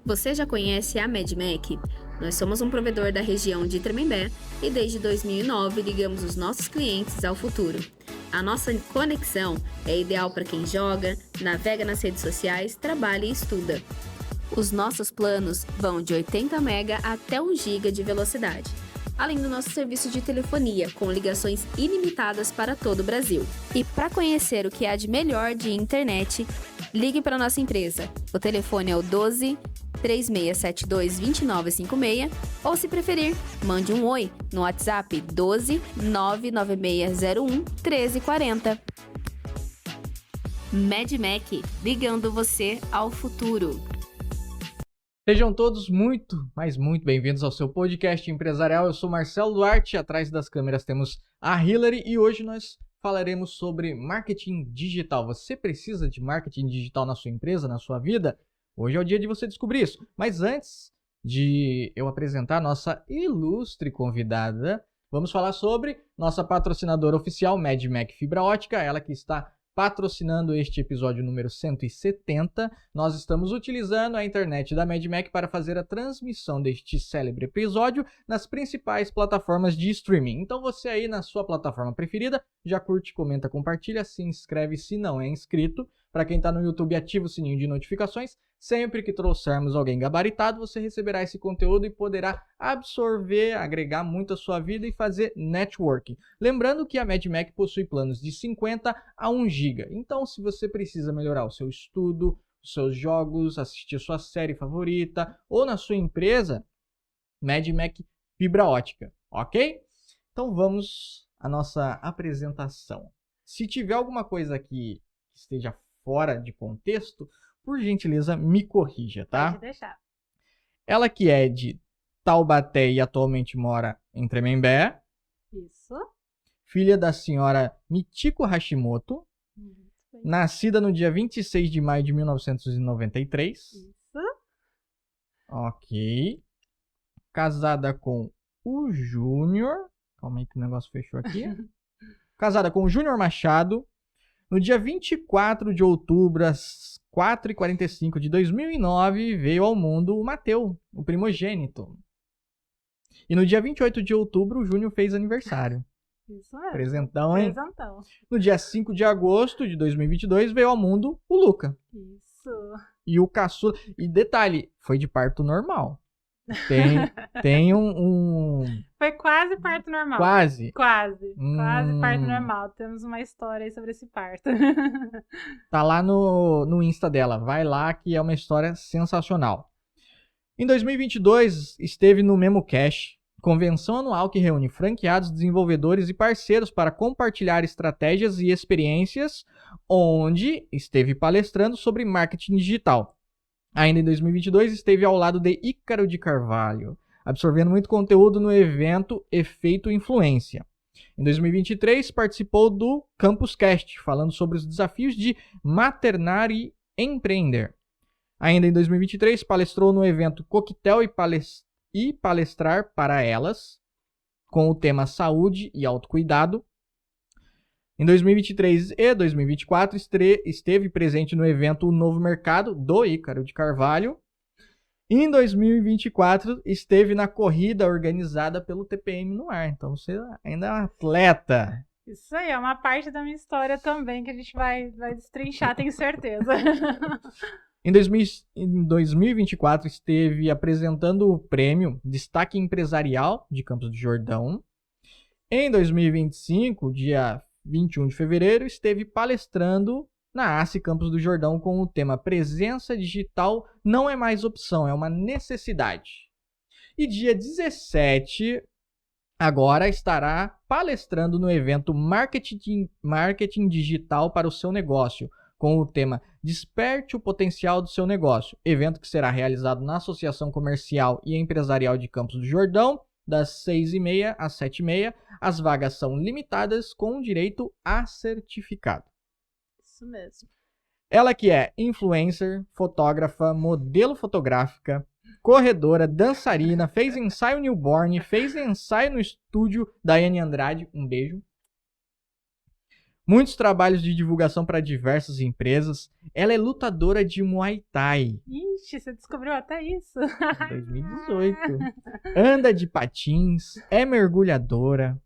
Você já conhece a MedMac? Nós somos um provedor da região de Tremembé e desde 2009 ligamos os nossos clientes ao futuro. A nossa conexão é ideal para quem joga, navega nas redes sociais, trabalha e estuda. Os nossos planos vão de 80 MB até 1 GB de velocidade, além do nosso serviço de telefonia, com ligações ilimitadas para todo o Brasil. E para conhecer o que há de melhor de internet, ligue para a nossa empresa. O telefone é o 12 3672 2956 ou, se preferir, mande um oi no WhatsApp 12 99601 1340. MedMac, ligando você ao futuro. Sejam todos muito bem-vindos ao seu podcast empresarial. Eu sou Marcelo Duarte, atrás das câmeras temos a Hillary e hoje nós falaremos sobre marketing digital. Você precisa de marketing digital na sua empresa, na sua vida? Hoje é o dia de você descobrir isso. Mas antes de eu apresentar a nossa ilustre convidada, vamos falar sobre nossa patrocinadora oficial, MedMac Fibra Ótica, ela que está patrocinando este episódio número 170, nós estamos utilizando a internet da MedMac para fazer a transmissão deste célebre episódio nas principais plataformas de streaming. Então você aí na sua plataforma preferida, já curte, comenta, compartilha, se inscreve se não é inscrito. Para quem está no YouTube, ativa o sininho de notificações. Sempre que trouxermos alguém gabaritado, você receberá esse conteúdo e poderá absorver, agregar muito à sua vida e fazer networking. Lembrando que a MedMac possui planos de 50 a 1 GB. Então, se você precisa melhorar o seu estudo, os seus jogos, assistir a sua série favorita ou na sua empresa, MedMac Fibra Ótica, ok? Então, vamos à nossa apresentação. Se tiver alguma coisa aqui que esteja fora de contexto, por gentileza, me corrija, tá? Pode deixar. Ela que é de Taubaté e atualmente mora em Tremembé. Isso. Filha da senhora Michiko Hashimoto. Nascida no dia 26 de maio de 1993. Isso. Ok. Casada com o Júnior. Calma aí que o negócio fechou aqui. Casada com o Júnior Machado. No dia 24 de outubro, às 4h45 de 2009, veio ao mundo o Mateu, o primogênito. E no dia 28 de outubro, o Júnior fez aniversário. Isso mesmo. Presentão, hein? Presentão. No dia 5 de agosto de 2022, veio ao mundo o Luca. Isso. E o caçula... E detalhe, foi de parto normal. Tem um... Foi quase parto normal. Quase? Quase parto normal. Temos uma história aí sobre esse parto. Tá lá no Insta dela. Vai lá que é uma história sensacional. Em 2022, esteve no MemoCash, convenção anual que reúne franqueados, desenvolvedores e parceiros para compartilhar estratégias e experiências, onde esteve palestrando sobre marketing digital. Ainda em 2022, esteve ao lado de Ícaro de Carvalho, absorvendo muito conteúdo no evento Efeito Influência. Em 2023, participou do Campus Cast, falando sobre os desafios de maternar e empreender. Ainda em 2023, palestrou no evento Coquetel e Palestrar para Elas, com o tema Saúde e Autocuidado. Em 2023 e 2024, esteve presente no evento O Novo Mercado, do Ícaro de Carvalho. E em 2024, esteve na corrida organizada pelo TPM no ar. Então, você ainda é um atleta. Isso aí, é uma parte da minha história também que a gente vai destrinchar, tenho certeza. Em 2024, esteve apresentando o prêmio Destaque Empresarial de Campos do Jordão. Em 2025, dia 21 de fevereiro, esteve palestrando na ACE Campos do Jordão com o tema Presença Digital não é mais opção, é uma necessidade. E dia 17, agora estará palestrando no evento Marketing Digital para o seu negócio, com o tema Desperte o Potencial do seu negócio, evento que será realizado na Associação Comercial e Empresarial de Campos do Jordão, das 6h30 às 7h30. As vagas são limitadas com direito a certificado. Isso mesmo. Ela que é influencer, fotógrafa, modelo fotográfica, corredora, dançarina, fez ensaio newborn, fez ensaio no estúdio Daiane Andrade, um beijo. Muitos trabalhos de divulgação para diversas empresas. Ela é lutadora de Muay Thai. Ixi, você descobriu até isso? 2018. Anda de patins, é mergulhadora.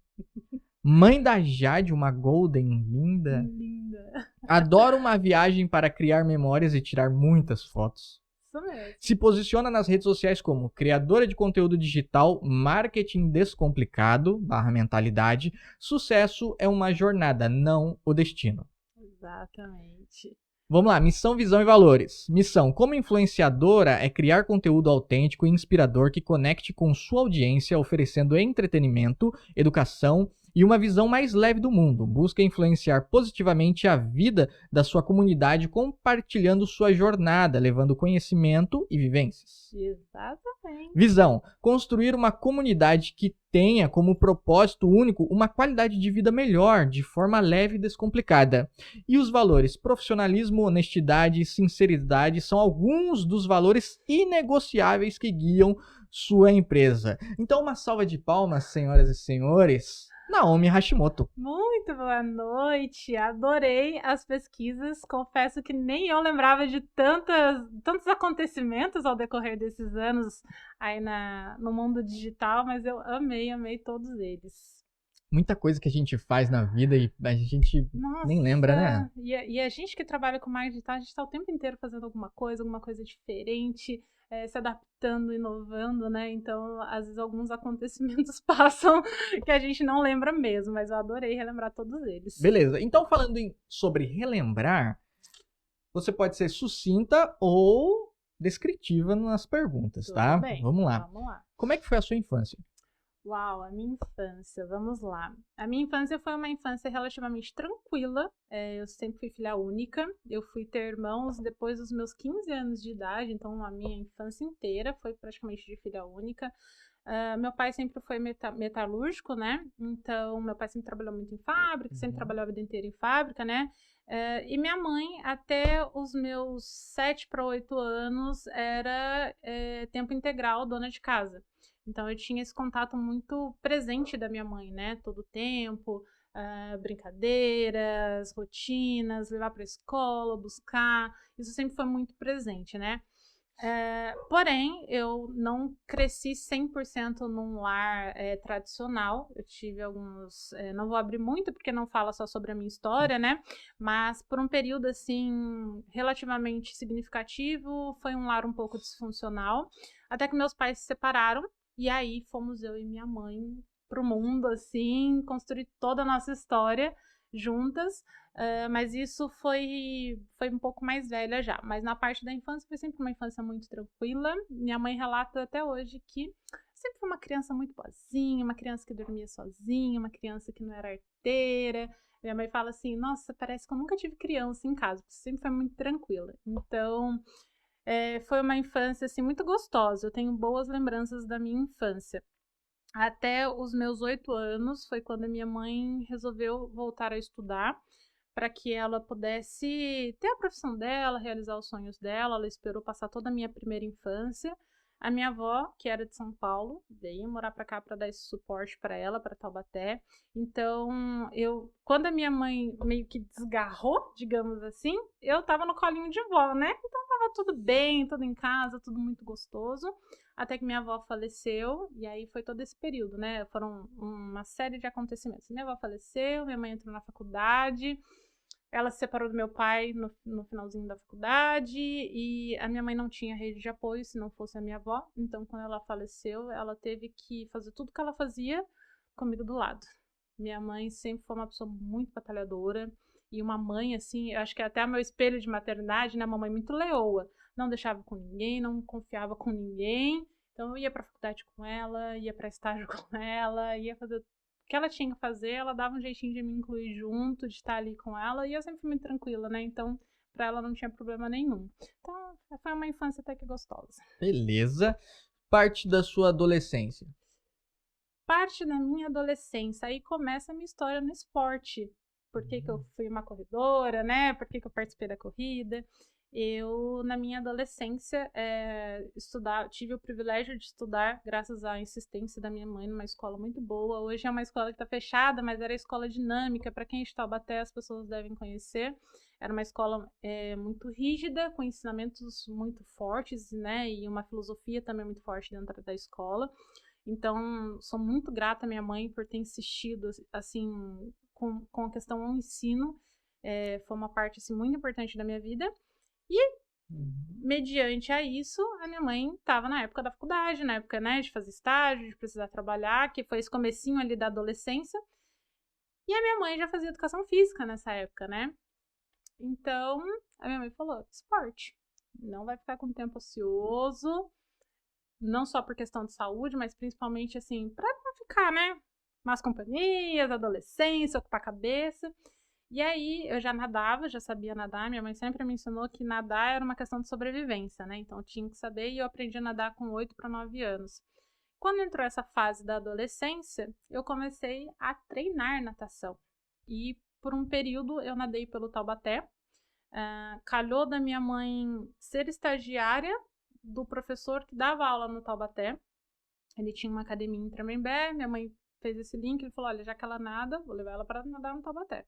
Mãe da Jade, uma golden linda. Linda. Adora uma viagem para criar memórias e tirar muitas fotos. Isso mesmo. Se posiciona nas redes sociais como criadora de conteúdo digital, marketing descomplicado, /mentalidade. Sucesso é uma jornada, não o destino. Exatamente. Vamos lá, missão, visão e valores. Missão, como influenciadora, é criar conteúdo autêntico e inspirador que conecte com sua audiência, oferecendo entretenimento, educação e uma visão mais leve do mundo. Busca influenciar positivamente a vida da sua comunidade, compartilhando sua jornada, levando conhecimento e vivências. Exatamente. Visão, construir uma comunidade que tenha como propósito único uma qualidade de vida melhor, de forma leve e descomplicada. E os valores, profissionalismo, honestidade e sinceridade são alguns dos valores inegociáveis que guiam sua empresa. Então, uma salva de palmas, senhoras e senhores. Naomi Hashimoto. Muito boa noite, adorei as pesquisas, confesso que nem eu lembrava de tantos acontecimentos ao decorrer desses anos aí no mundo digital, mas eu amei todos eles. Muita coisa que a gente faz na vida e a gente nem lembra, né? E a gente que trabalha com marketing digital, a gente está o tempo inteiro fazendo alguma coisa diferente, se adaptando, inovando, né? Então, às vezes, alguns acontecimentos passam que a gente não lembra mesmo, mas eu adorei relembrar todos eles. Beleza. Então, falando sobre relembrar, você pode ser sucinta ou descritiva nas perguntas, Tudo tá? bem, Vamos lá. Vamos lá. Como é que foi a sua infância? Uau, a minha infância, vamos lá. A minha infância foi uma infância relativamente tranquila, eu sempre fui filha única, eu fui ter irmãos depois dos meus 15 anos de idade, então a minha infância inteira foi praticamente de filha única. Meu pai sempre foi metalúrgico, né? Então, meu pai sempre trabalhou muito em fábrica, sempre trabalhou a vida inteira em fábrica, né? E minha mãe, até os meus 7 para 8 anos, era tempo integral, dona de casa. Então, eu tinha esse contato muito presente da minha mãe, né? Todo o tempo, brincadeiras, rotinas, levar para a escola, buscar. Isso sempre foi muito presente, né? Porém, eu não cresci 100% num lar tradicional. Eu tive alguns... não vou abrir muito, porque não fala só sobre a minha história, né? Mas por um período, assim, relativamente significativo, foi um lar um pouco disfuncional. Até que meus pais se separaram. E aí fomos eu e minha mãe pro mundo, assim, construir toda a nossa história juntas. Mas isso foi um pouco mais velha já. Mas na parte da infância foi sempre uma infância muito tranquila. Minha mãe relata até hoje que sempre foi uma criança muito boazinha, uma criança que dormia sozinha, uma criança que não era arteira. Minha mãe fala assim, nossa, parece que eu nunca tive criança em casa, porque sempre foi muito tranquila. Então... foi uma infância assim, muito gostosa. Eu tenho boas lembranças da minha infância. Até os meus 8 anos foi quando a minha mãe resolveu voltar a estudar para que ela pudesse ter a profissão dela, realizar os sonhos dela. Ela esperou passar toda a minha primeira infância. A minha avó, que era de São Paulo, veio morar para cá para dar esse suporte para ela, para Taubaté. Então, quando a minha mãe meio que desgarrou, digamos assim, eu tava no colinho de vó, né? Então tava tudo bem, tudo em casa, tudo muito gostoso. Até que minha avó faleceu, e aí foi todo esse período, né? Foram uma série de acontecimentos. Minha avó faleceu, minha mãe entrou na faculdade. Ela se separou do meu pai no finalzinho da faculdade e a minha mãe não tinha rede de apoio se não fosse a minha avó. Então, quando ela faleceu, ela teve que fazer tudo que ela fazia comigo do lado. Minha mãe sempre foi uma pessoa muito batalhadora e uma mãe, assim, eu acho que até o meu espelho de maternidade, né? Uma mãe muito leoa. Não deixava com ninguém, não confiava com ninguém. Então, eu ia pra faculdade com ela, ia pra estágio com ela, ia fazer... que ela tinha que fazer, ela dava um jeitinho de me incluir junto, de estar ali com ela, e eu sempre fui muito tranquila, né? Então, pra ela não tinha problema nenhum. Então, foi uma infância até que gostosa. Beleza. Parte da sua adolescência. Parte da minha adolescência, aí começa a minha história no esporte. Por que que eu fui uma corredora, né? Por que que eu participei da corrida? Eu, na minha adolescência, tive o privilégio de estudar, graças à insistência da minha mãe, numa escola muito boa. Hoje é uma escola que está fechada, mas era a escola dinâmica. Para quem é de Taubaté, as pessoas devem conhecer. Era uma escola muito rígida, com ensinamentos muito fortes, né? E uma filosofia também muito forte dentro da escola. Então, sou muito grata à minha mãe por ter insistido, assim, com a questão ao ensino. Foi uma parte, assim, muito importante da minha vida. E, mediante a isso, a minha mãe estava na época da faculdade, na época, né, de fazer estágio, de precisar trabalhar, que foi esse comecinho ali da adolescência. E a minha mãe já fazia educação física nessa época, né? Então, a minha mãe falou, esporte. Não vai ficar com tempo ocioso, não só por questão de saúde, mas principalmente, assim, pra não ficar, né? Más companhias, adolescência, ocupar a cabeça. E aí, eu já nadava, já sabia nadar. Minha mãe sempre me ensinou que nadar era uma questão de sobrevivência, né? Então, eu tinha que saber e eu aprendi a nadar com 8 para 9 anos. Quando entrou essa fase da adolescência, eu comecei a treinar natação. E, por um período, eu nadei pelo Taubaté. Calhou da minha mãe ser estagiária do professor que dava aula no Taubaté. Ele tinha uma academia em Tremembé. Minha mãe fez esse link. Ele falou, olha, já que ela nada, vou levar ela para nadar no Taubaté.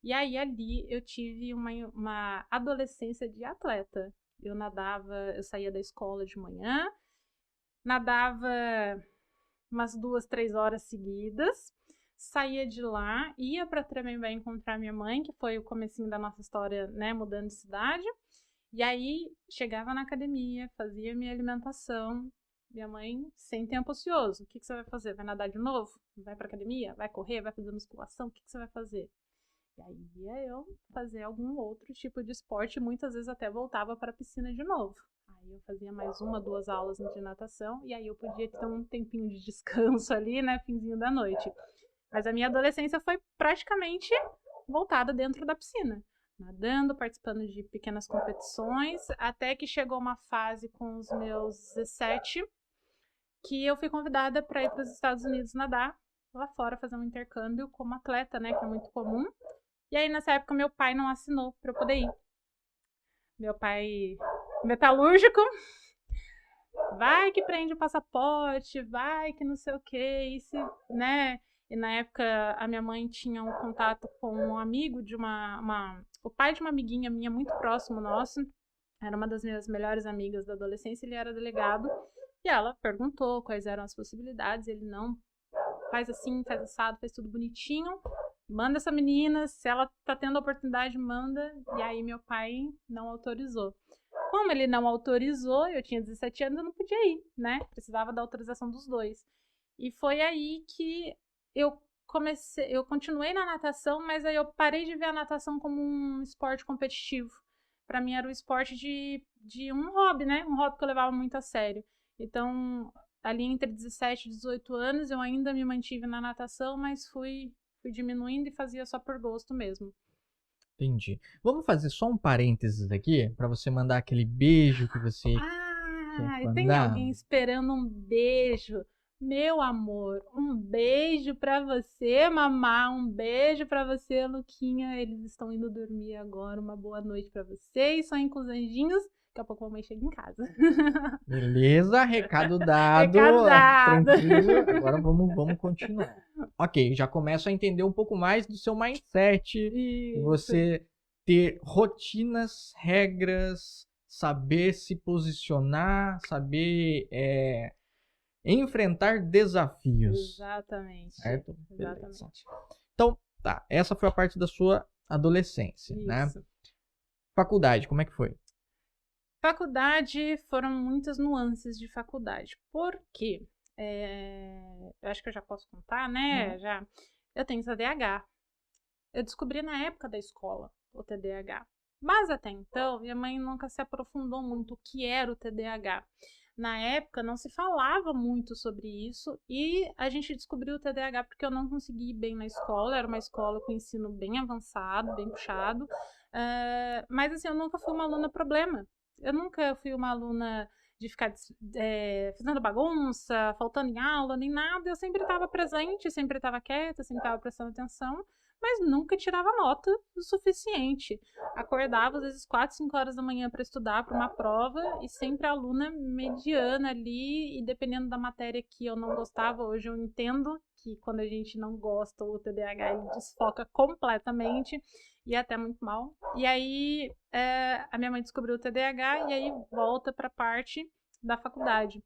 E aí, ali, eu tive uma adolescência de atleta. Eu saía da escola de manhã, nadava umas 2, 3 horas seguidas, saía de lá, ia para Tremembé encontrar minha mãe, que foi o comecinho da nossa história, né, mudando de cidade. E aí, chegava na academia, fazia minha alimentação. Minha mãe, sem tempo ocioso. O que você vai fazer? Vai nadar de novo? Vai pra academia? Vai correr? Vai fazer musculação? O que você vai fazer? E aí ia eu fazer algum outro tipo de esporte, muitas vezes até voltava para a piscina de novo. Aí eu fazia mais 1, 2 aulas de natação, e aí eu podia ter um tempinho de descanso ali, né, finzinho da noite. Mas a minha adolescência foi praticamente voltada dentro da piscina, nadando, participando de pequenas competições, até que chegou uma fase com os meus 17, que eu fui convidada para ir para os Estados Unidos nadar, lá fora, fazer um intercâmbio como atleta, né, que é muito comum. E aí, nessa época, meu pai não assinou para eu poder ir. Meu pai metalúrgico, vai que prende o passaporte, vai que não sei o que, né? E na época, a minha mãe tinha um contato com um amigo de o pai de uma amiguinha minha muito próximo nosso, era uma das minhas melhores amigas da adolescência, ele era delegado, e ela perguntou quais eram as possibilidades, ele não, faz assim, faz assado, faz tudo bonitinho, manda essa menina, se ela tá tendo a oportunidade, manda. E aí meu pai não autorizou. Como ele não autorizou, eu tinha 17 anos, eu não podia ir, né? Precisava da autorização dos dois. E foi aí que eu continuei na natação, mas aí eu parei de ver a natação como um esporte competitivo. Para mim era um esporte de um hobby, né? Um hobby que eu levava muito a sério. Então, ali entre 17 e 18 anos, eu ainda me mantive na natação, mas fui diminuindo e fazia só por gosto mesmo. Entendi. Vamos fazer só um parênteses aqui, para você mandar aquele beijo que você e tem alguém esperando um beijo. Meu amor, um beijo pra você, mamá, um beijo pra você, Luquinha. Eles estão indo dormir agora. Uma boa noite pra vocês. Sonhem com os anjinhos. Daqui a pouco a mamãe chega em casa. Beleza, recado dado. Recado dado. Tranquilo. Agora vamos continuar. Ok, já começo a entender um pouco mais do seu mindset. Isso. Você ter rotinas, regras, saber se posicionar, saber enfrentar desafios. Exatamente. Certo? Exatamente. Beleza. Então, tá. Essa foi a parte da sua adolescência, Isso. né? Faculdade, como é que foi? Faculdade, foram muitas nuances de faculdade. Por quê? Eu acho que eu já posso contar, né? Eu tenho TDAH. Eu descobri na época da escola o TDAH. Mas até então, minha mãe nunca se aprofundou muito o que era o TDAH. Na época, não se falava muito sobre isso e a gente descobriu o TDAH porque eu não consegui ir bem na escola. Era uma escola com ensino bem avançado, bem puxado. Mas assim, eu nunca fui uma aluna problema. Eu nunca fui uma aluna de ficar fazendo bagunça, faltando em aula, nem nada. Eu sempre estava presente, sempre estava quieta, sempre estava prestando atenção. mas nunca tirava nota o suficiente. Acordava às vezes 4, 5 horas da manhã para estudar para uma prova e sempre aluna mediana ali, e dependendo da matéria que eu não gostava, hoje eu entendo que quando a gente não gosta, o TDAH ele desfoca completamente e é até muito mal. E aí a minha mãe descobriu o TDAH e aí volta para a parte da faculdade.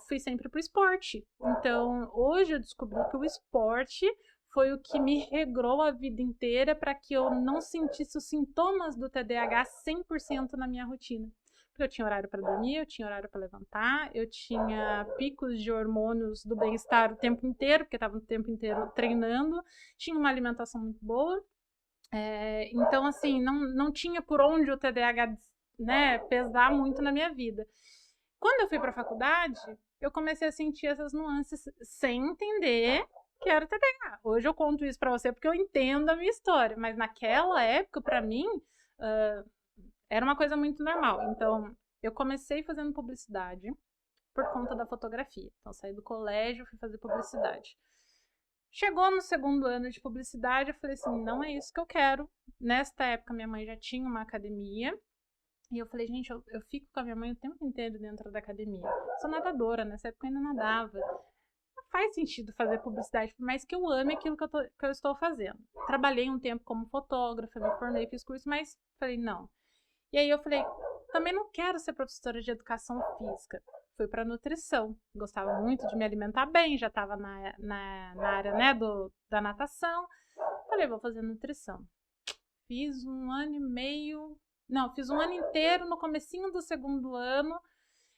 Fui sempre pro esporte. Então, hoje eu descobri que o esporte foi o que me regrou a vida inteira para que eu não sentisse os sintomas do TDAH 100% na minha rotina. Porque eu tinha horário para dormir, eu tinha horário para levantar, eu tinha picos de hormônios do bem-estar o tempo inteiro, porque estava o tempo inteiro treinando, tinha uma alimentação muito boa. Então, assim, não tinha por onde o TDAH, né, pesar muito na minha vida. Quando eu fui para a faculdade, eu comecei a sentir essas nuances sem entender que era TDAH. Hoje eu conto isso para você porque eu entendo a minha história, mas naquela época, para mim, era uma coisa muito normal. Então, eu comecei fazendo publicidade por conta da fotografia. Então, saí do colégio, fui fazer publicidade. Chegou no segundo ano de publicidade, eu falei assim, não é isso que eu quero. Nesta época, minha mãe já tinha uma academia. E eu falei, gente, eu fico com a minha mãe o tempo inteiro dentro da academia. Sou nadadora, nessa época eu ainda nadava. Não faz sentido fazer publicidade, por mais que eu ame aquilo que eu estou fazendo. Trabalhei um tempo como fotógrafa, me formei, fiz curso, mas falei, não. E aí eu falei, também não quero ser professora de educação física. Fui para nutrição. Gostava muito de me alimentar bem, já estava na área, né, da natação. Falei, vou fazer nutrição. Fiz 1 ano e meio... Não, fiz 1 ano inteiro, no comecinho do segundo ano,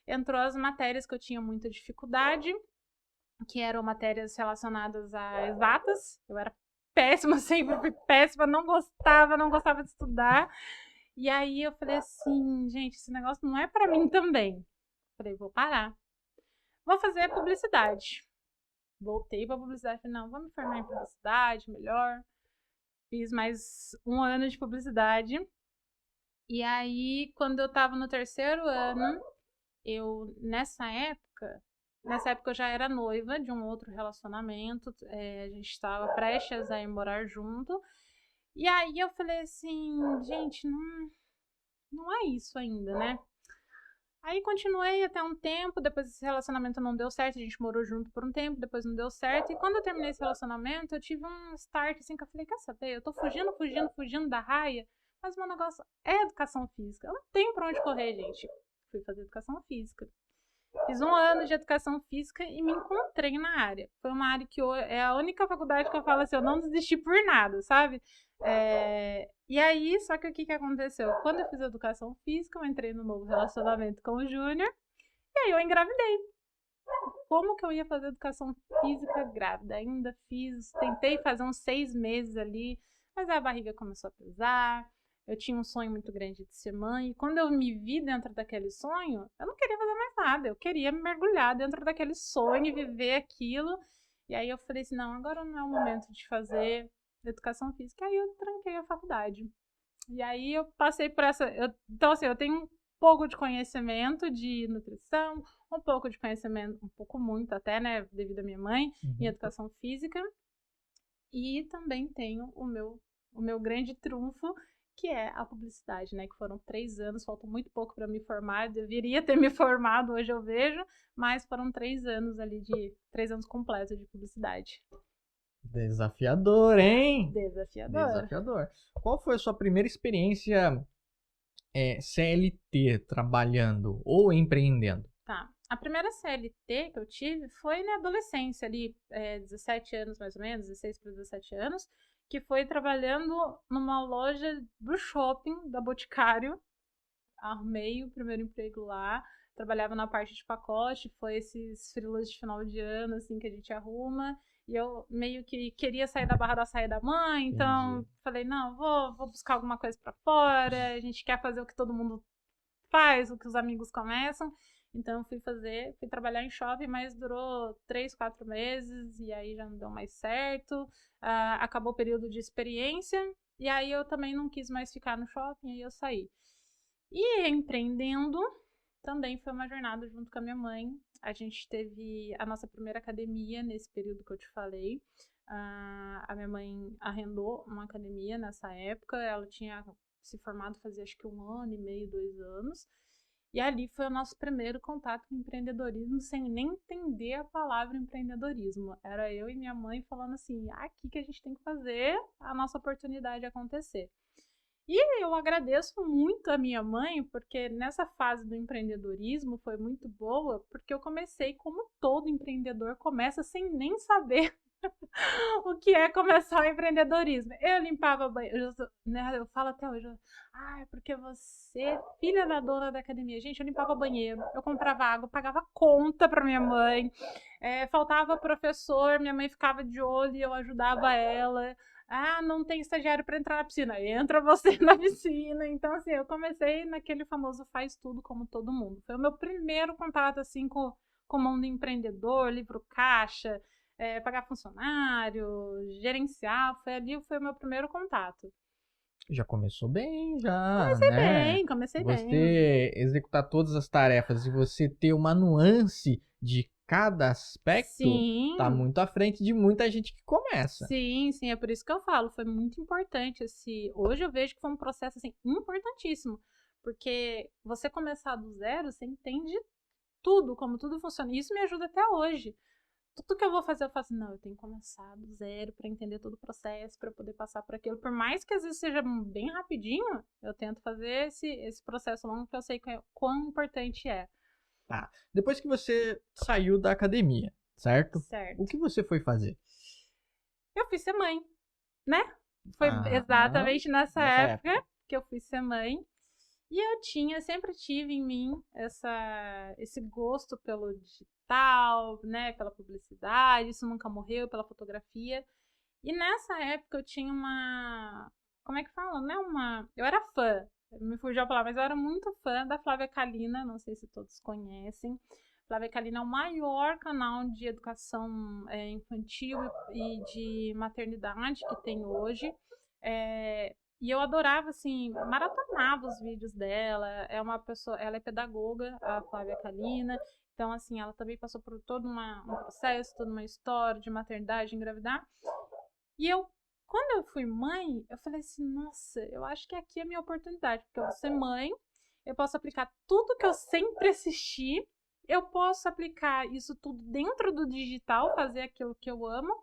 entrou as matérias que eu tinha muita dificuldade, que eram matérias relacionadas a exatas. Eu era péssima, sempre fui péssima, não gostava de estudar. E aí eu falei assim, gente, esse negócio não é pra mim também. Falei, vou parar. Vou fazer publicidade. Voltei pra publicidade, falei, não, vou me formar em publicidade, melhor. Fiz mais 1 ano de publicidade. E aí, quando eu tava no 3º ano, nessa época eu já era noiva de um outro relacionamento, a gente estava prestes a ir morar junto. E aí eu falei assim, gente, não é isso ainda, né? Aí continuei até um tempo, depois esse relacionamento não deu certo, a gente morou junto por um tempo, depois não deu certo. E quando eu terminei esse relacionamento, eu tive um start assim, que eu falei, quer saber, eu tô fugindo da raia, mas o meu negócio é educação física. Eu não tenho pra onde correr, gente. Fui fazer educação física. Fiz 1 ano de educação física e me encontrei na área. Foi uma área que é a única faculdade que eu falo assim, eu não desisti por nada, sabe? E aí, só que o que aconteceu? Quando eu fiz educação física, eu entrei no novo relacionamento com o Júnior, e aí eu engravidei. Como que eu ia fazer educação física grávida? Ainda tentei fazer uns 6 meses ali, mas a barriga começou a pesar. Eu tinha um sonho muito grande de ser mãe, e quando eu me vi dentro daquele sonho, eu não queria fazer mais nada, eu queria mergulhar dentro daquele sonho e viver aquilo. E aí eu falei assim, não, agora não é o momento de fazer educação física. Aí eu tranquei a faculdade. E aí eu passei por essa... Então, assim, eu tenho um pouco de conhecimento de nutrição, um pouco de conhecimento, um pouco muito até, né, devido à minha mãe, em educação física. E também tenho o meu grande trunfo, que é a publicidade, né? Que foram 3 anos, faltou muito pouco para me formar, deveria ter me formado, hoje eu vejo, mas foram 3 anos ali 3 anos completos de publicidade. Desafiador, hein? Desafiador. Qual foi a sua primeira experiência CLT trabalhando ou empreendendo? Tá. A primeira CLT que eu tive foi na adolescência, ali, 17 anos mais ou menos, 16 para 17 anos, que foi trabalhando numa loja do shopping, da Boticário. Arrumei o primeiro emprego lá, trabalhava na parte de pacote, foi esses freelas de final de ano, assim, que a gente arruma. E eu meio que queria sair da barra da saia da mãe, então falei, não, vou buscar alguma coisa pra fora, a gente quer fazer o que todo mundo faz, o que os amigos começam. Então fui trabalhar em shopping, mas durou 3, 4 meses e aí já não deu mais certo. Acabou o período de experiência e aí eu também não quis mais ficar no shopping, aí eu saí. E empreendendo também foi uma jornada junto com a minha mãe. A gente teve a nossa primeira academia nesse período que eu te falei. A minha mãe arrendou uma academia nessa época, ela tinha se formado fazia acho que 1 ano e meio, 2 anos. E ali foi o nosso primeiro contato com empreendedorismo, sem nem entender a palavra empreendedorismo. Era eu e minha mãe falando assim, aqui que a gente tem que fazer a nossa oportunidade acontecer. E eu agradeço muito a minha mãe, porque nessa fase do empreendedorismo foi muito boa, porque eu comecei como todo empreendedor começa sem nem saber o que é começar o empreendedorismo. Eu limpava banheiro, eu falo até hoje, porque você é filha da dona da academia. Gente, eu limpava banheiro, eu comprava água, pagava conta pra minha mãe, faltava professor, minha mãe ficava de olho e eu ajudava ela. Não tem estagiário para entrar na piscina, entra você na piscina. Então, assim, eu comecei naquele famoso faz tudo como todo mundo. Foi o meu primeiro contato, assim, com o mundo empreendedor, livro caixa, pagar funcionário, gerenciar, foi o meu primeiro contato. Já começou bem, Comecei bem. Você executar todas as tarefas e você ter uma nuance de cada aspecto, tá muito à frente de muita gente que começa. Sim, é por isso que eu falo, foi muito importante. Hoje eu vejo que foi um processo assim, importantíssimo, porque você começar do zero, você entende tudo, como tudo funciona, e isso me ajuda até hoje. Tudo que eu vou fazer, eu faço, não, eu tenho que começar do zero para entender todo o processo, para poder passar por aquilo. Por mais que às vezes seja bem rapidinho, eu tento fazer esse processo longo, que eu sei quão importante é. Depois que você saiu da academia, certo? Certo. O que você foi fazer? Eu fui ser mãe, né? Foi exatamente nessa época que eu fui ser mãe. E eu sempre tive em mim esse gosto pelo digital, né, pela publicidade, isso nunca morreu, pela fotografia. E nessa época eu tinha como é que fala, né, eu era fã, me fugiu a palavra, mas eu era muito fã da Flávia Kalina, não sei se todos conhecem. Flávia Kalina é o maior canal de educação infantil e de maternidade que tem hoje. E eu adorava, assim, maratonava os vídeos dela. Ela é pedagoga, a Flávia Kalina. Então, assim, ela também passou por todo um processo, toda uma história de maternidade, de engravidar. E quando eu fui mãe, eu falei assim, nossa, eu acho que aqui é a minha oportunidade, porque eu vou ser mãe, eu posso aplicar tudo que eu sempre assisti, eu posso aplicar isso tudo dentro do digital, fazer aquilo que eu amo.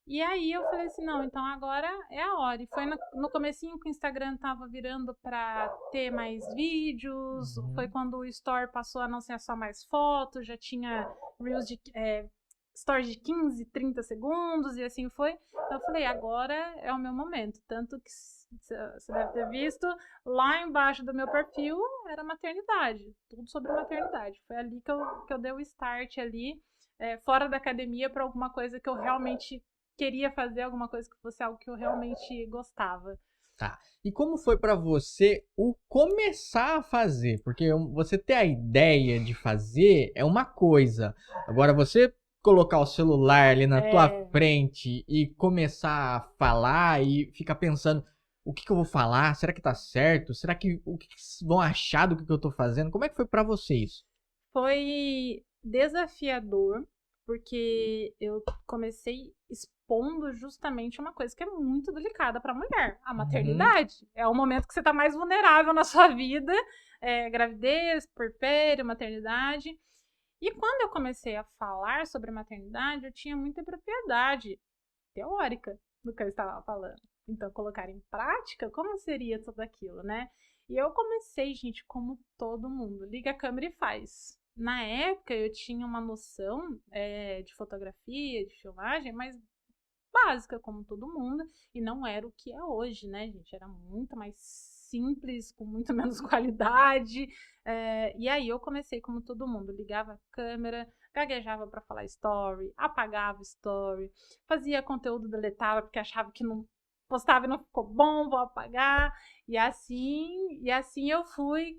E aí eu falei assim, não, então agora é a hora. E foi no comecinho que o Instagram tava virando para ter mais vídeos, foi quando o Store passou a não ser só mais fotos, já tinha Reels Stories de 15, 30 segundos, e assim foi. Então eu falei, agora é o meu momento. Tanto que você deve ter visto, lá embaixo do meu perfil era maternidade, tudo sobre maternidade. Foi ali que eu dei o start ali, fora da academia, para alguma coisa que eu realmente queria fazer, alguma coisa que fosse algo que eu realmente gostava. E como foi pra você o começar a fazer? Porque você ter a ideia de fazer é uma coisa. Agora, você colocar o celular ali na tua frente e começar a falar e ficar pensando, o que eu vou falar? Será que tá certo? Será que o que vão achar do que eu tô fazendo? Como é que foi pra você isso? Foi desafiador, porque eu comecei expondo justamente uma coisa que é muito delicada para a mulher, a maternidade. É o momento que você está mais vulnerável na sua vida, gravidez, puerpério, maternidade. E quando eu comecei a falar sobre maternidade, eu tinha muita propriedade teórica do que eu estava falando. Então, colocar em prática, como seria tudo aquilo, né? E eu comecei, gente, como todo mundo, liga a câmera e faz. Na época, eu tinha uma noção de fotografia, de filmagem, mas básica, como todo mundo, e não era o que é hoje, né, gente? Era muito mais simples, com muito menos qualidade. E aí eu comecei como todo mundo, ligava a câmera, gaguejava para falar story, apagava story, fazia conteúdo deletável porque achava que não postava e não ficou bom, vou apagar. E assim eu fui,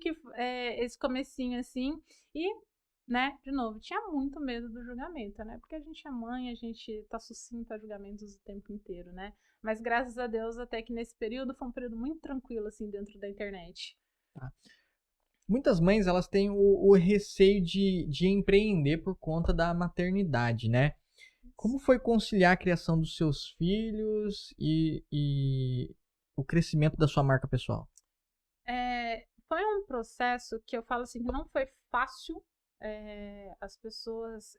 esse comecinho assim, e né, de novo, tinha muito medo do julgamento, né, porque a gente é mãe, a gente tá sucinto a julgamentos o tempo inteiro, né, mas graças a Deus, até que nesse período, foi um período muito tranquilo, assim, dentro da internet. Muitas mães, elas têm o receio de empreender por conta da maternidade, né? Como foi conciliar a criação dos seus filhos e o crescimento da sua marca pessoal? Foi um processo que eu falo assim, que não foi fácil. As pessoas...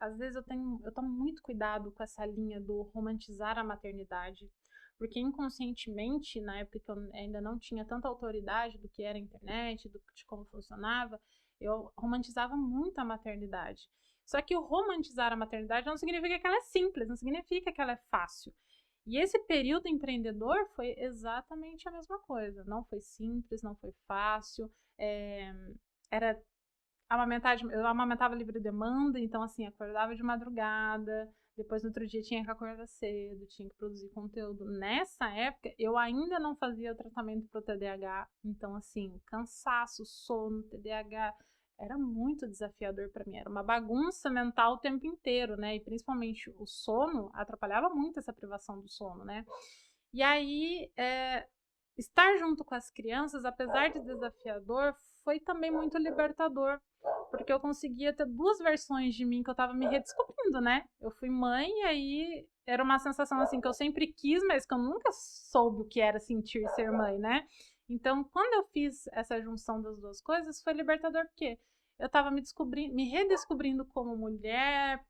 às vezes eu tomo muito cuidado com essa linha do romantizar a maternidade, porque inconscientemente, na época que eu ainda não tinha tanta autoridade do que era a internet, de como funcionava, eu romantizava muito a maternidade. Só que o romantizar a maternidade não significa que ela é simples, não significa que ela é fácil. E esse período empreendedor foi exatamente a mesma coisa. Não foi simples, não foi fácil. Era eu amamentava livre demanda, então assim, acordava de madrugada, depois no outro dia tinha que acordar cedo, tinha que produzir conteúdo. Nessa época, eu ainda não fazia o tratamento para o TDAH, então assim, cansaço, sono, TDAH, era muito desafiador para mim, era uma bagunça mental o tempo inteiro, né? E principalmente o sono atrapalhava muito essa privação do sono, né? E aí, estar junto com as crianças, apesar de desafiador, foi também muito libertador, porque eu conseguia ter duas versões de mim que eu tava me redescobrindo, né? Eu fui mãe e aí era uma sensação assim que eu sempre quis, mas que eu nunca soube o que era sentir ser mãe, né? Então, quando eu fiz essa junção das duas coisas, foi libertador, porque eu tava me redescobrindo como mulher,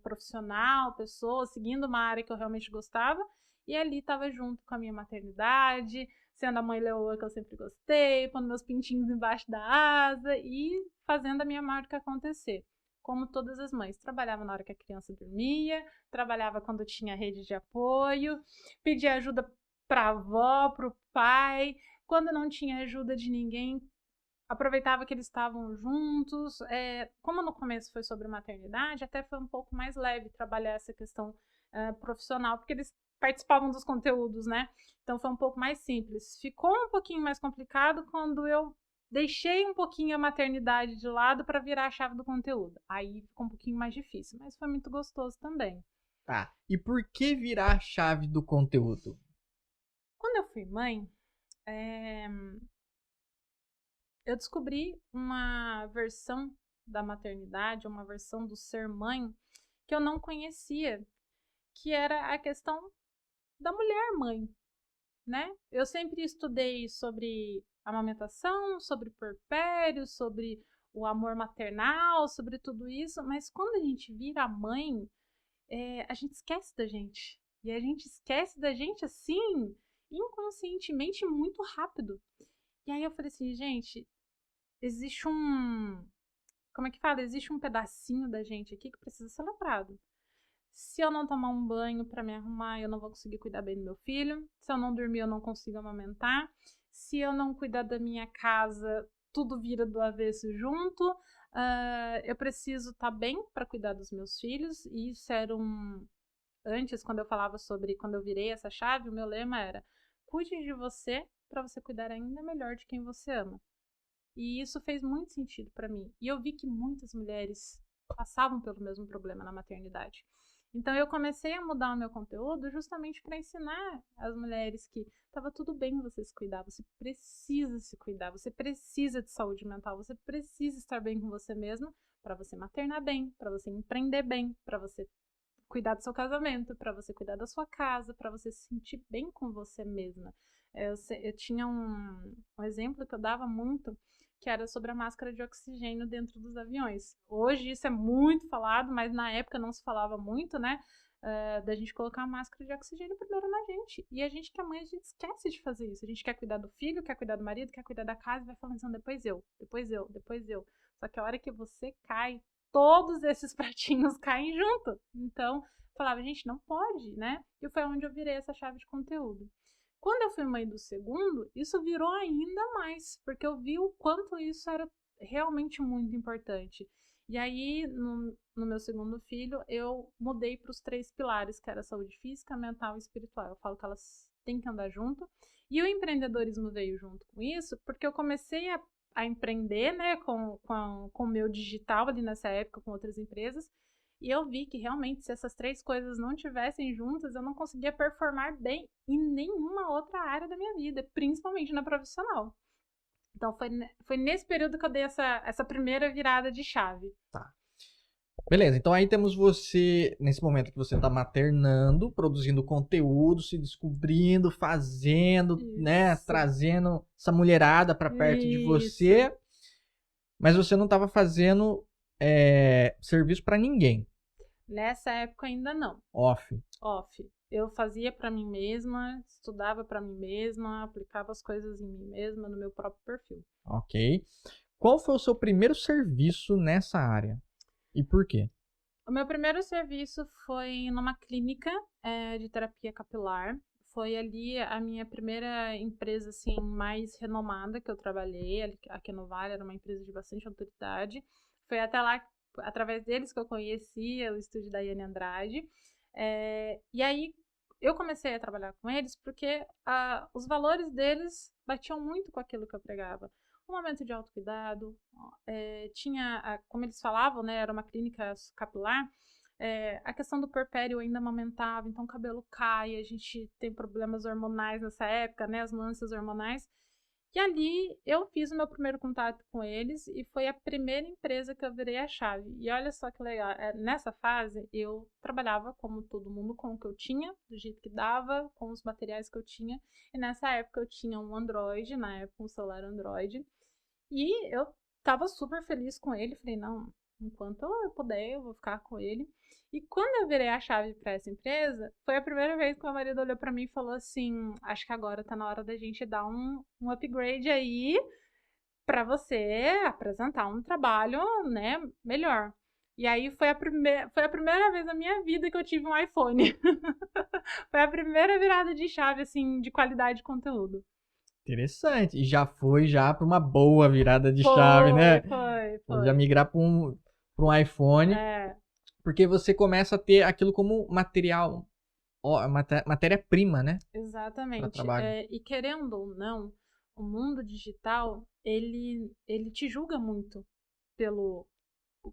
profissional, pessoa, seguindo uma área que eu realmente gostava, e ali estava junto com a minha maternidade, sendo a mãe leoa que eu sempre gostei, pondo meus pintinhos embaixo da asa e fazendo a minha marca acontecer. Como todas as mães, trabalhava na hora que a criança dormia, trabalhava quando tinha rede de apoio, pedia ajuda para a avó, para o pai, quando não tinha ajuda de ninguém, aproveitava que eles estavam juntos. Como no começo foi sobre maternidade, até foi um pouco mais leve trabalhar essa questão profissional, porque eles participavam dos conteúdos, né? Então foi um pouco mais simples. Ficou um pouquinho mais complicado quando eu deixei um pouquinho a maternidade de lado para virar a chave do conteúdo. Aí ficou um pouquinho mais difícil, mas foi muito gostoso também. Tá. E por que virar a chave do conteúdo? Quando eu fui mãe, eu descobri uma versão da maternidade, uma versão do ser mãe que eu não conhecia, que era a questão da mulher mãe, né? Eu sempre estudei sobre amamentação, sobre puerpério, sobre o amor maternal, sobre tudo isso, mas quando a gente vira mãe, a gente esquece da gente. E a gente esquece da gente assim, inconscientemente, muito rápido. E aí eu falei assim, gente, existe como é que fala? Existe um pedacinho da gente aqui que precisa ser lembrado. Se eu não tomar um banho para me arrumar, eu não vou conseguir cuidar bem do meu filho. Se eu não dormir, eu não consigo amamentar. Se eu não cuidar da minha casa, tudo vira do avesso junto. Eu preciso estar bem para cuidar dos meus filhos. E isso era Antes, quando eu falava sobre... Quando eu virei essa chave, o meu lema era: cuide de você para você cuidar ainda melhor de quem você ama. E isso fez muito sentido para mim. E eu vi que muitas mulheres passavam pelo mesmo problema na maternidade. Então eu comecei a mudar o meu conteúdo justamente para ensinar as mulheres que estava tudo bem você se cuidar, você precisa se cuidar, você precisa de saúde mental, você precisa estar bem com você mesma para você maternar bem, para você empreender bem, para você cuidar do seu casamento, para você cuidar da sua casa, para você se sentir bem com você mesma. Eu tinha um exemplo que eu dava muito, que era sobre a máscara de oxigênio dentro dos aviões. Hoje isso é muito falado, mas na época não se falava muito, né? Da gente colocar a máscara de oxigênio primeiro na gente. E a gente que é mãe, a gente esquece de fazer isso. A gente quer cuidar do filho, quer cuidar do marido, quer cuidar da casa, e vai falando assim, depois eu, depois eu, depois eu. Só que a hora que você cai, todos esses pratinhos caem junto. Então, falava, gente, não pode, né? E foi onde eu virei essa chave de conteúdo. Quando eu fui mãe do segundo, isso virou ainda mais, porque eu vi o quanto isso era realmente muito importante. E aí, no meu segundo filho, eu mudei para os 3 pilares, que era saúde física, mental e espiritual. Eu falo que elas têm que andar junto. E o empreendedorismo veio junto com isso, porque eu comecei a empreender, né, com o meu digital ali nessa época, com outras empresas. E eu vi que realmente, se essas 3 coisas não tivessem juntas, eu não conseguia performar bem em nenhuma outra área da minha vida, principalmente na profissional. Então foi nesse período que eu dei essa primeira virada de chave. Tá. Beleza, então aí temos você, nesse momento que você tá maternando, produzindo conteúdo, se descobrindo, fazendo, né, Isso. trazendo essa mulherada pra perto de você, mas você não tava fazendo serviço pra ninguém. Nessa época ainda não. Off. Eu fazia pra mim mesma, estudava pra mim mesma, aplicava as coisas em mim mesma, no meu próprio perfil. Ok. Qual foi o seu primeiro serviço nessa área? E por quê? O meu primeiro serviço foi numa clínica de terapia capilar. Foi ali a minha primeira empresa assim mais renomada que eu trabalhei. Aqui no Vale era uma empresa de bastante autoridade. Foi até lá, através deles, que eu conheci o estúdio da Yane Andrade. E aí eu comecei a trabalhar com eles porque os valores deles batiam muito com aquilo que eu pregava. Um momento de autocuidado, tinha, como eles falavam, né, era uma clínica capilar, a questão do puerpério ainda amamentava, então o cabelo cai, a gente tem problemas hormonais nessa época, né, as mudanças hormonais. E ali eu fiz o meu primeiro contato com eles e foi a primeira empresa que eu virei a chave. E olha só que legal, nessa fase eu trabalhava como todo mundo com o que eu tinha, do jeito que dava, com os materiais que eu tinha. E nessa época eu tinha um Android, na época um celular Android. E eu tava super feliz com ele, falei, não, enquanto eu puder eu vou ficar com ele. E quando eu virei a chave para essa empresa, foi a primeira vez que meu marido olhou para mim e falou assim: acho que agora tá na hora da gente dar um upgrade aí para você apresentar um trabalho, né, melhor. E aí foi a primeira vez na minha vida que eu tive um iPhone. Foi a primeira virada de chave, assim, de qualidade de conteúdo. Interessante. E já foi para uma boa virada de chave, né? Foi. Já migrar para um iPhone. Porque você começa a ter aquilo como material, matéria-prima, né? Exatamente. E querendo ou não, o mundo digital, ele te julga muito pelo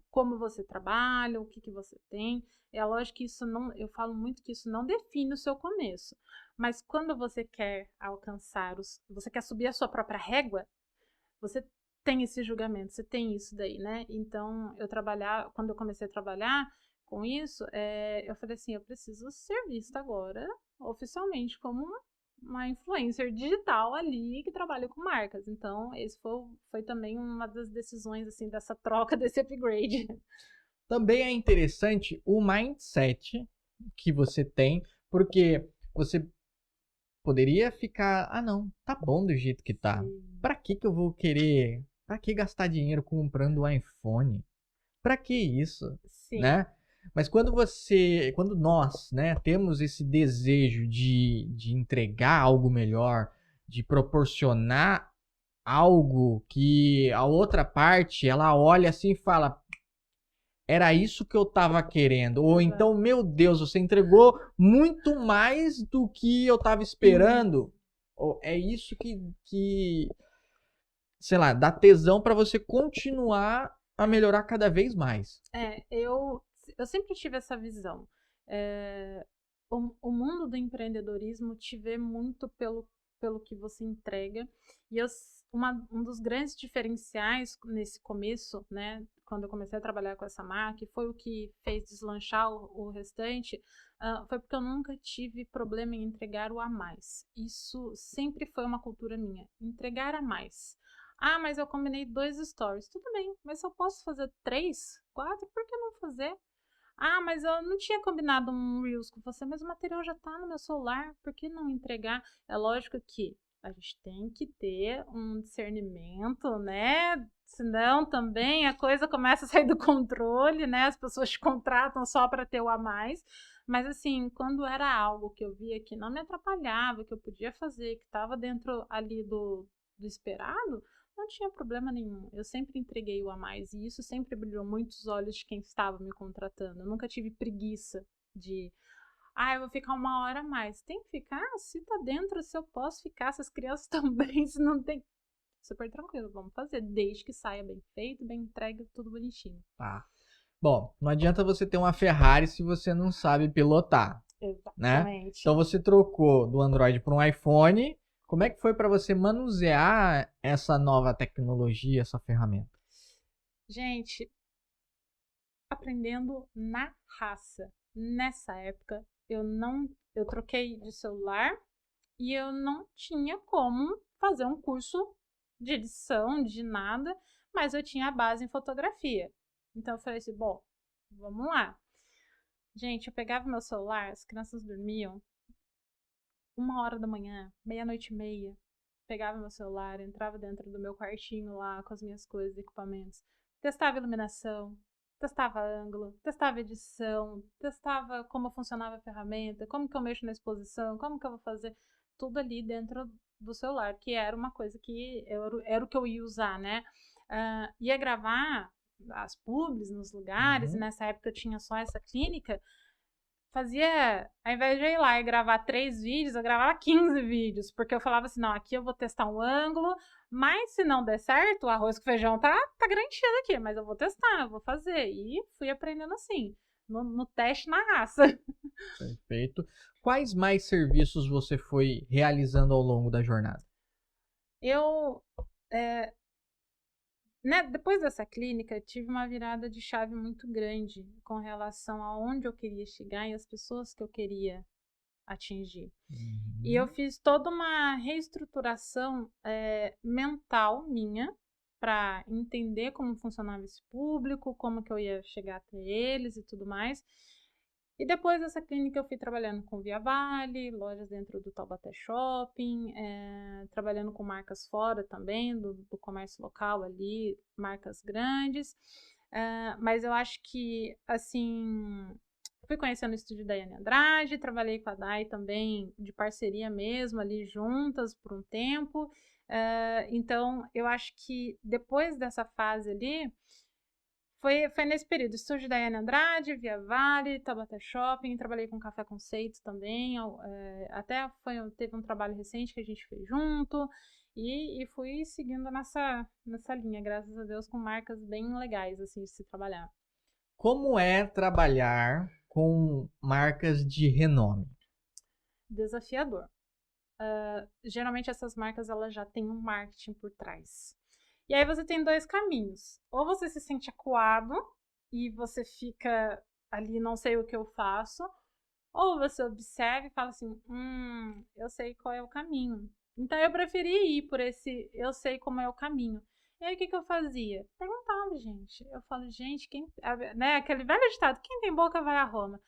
como você trabalha, o que você tem. É lógico que isso não, eu falo muito que isso não define o seu começo. Mas quando você quer alcançar você quer subir a sua própria régua, você tem esse julgamento, você tem isso daí, né? Então, quando eu comecei a trabalhar com isso, eu falei assim, eu preciso ser vista agora, oficialmente, como uma influencer digital ali que trabalha com marcas. Então, esse foi também uma das decisões, assim, dessa troca, desse upgrade. Também é interessante o mindset que você tem, porque você poderia ficar, não, tá bom do jeito que tá. Pra que eu vou querer, pra que gastar dinheiro comprando um iPhone? Pra que isso? Sim. Né? Mas quando nós, né, temos esse desejo de entregar algo melhor, de proporcionar algo que a outra parte, ela olha assim e fala, era isso que eu tava querendo. Ou então, meu Deus, você entregou muito mais do que eu tava esperando. Ou é isso que sei lá, dá tesão pra você continuar a melhorar cada vez mais. Eu sempre tive essa visão. O mundo do empreendedorismo te vê muito pelo que você entrega. E um dos grandes diferenciais nesse começo, né, quando eu comecei a trabalhar com essa marca, foi o que fez deslanchar o restante, foi porque eu nunca tive problema em entregar o a mais. Isso sempre foi uma cultura minha, entregar a mais. Mas eu combinei 2 stories. Tudo bem, mas se eu posso fazer 3, 4, por que não fazer? Mas eu não tinha combinado um Reels com você, mas o material já tá no meu celular, por que não entregar? É lógico que a gente tem que ter um discernimento, né? Senão também a coisa começa a sair do controle, né? As pessoas te contratam só para ter o a mais. Mas assim, quando era algo que eu via que não me atrapalhava, que eu podia fazer, que estava dentro ali do esperado, não tinha problema nenhum. Eu sempre entreguei o a mais e isso sempre brilhou muito os olhos de quem estava me contratando. Eu nunca tive preguiça de eu vou ficar 1 hora a mais. Tem que ficar? Se tá dentro, se eu posso ficar, se as crianças também, se não tem. Super tranquilo, vamos fazer, desde que saia bem feito, bem entregue, tudo bonitinho. Bom, não adianta você ter uma Ferrari se você não sabe pilotar. Exatamente. Né? Então você trocou do Android para um iPhone. Como é que foi para você manusear essa nova tecnologia, essa ferramenta? Gente, a aprendendo na raça. Nessa época, eu troquei de celular e eu não tinha como fazer um curso de edição, de nada, mas eu tinha a base em fotografia. Então eu falei assim, bom, vamos lá. Gente, eu pegava meu celular, as crianças dormiam, 1h da manhã, 00:30, pegava meu celular, entrava dentro do meu quartinho lá com as minhas coisas, equipamentos, testava iluminação, testava ângulo, testava edição, testava como funcionava a ferramenta, como que eu mexo na exposição, como que eu vou fazer tudo ali dentro do celular, que era uma coisa que era o que eu ia usar, né? Ia gravar as publis nos lugares, e nessa época eu tinha só essa clínica, fazia, ao invés de eu ir lá e gravar 3 vídeos, eu gravava 15 vídeos, porque eu falava assim, não, aqui eu vou testar um ângulo, mas se não der certo, o arroz com feijão tá garantido aqui, mas eu vou testar, eu vou fazer, e fui aprendendo assim, no teste na raça. Perfeito. Quais mais serviços você foi realizando ao longo da jornada? Eu, né, depois dessa clínica, eu tive uma virada de chave muito grande com relação a onde eu queria chegar e as pessoas que eu queria atingir. E eu fiz toda uma reestruturação mental minha para entender como funcionava esse público, como que eu ia chegar até eles e tudo mais. E depois dessa clínica eu fui trabalhando com Via Vale, lojas dentro do Taubaté Shopping, trabalhando com marcas fora também, do comércio local ali, marcas grandes. Mas eu acho que, assim, fui conhecendo o estúdio da Daiane Andrade, trabalhei com a Dai também de parceria mesmo, ali juntas por um tempo. Então, eu acho que depois dessa fase ali, foi nesse período, estúdio da Daiane Andrade, Via Vale, Taubaté Shopping, trabalhei com Café Conceito também, até teve um trabalho recente que a gente fez junto, e fui seguindo nessa linha, graças a Deus, com marcas bem legais, assim, de se trabalhar. Como é trabalhar com marcas de renome? Desafiador. Geralmente essas marcas, elas já têm um marketing por trás. E aí você tem 2 caminhos. Ou você se sente acuado e você fica ali, não sei o que eu faço. Ou você observa e fala assim, eu sei qual é o caminho. Então eu preferi ir por esse, eu sei como é o caminho. E aí o que eu fazia? Perguntava, gente. Eu falo, gente, né, aquele velho ditado, quem tem boca vai a Roma.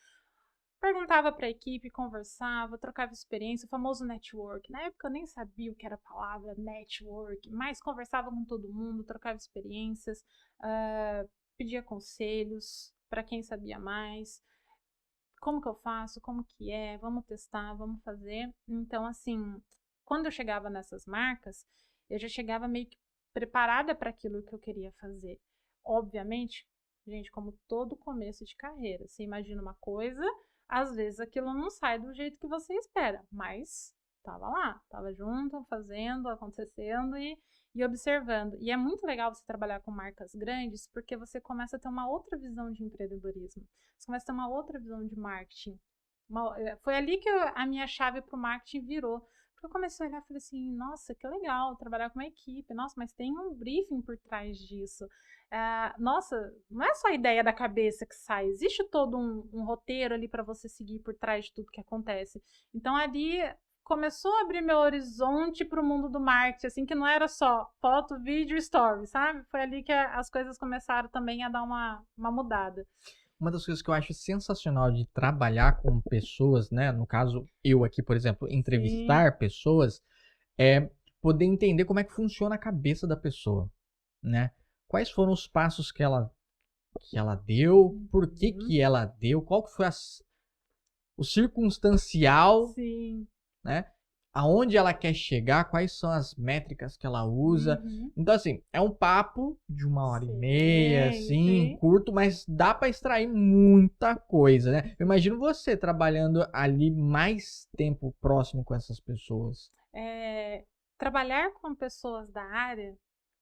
Perguntava para a equipe, conversava, trocava experiência, o famoso network. Na época eu nem sabia o que era a palavra network, mas conversava com todo mundo, trocava experiências, pedia conselhos para quem sabia mais. Como que eu faço? Como que é? Vamos testar, vamos fazer. Então, assim, quando eu chegava nessas marcas, eu já chegava meio que preparada para aquilo que eu queria fazer. Obviamente, gente, como todo começo de carreira, você imagina uma coisa, às vezes aquilo não sai do jeito que você espera, mas tava lá, tava junto, fazendo, acontecendo e observando. E é muito legal você trabalhar com marcas grandes, porque você começa a ter uma outra visão de empreendedorismo. Você começa a ter uma outra visão de marketing. Foi ali que a minha chave para o marketing virou. Porque eu comecei a olhar e falei assim, nossa, que legal trabalhar com uma equipe. Nossa, mas tem um briefing por trás disso. Nossa, não é só a ideia da cabeça que sai. Existe todo um roteiro ali para você seguir por trás de tudo que acontece. Então, ali começou a abrir meu horizonte para o mundo do marketing, assim, que não era só foto, vídeo, story, sabe? Foi ali que as coisas começaram também a dar uma mudada. Uma das coisas que eu acho sensacional de trabalhar com pessoas, né? No caso, eu aqui, por exemplo, entrevistar pessoas, é poder entender como é que funciona a cabeça da pessoa, né? Quais foram os passos que ela deu, por que ela deu, qual que foi o circunstancial, Sim. né? Aonde ela quer chegar, quais são as métricas que ela usa. Então, assim, é um papo de 1h30, assim, curto, mas dá para extrair muita coisa, né? Eu imagino você trabalhando ali mais tempo próximo com essas pessoas. Trabalhar com pessoas da área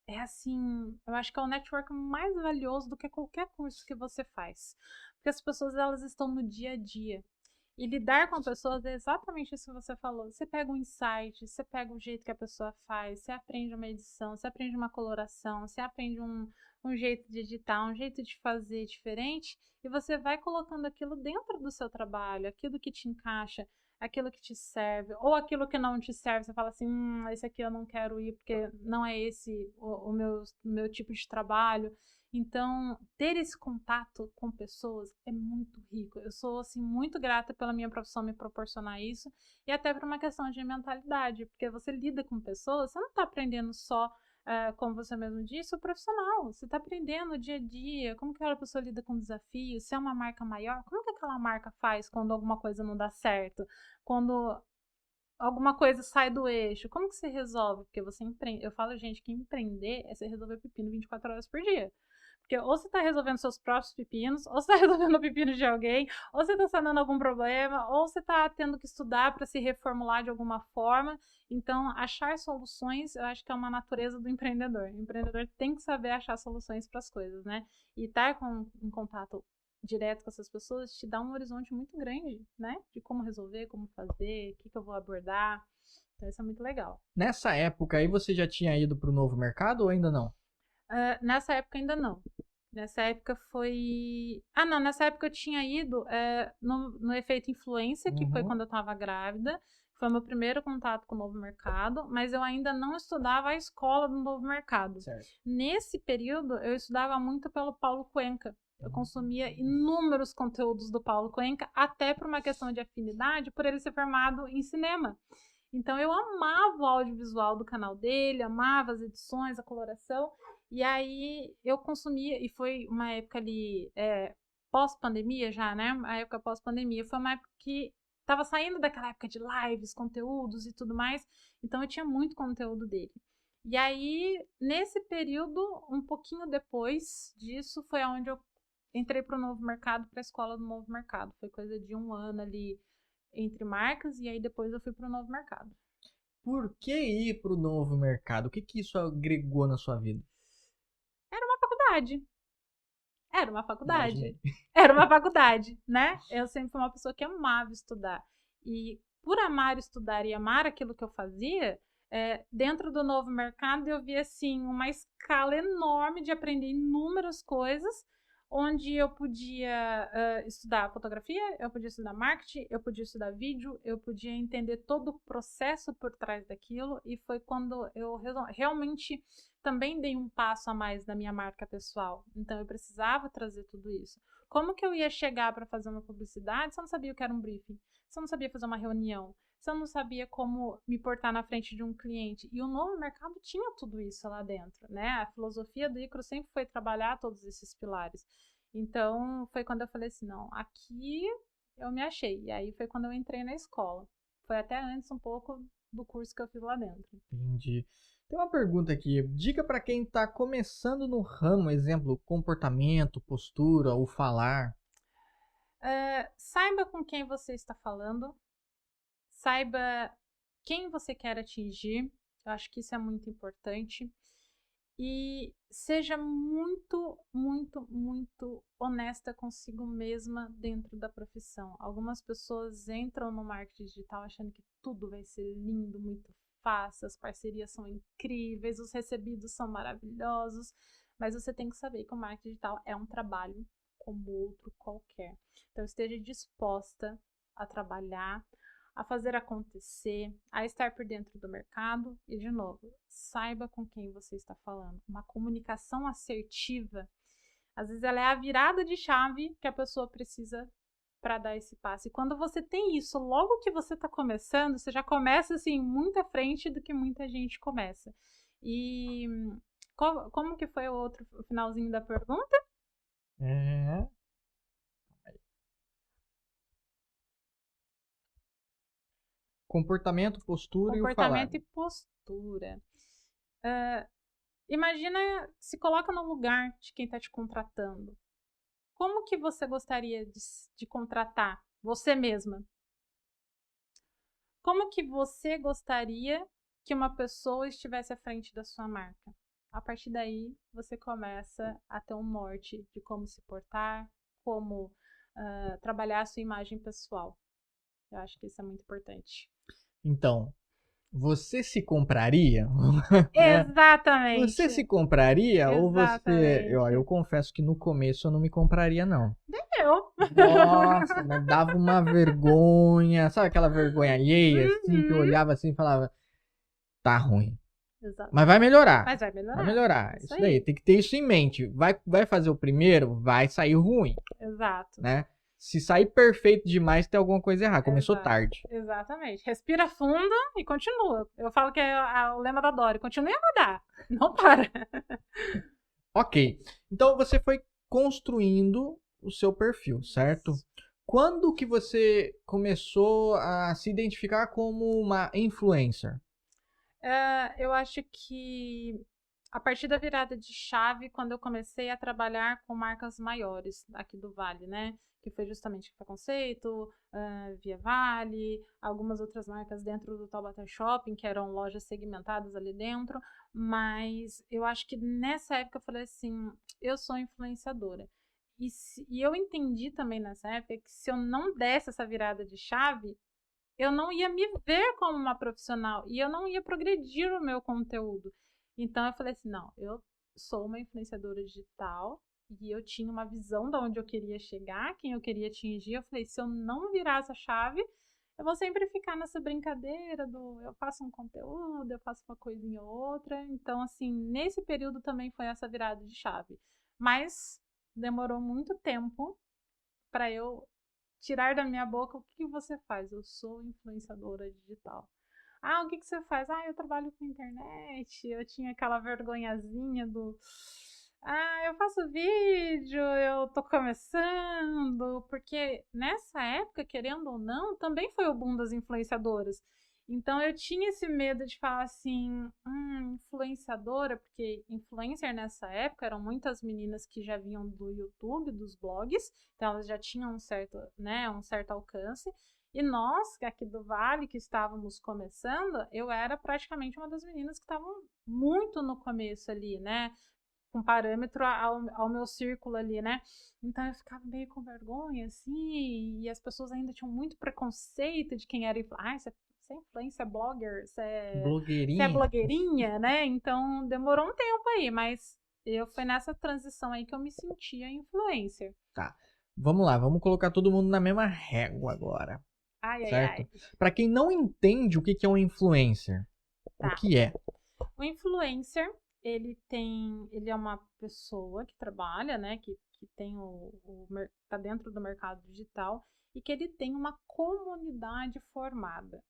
é assim, eu acho que é o network mais valioso do que qualquer curso que você faz. Porque as pessoas, elas estão no dia a dia. E lidar com pessoas é exatamente isso que você falou. Você pega um insight, você pega o jeito que a pessoa faz, você aprende uma edição, você aprende uma coloração, você aprende um jeito de editar, um jeito de fazer diferente, e você vai colocando aquilo dentro do seu trabalho, aquilo que te encaixa, aquilo que te serve, ou aquilo que não te serve, você fala assim, esse aqui eu não quero ir porque não é esse o meu tipo de trabalho. Então, ter esse contato com pessoas é muito rico. Eu sou, assim, muito grata pela minha profissão me proporcionar isso, e até por uma questão de mentalidade, porque você lida com pessoas, você não está aprendendo só, como você mesmo disse, o profissional. Você está aprendendo o dia a dia, como que aquela pessoa lida com desafios, se é uma marca maior, como que aquela marca faz quando alguma coisa não dá certo, quando alguma coisa sai do eixo, como que você resolve? Porque você empreende. Eu falo, gente, que empreender é você resolver pepino 24 horas por dia. Porque ou você está resolvendo seus próprios pepinos, ou você está resolvendo o pepino de alguém, ou você está sanando algum problema, ou você está tendo que estudar para se reformular de alguma forma. Então, achar soluções, eu acho que é uma natureza do empreendedor. O empreendedor tem que saber achar soluções para as coisas, né? E estar em contato direto com essas pessoas te dá um horizonte muito grande, né? De como resolver, como fazer, o que eu vou abordar. Então, isso é muito legal. Nessa época aí você já tinha ido para o novo mercado ou ainda não? Nessa época ainda não. Nessa época foi. Ah, não, nessa época eu tinha ido no Efeito Influência, que foi quando eu estava grávida. Foi meu primeiro contato com o novo mercado, mas eu ainda não estudava a escola do novo mercado. Certo. Nesse período, eu estudava muito pelo Paulo Cuenca. Eu consumia inúmeros conteúdos do Paulo Cuenca, até por uma questão de afinidade, por ele ser formado em cinema. Então eu amava o audiovisual do canal dele, amava as edições, a coloração. E aí eu consumia, e foi uma época ali, pós-pandemia já, né? A época pós-pandemia. Foi uma época que tava saindo daquela época de lives, conteúdos e tudo mais. Então eu tinha muito conteúdo dele. E aí, nesse período, um pouquinho depois disso, foi onde eu entrei para o novo mercado, para a escola do novo mercado. Foi coisa de 1 ano ali entre marcas, e aí depois eu fui para o novo mercado. Por que ir para o novo mercado? O que isso agregou na sua vida? Era uma faculdade. Era uma faculdade. Imaginei. Era uma faculdade, né? Eu sempre fui uma pessoa que amava estudar. E por amar estudar e amar aquilo que eu fazia, dentro do novo mercado eu vi assim uma escala enorme de aprender inúmeras coisas, onde eu podia estudar fotografia, eu podia estudar marketing, eu podia estudar vídeo, eu podia entender todo o processo por trás daquilo, e foi quando eu realmente também dei um passo a mais na minha marca pessoal. Então eu precisava trazer tudo isso. Como que eu ia chegar para fazer uma publicidade se eu não sabia o que era um briefing? Se eu não sabia fazer uma reunião? Se eu não sabia como me portar na frente de um cliente? E o novo mercado tinha tudo isso lá dentro, né? A filosofia do Icaro sempre foi trabalhar todos esses pilares. Então, foi quando eu falei assim, não, aqui eu me achei. E aí foi quando eu entrei na escola. Foi até antes um pouco do curso que eu fiz lá dentro. Entendi. Tem uma pergunta aqui. Dica para quem está começando no ramo, exemplo, comportamento, postura ou falar. Saiba com quem você está falando. Saiba quem você quer atingir. Eu acho que isso é muito importante. E seja muito, muito, muito honesta consigo mesma dentro da profissão. Algumas pessoas entram no marketing digital achando que tudo vai ser lindo, muito fácil, as parcerias são incríveis, os recebidos são maravilhosos, mas você tem que saber que o marketing digital é um trabalho como outro qualquer. Então esteja disposta a trabalhar, a fazer acontecer, a estar por dentro do mercado e, de novo, saiba com quem você está falando. Uma comunicação assertiva, às vezes ela é a virada de chave que a pessoa precisa para dar esse passo. E quando você tem isso, logo que você está começando, você já começa assim muito à frente do que muita gente começa. E como que foi o finalzinho da pergunta? Comportamento, postura e o falar. Comportamento e postura. Imagina, se coloca no lugar de quem está te contratando. Como que você gostaria de contratar você mesma? Como que você gostaria que uma pessoa estivesse à frente da sua marca? A partir daí, você começa a ter um norte de como se portar, como trabalhar a sua imagem pessoal. Eu acho que isso é muito importante. Então, você se compraria? Exatamente. Você se compraria ou você... Eu Exatamente. confesso que no começo eu não me compraria, não. Eu. Nossa, mas dava uma vergonha. Sabe aquela vergonha alheia, assim, que eu olhava assim e falava, tá ruim. Exato. Mas vai melhorar. Mas vai melhorar. Vai melhorar. Isso Isso aí. daí, tem que ter isso em mente. Vai fazer o primeiro, vai sair ruim, Exato. né? Se sair perfeito demais, tem alguma coisa errada. Começou Exato. tarde. Exatamente. Respira fundo e continua. Eu falo que é o lema da Dory. Continue a rodar. Não para. Ok. Então você foi construindo o seu perfil, certo? Quando que você começou a se identificar como uma influencer? Eu acho que a partir da virada de chave, quando eu comecei a trabalhar com marcas maiores aqui do Vale, né? Que foi justamente Café Conceito, Via Vale, algumas outras marcas dentro do Taubaté Shopping, que eram lojas segmentadas ali dentro. Mas eu acho que nessa época eu falei assim, eu sou influenciadora. E eu entendi também nessa época que se eu não desse essa virada de chave, eu não ia me ver como uma profissional e eu não ia progredir o meu conteúdo. Então eu falei assim, não, eu sou uma influenciadora digital e eu tinha uma visão de onde eu queria chegar, quem eu queria atingir. Eu falei, se eu não virar essa chave, eu vou sempre ficar nessa brincadeira do eu faço um conteúdo, eu faço uma coisinha ou outra. Então, assim, nesse período também foi essa virada de chave. Mas demorou muito tempo para eu tirar da minha boca o que você faz. Eu sou influenciadora digital. Ah, o que você faz? Ah, eu trabalho com internet. Eu tinha aquela vergonhazinha do. Ah, eu faço vídeo, eu tô começando. Porque nessa época, querendo ou não, também foi o boom das influenciadoras. Então eu tinha esse medo de falar assim, influenciadora, porque influencer nessa época eram muitas meninas que já vinham do YouTube, dos blogs, então elas já tinham um certo alcance. E nós, aqui do Vale, que estávamos começando, eu era praticamente uma das meninas que estavam muito no começo ali, né? Com parâmetro ao meu círculo ali, né? Então eu ficava meio com vergonha, assim, e as pessoas ainda tinham muito preconceito de quem era influencer. Você é influencer, blogger, você é blogueirinha, né? Então demorou um tempo aí, mas foi nessa transição aí que eu me sentia influencer. Tá. Vamos lá, vamos colocar todo mundo na mesma régua agora. Ai, certo? ai. Para quem não entende o que é um influencer, Tá. o que é? O influencer, ele é uma pessoa que trabalha, né, que tem tá dentro do mercado digital e que ele tem uma comunidade formada.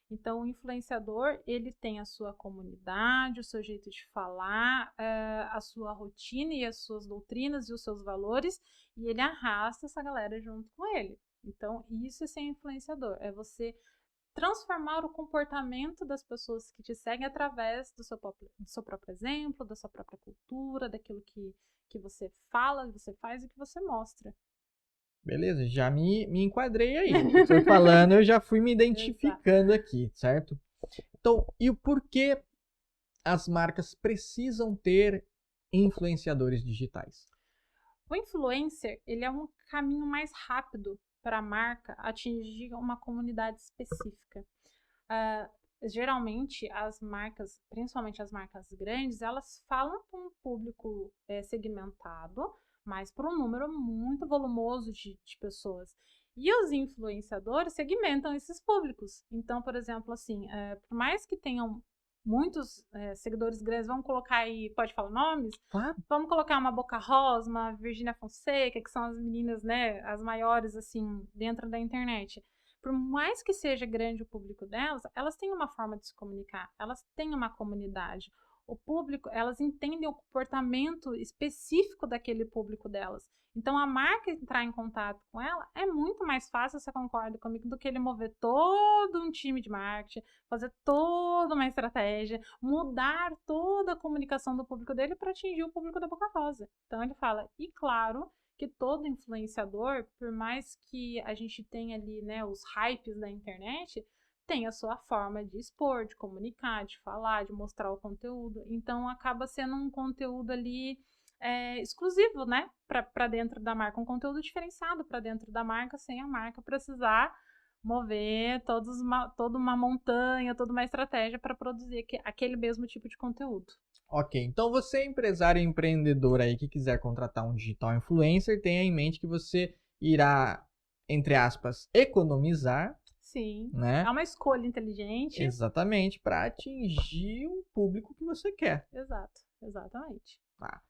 Então, o influenciador, ele tem a sua comunidade, o seu jeito de falar, a sua rotina e as suas doutrinas e os seus valores, e ele arrasta essa galera junto com ele. Então, isso é ser influenciador, é você transformar o comportamento das pessoas que te seguem através do seu próprio exemplo, da sua própria cultura, daquilo que você fala, você faz e que você mostra. Beleza, já me enquadrei aí. Você falando, eu já fui me identificando aqui, certo? Então, e o porquê as marcas precisam ter influenciadores digitais? O influencer, ele é um caminho mais rápido para a marca atingir uma comunidade específica. Geralmente, as marcas, principalmente as marcas grandes, elas falam para um público segmentado, mas para um número muito volumoso de pessoas. E os influenciadores segmentam esses públicos. Então, por exemplo, assim, por mais que tenham muitos seguidores grandes, vamos colocar aí, pode falar nomes? Claro. Vamos colocar uma Boca Rosa, uma Virgínia Fonseca, que são as meninas, né, as maiores, assim, dentro da internet. Por mais que seja grande o público delas, elas têm uma forma de se comunicar, elas têm uma comunidade. O público, elas entendem o comportamento específico daquele público delas. Então, a marca entrar em contato com ela é muito mais fácil, você concorda comigo, do que ele mover todo um time de marketing, fazer toda uma estratégia, mudar toda a comunicação do público dele para atingir o público da Boca Rosa. Então, ele fala, e claro que todo influenciador, por mais que a gente tenha ali, né, os hypes da internet, tem a sua forma de expor, de comunicar, de falar, de mostrar o conteúdo. Então, acaba sendo um conteúdo ali exclusivo, né, para dentro da marca, um conteúdo diferenciado para dentro da marca, sem a marca precisar mover toda uma montanha, toda uma estratégia para produzir aquele mesmo tipo de conteúdo. Ok, então você empresário e empreendedor aí que quiser contratar um digital influencer, tenha em mente que você irá, entre aspas, economizar, Sim, né? é uma escolha inteligente. Exatamente, para atingir o público que você quer. Exato, exatamente. Tá.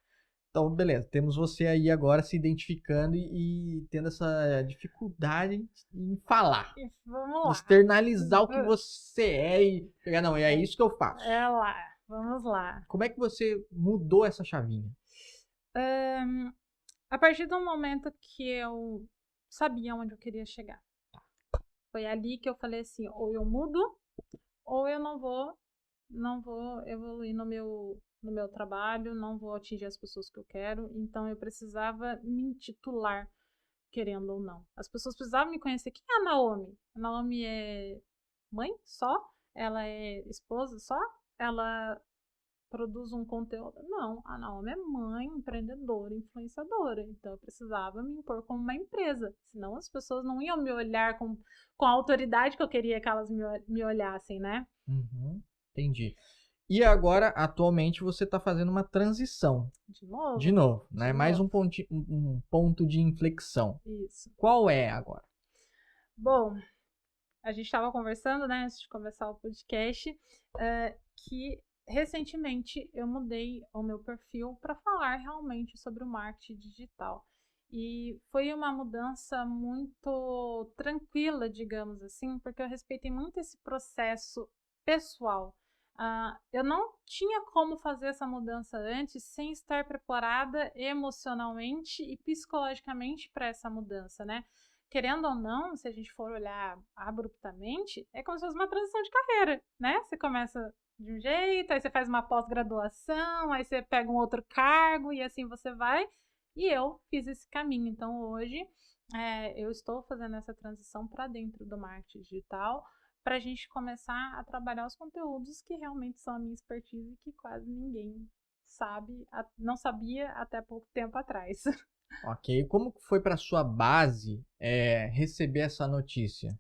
Então, beleza, temos você aí agora se identificando e tendo essa dificuldade em falar. Vamos lá. Externalizar o que você é e pegar, não, é isso que eu faço. É lá, vamos lá. Como é que você mudou essa chavinha? A partir do momento que eu sabia onde eu queria chegar. Foi ali que eu falei assim, ou eu mudo, ou eu não vou evoluir no meu trabalho, não vou atingir as pessoas que eu quero. Então eu precisava me intitular, querendo ou não. As pessoas precisavam me conhecer. Quem é a Naomi? A Naomi é mãe só? Ela é esposa só? Ela produz um conteúdo? Não, a Naomi é mãe, empreendedora, influenciadora. Então eu precisava me impor como uma empresa. Senão as pessoas não iam me olhar com a autoridade que eu queria que elas me olhassem, né? Uhum, entendi. E agora, atualmente, você está fazendo uma transição. De novo. né? De Mais novo. um ponto de inflexão. Isso. Qual é agora? Bom, a gente estava conversando, né, antes de começar o podcast, que recentemente eu mudei o meu perfil para falar realmente sobre o marketing digital. E foi uma mudança muito tranquila, digamos assim, porque eu respeitei muito esse processo pessoal. Eu não tinha como fazer essa mudança antes sem estar preparada emocionalmente e psicologicamente para essa mudança, né? Querendo ou não, se a gente for olhar abruptamente, é como se fosse uma transição de carreira, né? Você começa de um jeito, aí você faz uma pós-graduação, aí você pega um outro cargo e assim você vai. E eu fiz esse caminho. Então hoje eu estou fazendo essa transição para dentro do marketing digital, para a gente começar a trabalhar os conteúdos que realmente são a minha expertise e que quase ninguém sabe, não sabia até pouco tempo atrás. Ok, como que foi para sua base receber essa notícia?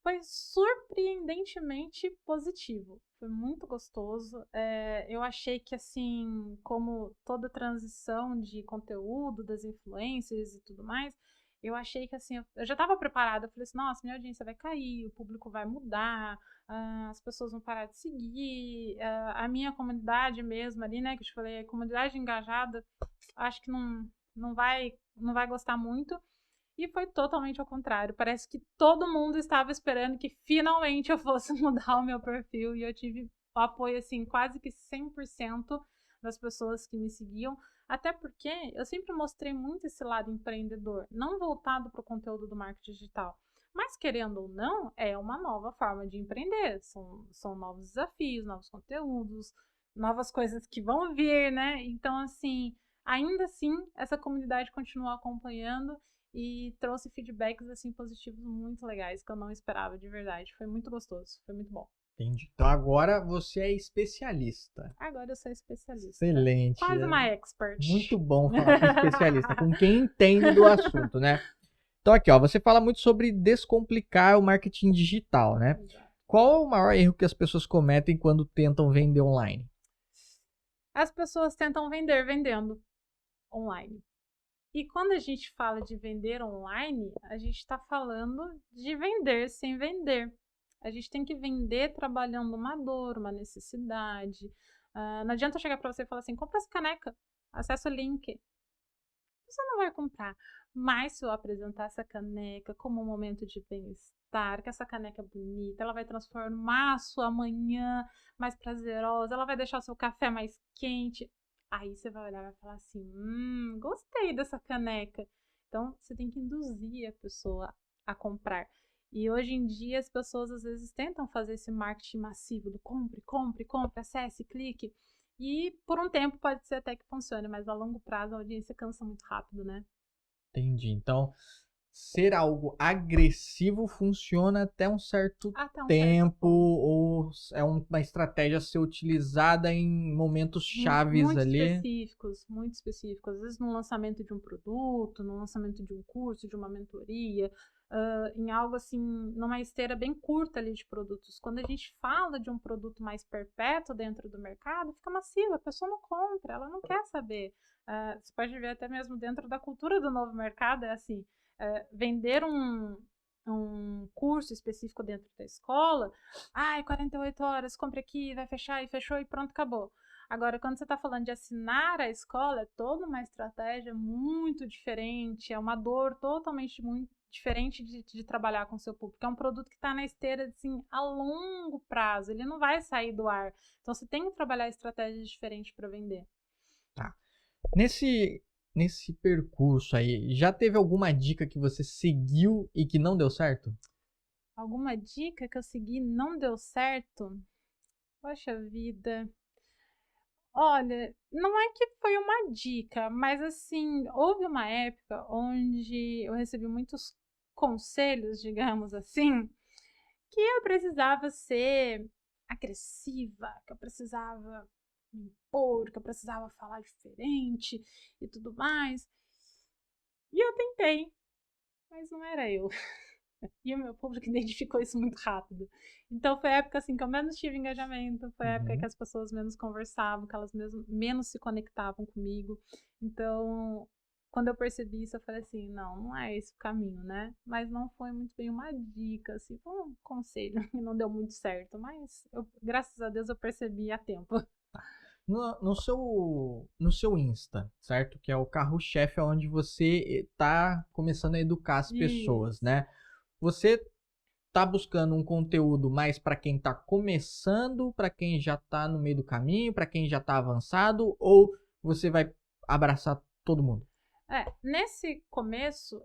Foi surpreendentemente positivo. Foi muito gostoso. Eu achei que, assim, como toda transição de conteúdo, das influências e tudo mais, eu achei que, assim, eu já estava preparada. Eu falei assim, nossa, minha audiência vai cair, o público vai mudar, as pessoas vão parar de seguir, a minha comunidade mesmo ali, né, que eu te falei, a comunidade engajada, acho que não vai gostar muito. E foi totalmente ao contrário. Parece que todo mundo estava esperando que finalmente eu fosse mudar o meu perfil. E eu tive o apoio, assim, quase que 100% das pessoas que me seguiam. Até porque eu sempre mostrei muito esse lado empreendedor, não voltado para o conteúdo do marketing digital. Mas, querendo ou não, é uma nova forma de empreender. São novos desafios, novos conteúdos, novas coisas que vão vir, né? Então, assim, ainda assim, essa comunidade continua acompanhando e trouxe feedbacks assim positivos muito legais que eu não esperava de verdade. Foi muito gostoso, foi muito bom. Entendi. Então agora você é especialista. Agora eu sou especialista. Excelente. Quase uma expert. Muito bom falar com especialista, com quem entende do assunto, né? Então aqui, ó, você fala muito sobre descomplicar o marketing digital, né? Exato. Qual é o maior erro que as pessoas cometem quando tentam vender online? As pessoas tentam vender vendendo online. E quando a gente fala de vender online, a gente está falando de vender sem vender. A gente tem que vender trabalhando uma dor, uma necessidade. Não adianta eu chegar para você e falar assim, compra essa caneca, acessa o link. Você não vai comprar. Mas se eu apresentar essa caneca como um momento de bem-estar, que essa caneca é bonita, ela vai transformar a sua manhã mais prazerosa, ela vai deixar o seu café mais quente. Aí você vai olhar e vai falar assim, gostei dessa caneca. Então, você tem que induzir a pessoa a comprar. E hoje em dia, as pessoas às vezes tentam fazer esse marketing massivo do compre, compre, compre, acesse, clique. E por um tempo pode ser até que funcione, mas a longo prazo a audiência cansa muito rápido, né? Entendi. Então, ser algo agressivo funciona até um certo tempo, ou é uma estratégia a ser utilizada em momentos chaves muito ali. Muito específicos. Às vezes no lançamento de um produto, no lançamento de um curso, de uma mentoria, em algo assim, numa esteira bem curta ali de produtos. Quando a gente fala de um produto mais perpétuo dentro do mercado, fica massivo, a pessoa não compra, ela não quer saber. Você pode ver até mesmo dentro da cultura do novo mercado, é assim, vender um curso específico dentro da escola, 48 horas, compre aqui, vai fechar, e fechou, e pronto, acabou. Agora, quando você está falando de assinar a escola, é toda uma estratégia muito diferente, é uma dor totalmente muito diferente de trabalhar com o seu público. É um produto que está na esteira, assim, a longo prazo, ele não vai sair do ar. Então, você tem que trabalhar estratégias diferentes para vender. Tá. Nesse percurso aí, já teve alguma dica que você seguiu e que não deu certo? Alguma dica que eu segui e não deu certo? Poxa vida. Olha, não é que foi uma dica, mas assim, houve uma época onde eu recebi muitos conselhos, digamos assim, que eu precisava ser agressiva, que eu precisava me impor, que eu precisava falar diferente e tudo mais. E eu tentei, mas não era eu. E o meu público identificou isso muito rápido. Então foi a época assim que eu menos tive engajamento, foi a época que as pessoas menos conversavam, que elas menos se conectavam comigo. Então, quando eu percebi isso, eu falei assim, não é esse o caminho, né? Mas não foi muito bem uma dica, assim, foi um conselho e não deu muito certo, mas graças a Deus eu percebi a tempo. No seu Insta, certo? Que é o carro-chefe onde você está começando a educar as pessoas, né? Você tá buscando um conteúdo mais para quem tá começando, para quem já tá no meio do caminho, para quem já tá avançado, ou você vai abraçar todo mundo? Nesse começo,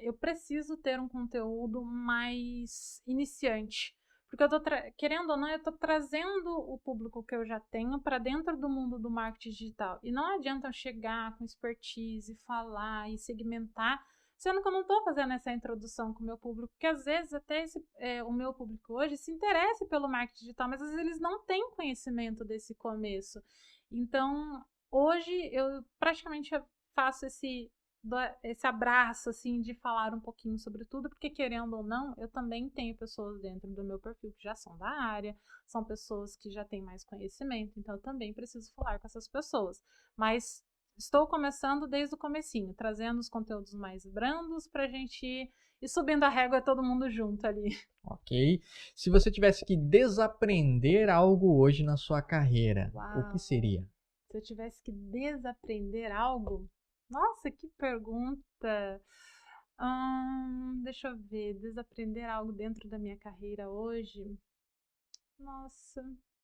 eu preciso ter um conteúdo mais iniciante. Porque eu tô querendo ou não, eu tô trazendo o público que eu já tenho para dentro do mundo do marketing digital. E não adianta eu chegar com expertise, falar e segmentar, sendo que eu não tô fazendo essa introdução com o meu público. Porque às vezes até o meu público hoje se interessa pelo marketing digital, mas às vezes eles não têm conhecimento desse começo. Então, hoje eu praticamente faço esse abraço, assim, de falar um pouquinho sobre tudo, porque querendo ou não, eu também tenho pessoas dentro do meu perfil que já são da área, são pessoas que já têm mais conhecimento, então eu também preciso falar com essas pessoas. Mas estou começando desde o comecinho, trazendo os conteúdos mais brandos pra gente ir subindo a régua todo mundo junto ali. Ok. Se você tivesse que desaprender algo hoje na sua carreira, o que Uau! seria? Se eu tivesse que desaprender algo, nossa, que pergunta! Deixa eu ver, desaprender algo dentro da minha carreira hoje. Nossa,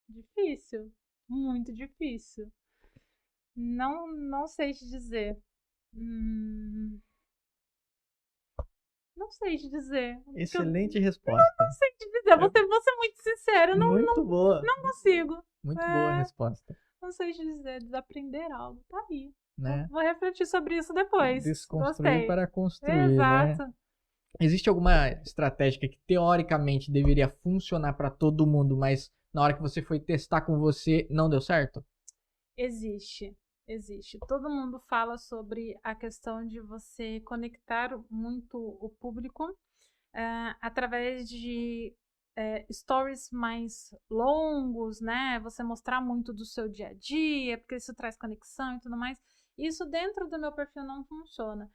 difícil, muito difícil. Não sei te dizer. Não sei te dizer. Excelente resposta. Não sei te dizer, vou ser muito sincera, Muito boa. não consigo. Muito boa a resposta. Não sei te dizer, desaprender algo, tá aí. Né? Vou refletir sobre isso depois. Desconstruir Gostei. para construir, Exato. né? Existe alguma estratégia que teoricamente deveria funcionar para todo mundo, mas na hora que você foi testar com você não deu certo? Existe. Todo mundo fala sobre a questão de você conectar muito o público através de stories mais longos, né? Você mostrar muito do seu dia a dia, porque isso traz conexão e tudo mais. Isso dentro do meu perfil não funciona.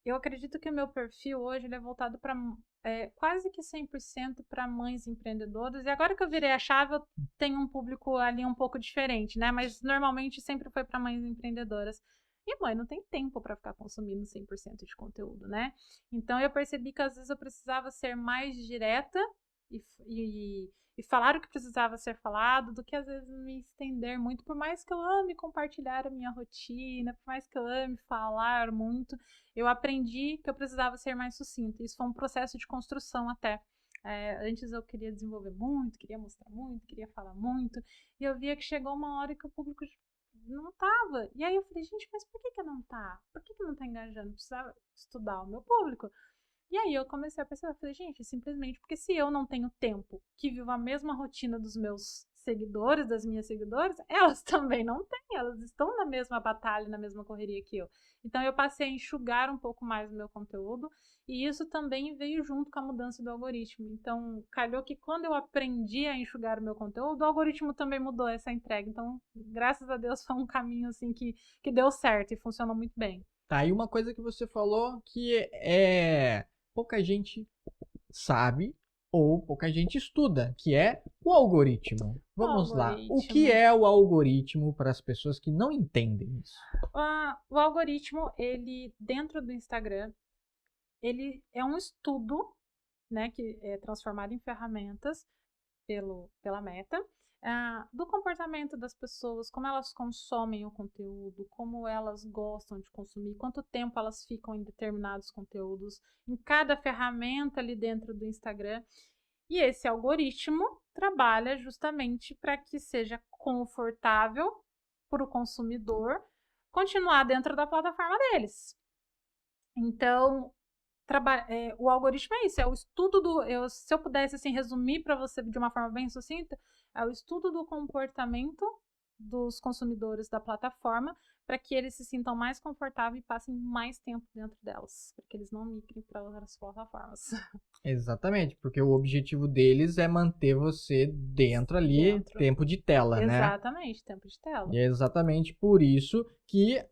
Eu acredito que o meu perfil hoje ele é voltado para quase que 100% para mães empreendedoras. E agora que eu virei a chave, eu tenho um público ali um pouco diferente, né? Mas normalmente sempre foi para mães empreendedoras. E mãe não tem tempo para ficar consumindo 100% de conteúdo, né? Então eu percebi que às vezes eu precisava ser mais direta e falar o que precisava ser falado, do que às vezes me estender muito, por mais que eu ame compartilhar a minha rotina, por mais que eu ame falar muito, eu aprendi que eu precisava ser mais sucinta. Isso foi um processo de construção até. Antes eu queria desenvolver muito, queria mostrar muito, queria falar muito, e eu via que chegou uma hora que o público não tava. E aí eu falei, gente, mas por que não tá? Por que não tá engajando? Precisava estudar o meu público. E aí eu comecei a perceber, falei, gente, simplesmente porque se eu não tenho tempo, que vivo a mesma rotina dos meus seguidores, das minhas seguidoras, elas também não têm, elas estão na mesma batalha, na mesma correria que eu. Então eu passei a enxugar um pouco mais o meu conteúdo, e isso também veio junto com a mudança do algoritmo. Então, calhou que quando eu aprendi a enxugar o meu conteúdo, o algoritmo também mudou essa entrega. Então, graças a Deus, foi um caminho assim que deu certo e funcionou muito bem. Tá, e uma coisa que você falou que pouca gente sabe ou pouca gente estuda, que é o algoritmo. Vamos lá. O que é o algoritmo para as pessoas que não entendem isso? O algoritmo, ele, dentro do Instagram, ele é um estudo, né, que é transformado em ferramentas pela Meta, do comportamento das pessoas, como elas consomem o conteúdo, como elas gostam de consumir, quanto tempo elas ficam em determinados conteúdos, em cada ferramenta ali dentro do Instagram. E esse algoritmo trabalha justamente para que seja confortável para o consumidor continuar dentro da plataforma deles. Então, o algoritmo é isso, é o estudo se eu pudesse assim, resumir para você de uma forma bem sucinta, é o estudo do comportamento dos consumidores da plataforma para que eles se sintam mais confortáveis e passem mais tempo dentro delas, para que eles não migrem para outras plataformas. Exatamente, porque o objetivo deles é manter você dentro ali, tempo de tela, né? Exatamente, tempo de tela. E é exatamente por isso que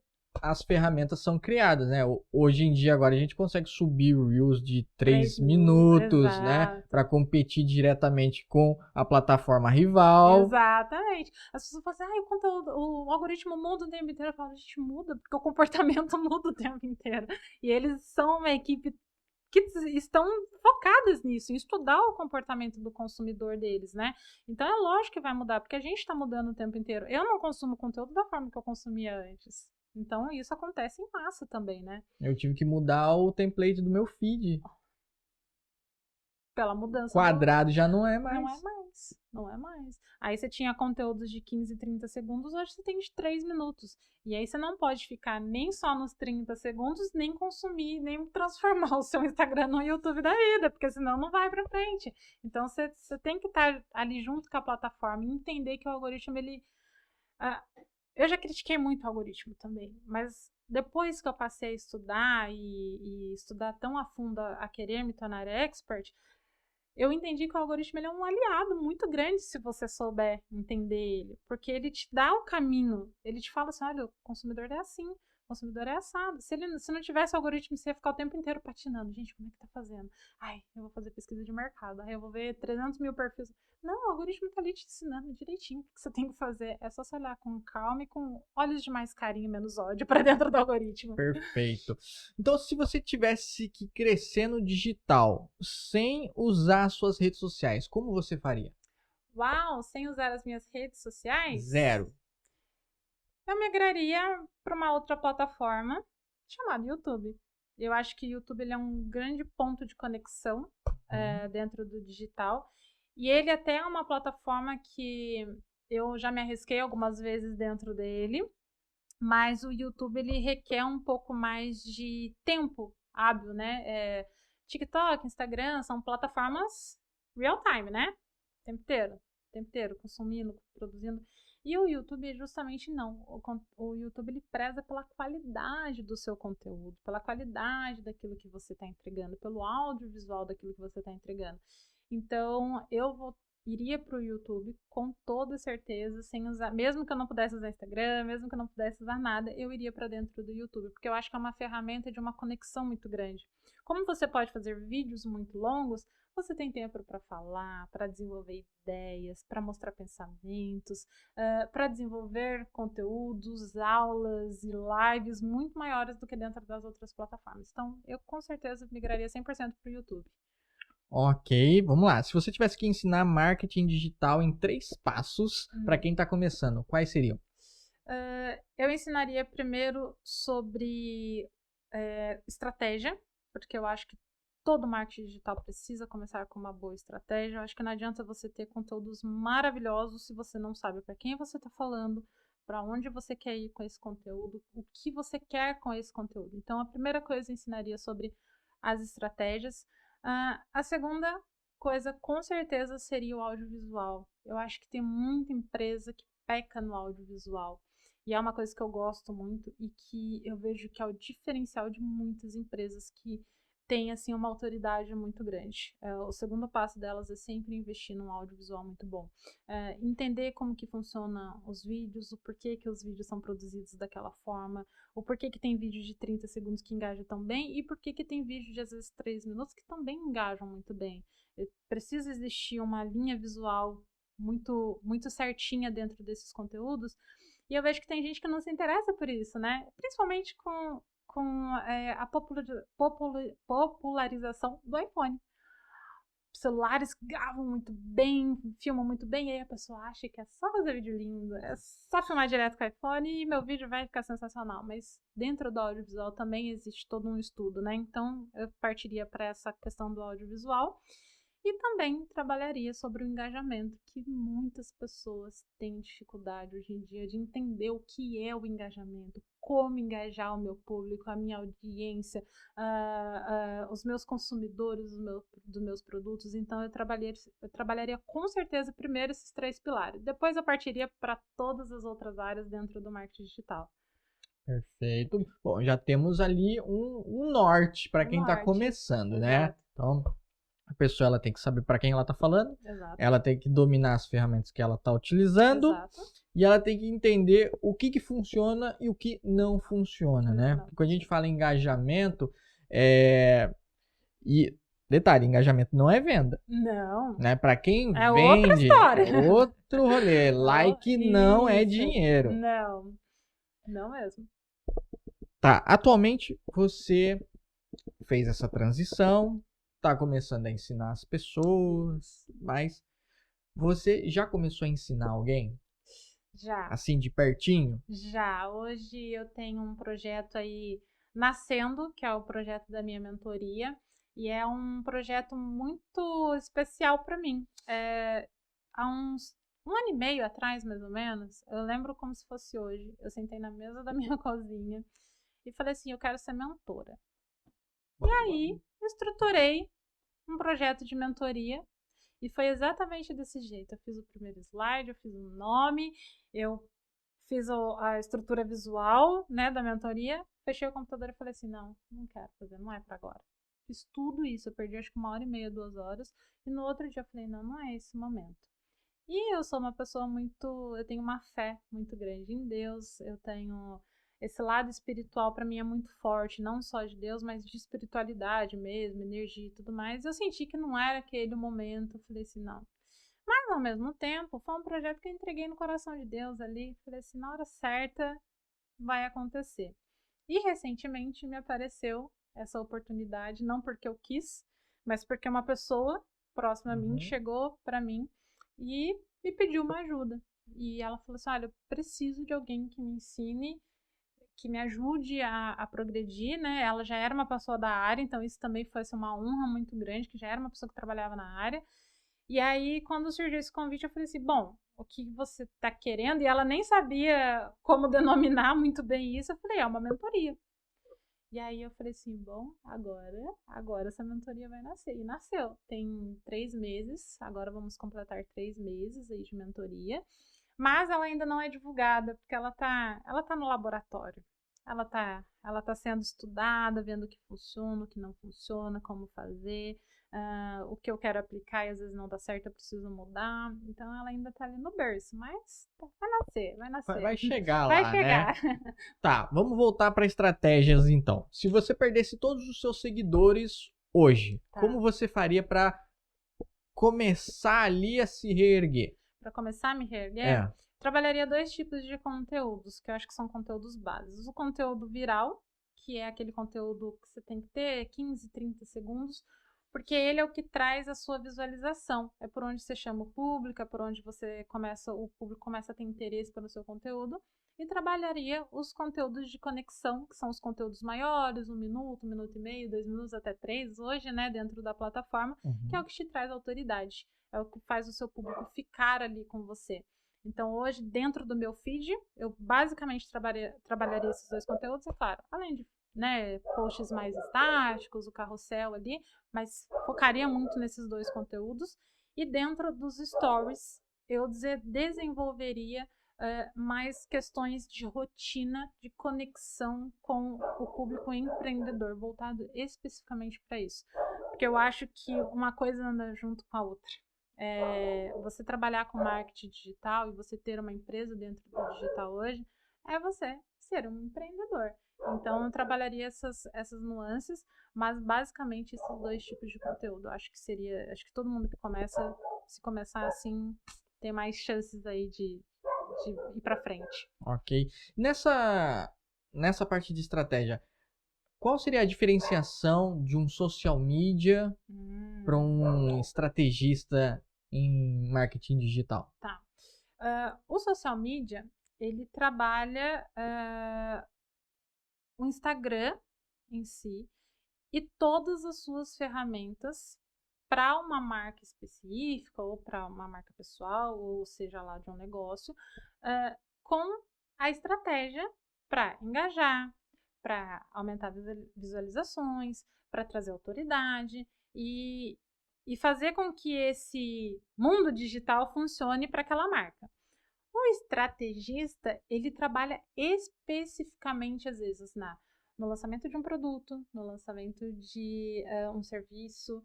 as ferramentas são criadas, né? Hoje em dia, agora a gente consegue subir Reels de 3 minutos, né? Para competir diretamente com a plataforma rival. Exatamente. As pessoas falam assim, o algoritmo muda o tempo inteiro. Eu falo, a gente muda, porque o comportamento muda o tempo inteiro. E eles são uma equipe que estão focadas nisso, em estudar o comportamento do consumidor deles, né? Então é lógico que vai mudar, porque a gente está mudando o tempo inteiro. Eu não consumo conteúdo da forma que eu consumia antes. Então isso acontece em massa também, né? Eu tive que mudar o template do meu feed. Pela mudança. Quadrado já não é mais. Não é mais. Aí você tinha conteúdos de 15, 30 segundos, hoje você tem de 3 minutos. E aí você não pode ficar nem só nos 30 segundos, nem consumir, nem transformar o seu Instagram no YouTube da vida, porque senão não vai pra frente. Então você tem que estar ali junto com a plataforma e entender que o algoritmo, ele... eu já critiquei muito o algoritmo também, mas depois que eu passei a estudar e estudar tão a fundo a querer me tornar expert, eu entendi que o algoritmo ele é um aliado muito grande se você souber entender ele, porque ele te dá o caminho, ele te fala assim, olha, o consumidor é assim, o consumidor é assado. Se não tivesse o algoritmo, você ia ficar o tempo inteiro patinando. Gente, como é que tá fazendo? Ai, eu vou fazer pesquisa de mercado, aí eu vou ver 300 mil perfis. Não, o algoritmo tá ali te ensinando direitinho o que você tem que fazer. É só você olhar com calma e com olhos de mais carinho, menos ódio pra dentro do algoritmo. Perfeito. Então, se você tivesse que crescer no digital sem usar suas redes sociais, como você faria? Uau, sem usar as minhas redes sociais? 0. Eu migraria para uma outra plataforma chamada YouTube. Eu acho que o YouTube ele é um grande ponto de conexão dentro do digital. E ele até é uma plataforma que eu já me arrisquei algumas vezes dentro dele, mas o YouTube ele requer um pouco mais de tempo hábil, né? TikTok, Instagram são plataformas real time, né? O tempo inteiro, consumindo, produzindo. E o YouTube justamente não. O YouTube ele preza pela qualidade do seu conteúdo, pela qualidade daquilo que você está entregando, pelo audiovisual daquilo que você está entregando. Então, iria para o YouTube com toda certeza, sem usar, mesmo que eu não pudesse usar Instagram, mesmo que eu não pudesse usar nada, eu iria para dentro do YouTube, porque eu acho que é uma ferramenta de uma conexão muito grande. Como você pode fazer vídeos muito longos, você tem tempo para falar, para desenvolver ideias, para mostrar pensamentos, para desenvolver conteúdos, aulas e lives muito maiores do que dentro das outras plataformas. Então, eu com certeza migraria 100% para o YouTube. Ok, vamos lá. Se você tivesse que ensinar marketing digital em 3 passos para quem está começando, quais seriam? Eu ensinaria primeiro sobre estratégia, porque eu acho que todo marketing digital precisa começar com uma boa estratégia. Eu acho que não adianta você ter conteúdos maravilhosos se você não sabe para quem você está falando, para onde você quer ir com esse conteúdo, o que você quer com esse conteúdo. Então, a primeira coisa eu ensinaria sobre as estratégias. A segunda coisa, com certeza, seria o audiovisual. Eu acho que tem muita empresa que peca no audiovisual. E é uma coisa que eu gosto muito e que eu vejo que é o diferencial de muitas empresas que têm, assim, uma autoridade muito grande. O segundo passo delas é sempre investir num audiovisual muito bom. Entender como que funcionam os vídeos, o porquê que os vídeos são produzidos daquela forma, o porquê que tem vídeo de 30 segundos que engaja tão bem e porquê que tem vídeo de, às vezes, 3 minutos que também engajam muito bem. Precisa existir uma linha visual muito, muito certinha dentro desses conteúdos. E eu vejo que tem gente que não se interessa por isso, né? Principalmente com a popularização do iPhone. Os celulares gravam muito bem, filmam muito bem, e aí a pessoa acha que é só fazer vídeo lindo, é só filmar direto com o iPhone e meu vídeo vai ficar sensacional. Mas dentro do audiovisual também existe todo um estudo, né? Então eu partiria para essa questão do audiovisual. E também trabalharia sobre o engajamento, que muitas pessoas têm dificuldade hoje em dia de entender o que é o engajamento, como engajar o meu público, a minha audiência, os meus consumidores dos meus produtos. Então, eu trabalharia com certeza primeiro esses 3 pilares. Depois eu partiria para todas as outras áreas dentro do marketing digital. Perfeito. Bom, já temos ali um norte para quem está começando, né? Exato. Então, a pessoa ela tem que saber para quem ela está falando, Exato. ela tem que dominar as ferramentas que ela está utilizando. Exato. E ela tem que entender o que funciona e o que não funciona, né? Porque quando a gente fala em engajamento, e detalhe, engajamento não é venda. Não. Né? Para quem É vende, outra história. é outro rolê. Like não é dinheiro. Não, não mesmo. Tá, atualmente você fez essa transição, tá começando a ensinar as pessoas, mas você já começou a ensinar alguém? Já. Assim, de pertinho? Já. Hoje eu tenho um projeto aí nascendo, que é o projeto da minha mentoria, e é um projeto muito especial para mim. Há uns 1 ano e meio atrás, mais ou menos, eu lembro como se fosse hoje, eu sentei na mesa da minha cozinha e falei assim, eu quero ser mentora. E aí, eu estruturei um projeto de mentoria e foi exatamente desse jeito. Eu fiz o primeiro slide, eu fiz o nome, eu fiz a estrutura visual, né, da mentoria, fechei o computador e falei assim, não quero fazer, não é para agora. Fiz tudo isso, eu perdi acho que 1 hora e meia, 2 horas, e no outro dia eu falei, não é esse momento. E eu sou uma pessoa eu tenho uma fé muito grande em Deus, eu tenho esse lado espiritual para mim é muito forte, não só de Deus, mas de espiritualidade mesmo, energia e tudo mais. Eu senti que não era aquele momento, eu falei assim, não. Mas ao mesmo tempo, foi um projeto que eu entreguei no coração de Deus ali, falei assim, na hora certa vai acontecer. E recentemente me apareceu essa oportunidade, não porque eu quis, mas porque uma pessoa próxima a mim chegou para mim e me pediu uma ajuda. E ela falou assim, olha, eu preciso de alguém que me ensine, que me ajude a progredir, né? Ela já era uma pessoa da área, então isso também foi assim, uma honra muito grande, que já era uma pessoa que trabalhava na área. E aí, quando surgiu esse convite, eu falei assim, bom, o que você está querendo? E ela nem sabia como denominar muito bem isso. Eu falei, é uma mentoria. E aí eu falei assim, bom, agora essa mentoria vai nascer. E nasceu. Tem 3 meses, agora vamos completar 3 meses aí de mentoria. Mas ela ainda não é divulgada, porque ela tá no laboratório. Ela tá sendo estudada, vendo o que funciona, o que não funciona, como fazer, o que eu quero aplicar e às vezes não dá certo, eu preciso mudar. Então ela ainda tá ali no berço, mas vai nascer. Vai chegar Vai lá, chegar. né? Tá, vamos voltar para estratégias então. Se você perdesse todos os seus seguidores hoje, como você faria para começar ali a se reerguer? Para começar a me reerguer, trabalharia 2 tipos de conteúdos, que eu acho que são conteúdos básicos. O conteúdo viral, que é aquele conteúdo que você tem que ter 15, 30 segundos, porque ele é o que traz a sua visualização. É por onde você chama o público, é por onde o público começa a ter interesse pelo seu conteúdo. E trabalharia os conteúdos de conexão, que são os conteúdos maiores, 1 minuto, 1 minuto e meio, 2 minutos, até 3, hoje, né, dentro da plataforma, que é o que te traz autoridade. É o que faz o seu público ficar ali com você. Então, hoje, dentro do meu feed, eu basicamente trabalharia esses 2 conteúdos, é claro, além de né, posts mais estáticos, o carrossel ali, mas focaria muito nesses dois conteúdos. E dentro dos stories, eu desenvolveria mais questões de rotina, de conexão com o público empreendedor, voltado especificamente para isso. Porque eu acho que uma coisa anda junto com a outra. Você trabalhar com marketing digital e você ter uma empresa dentro do digital hoje, é você ser um empreendedor. Então, eu trabalharia essas nuances, mas basicamente esses dois tipos de conteúdo. Acho que todo mundo que começa, se começar assim, tem mais chances aí de ir pra frente. Ok. Nessa parte de estratégia, qual seria a diferenciação de um social media para um estrategista em marketing digital? Tá. O social media, ele trabalha o Instagram em si e todas as suas ferramentas para uma marca específica ou para uma marca pessoal, ou seja lá de um negócio, com a estratégia para engajar, para aumentar visualizações, para trazer autoridade e fazer com que esse mundo digital funcione para aquela marca. O estrategista, ele trabalha especificamente, às vezes, no lançamento de um produto, no lançamento de um serviço,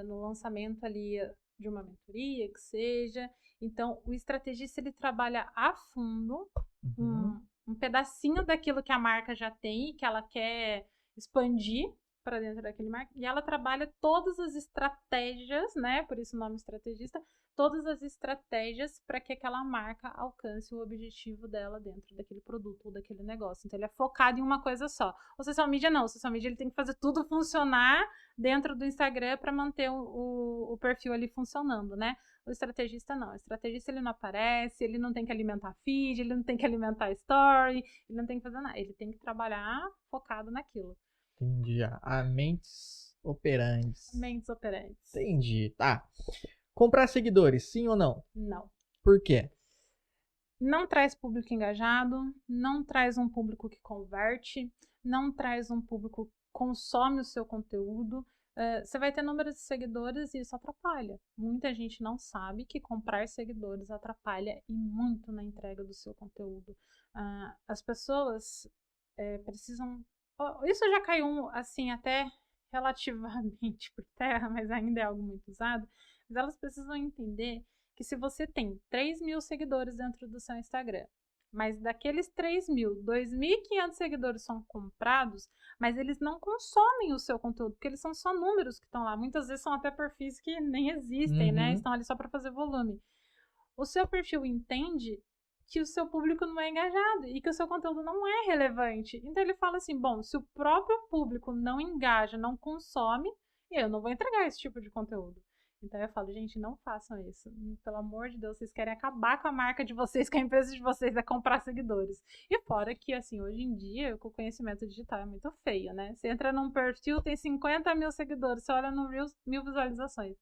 no lançamento ali de uma mentoria, que seja. Então, o estrategista, ele trabalha a fundo um pedacinho daquilo que a marca já tem e que ela quer expandir para dentro daquele marca, e ela trabalha todas as estratégias, né? Por isso o nome estrategista, todas as estratégias para que aquela marca alcance o objetivo dela dentro daquele produto ou daquele negócio. Então ele é focado em uma coisa só. O social media não, o social media ele tem que fazer tudo funcionar dentro do Instagram para manter o perfil ali funcionando, né? O estrategista não. O estrategista ele não aparece, ele não tem que alimentar feed, ele não tem que alimentar story, ele não tem que fazer nada. Ele tem que trabalhar focado naquilo. Entendi. A mentes operantes. Mentes operantes. Entendi. Tá. Comprar seguidores, sim ou não? Não. Por quê? Não traz público engajado, não traz um público que converte, não traz um público que consome o seu conteúdo. Você vai ter números de seguidores e isso atrapalha. Muita gente não sabe que comprar seguidores atrapalha e muito na entrega do seu conteúdo. As pessoas precisam... Isso já caiu, assim, até relativamente por terra, mas ainda é algo muito usado. Mas elas precisam entender que se você tem 3.000 seguidores dentro do seu Instagram, mas daqueles 3.000, 2.500 seguidores são comprados, mas eles não consomem o seu conteúdo, porque eles são só números que estão lá. Muitas vezes são até perfis que nem existem, né? Estão ali só para fazer volume. O seu perfil entende que o seu público não é engajado e que o seu conteúdo não é relevante. Então ele fala assim, bom, se o próprio público não engaja, não consome, eu não vou entregar esse tipo de conteúdo. Então eu falo, gente, não façam isso. Pelo amor de Deus, vocês querem acabar com a marca de vocês, com a empresa de vocês, é comprar seguidores. E fora que, assim, hoje em dia, com o conhecimento digital é muito feio, né? Você entra num perfil, tem 50.000 seguidores, você olha no Reels, 1.000 visualizações.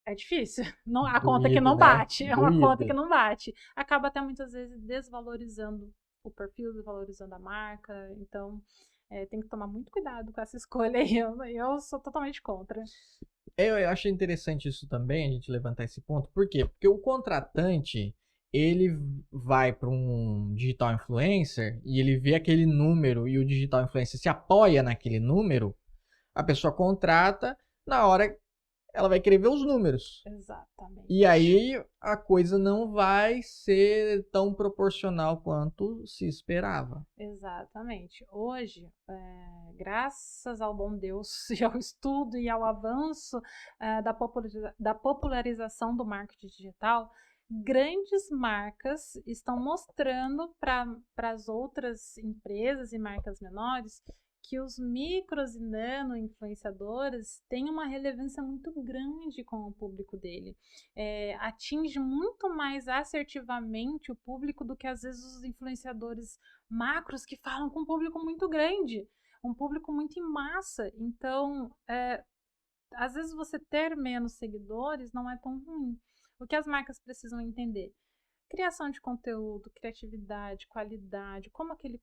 É difícil. Não, a conta que não bate. É uma conta que não bate. Acaba até muitas vezes desvalorizando o perfil, desvalorizando a marca. Então, tem que tomar muito cuidado com essa escolha aí. Eu sou totalmente contra. Eu acho interessante isso também, a gente levantar esse ponto. Por quê? Porque o contratante, ele vai para um digital influencer e ele vê aquele número e o digital influencer se apoia naquele número, a pessoa contrata, na hora ela vai querer ver os números. Exatamente. E aí a coisa não vai ser tão proporcional quanto se esperava. Exatamente. Hoje, graças ao bom Deus e ao estudo e ao avanço da popularização do marketing digital, grandes marcas estão mostrando para as outras empresas e marcas menores que os micros e nano influenciadores têm uma relevância muito grande com o público dele. Atinge muito mais assertivamente o público do que às vezes os influenciadores macros que falam com um público muito grande, um público muito em massa. Então, às vezes você ter menos seguidores não é tão ruim. O que as marcas precisam entender? Criação de conteúdo, criatividade, qualidade, como aquele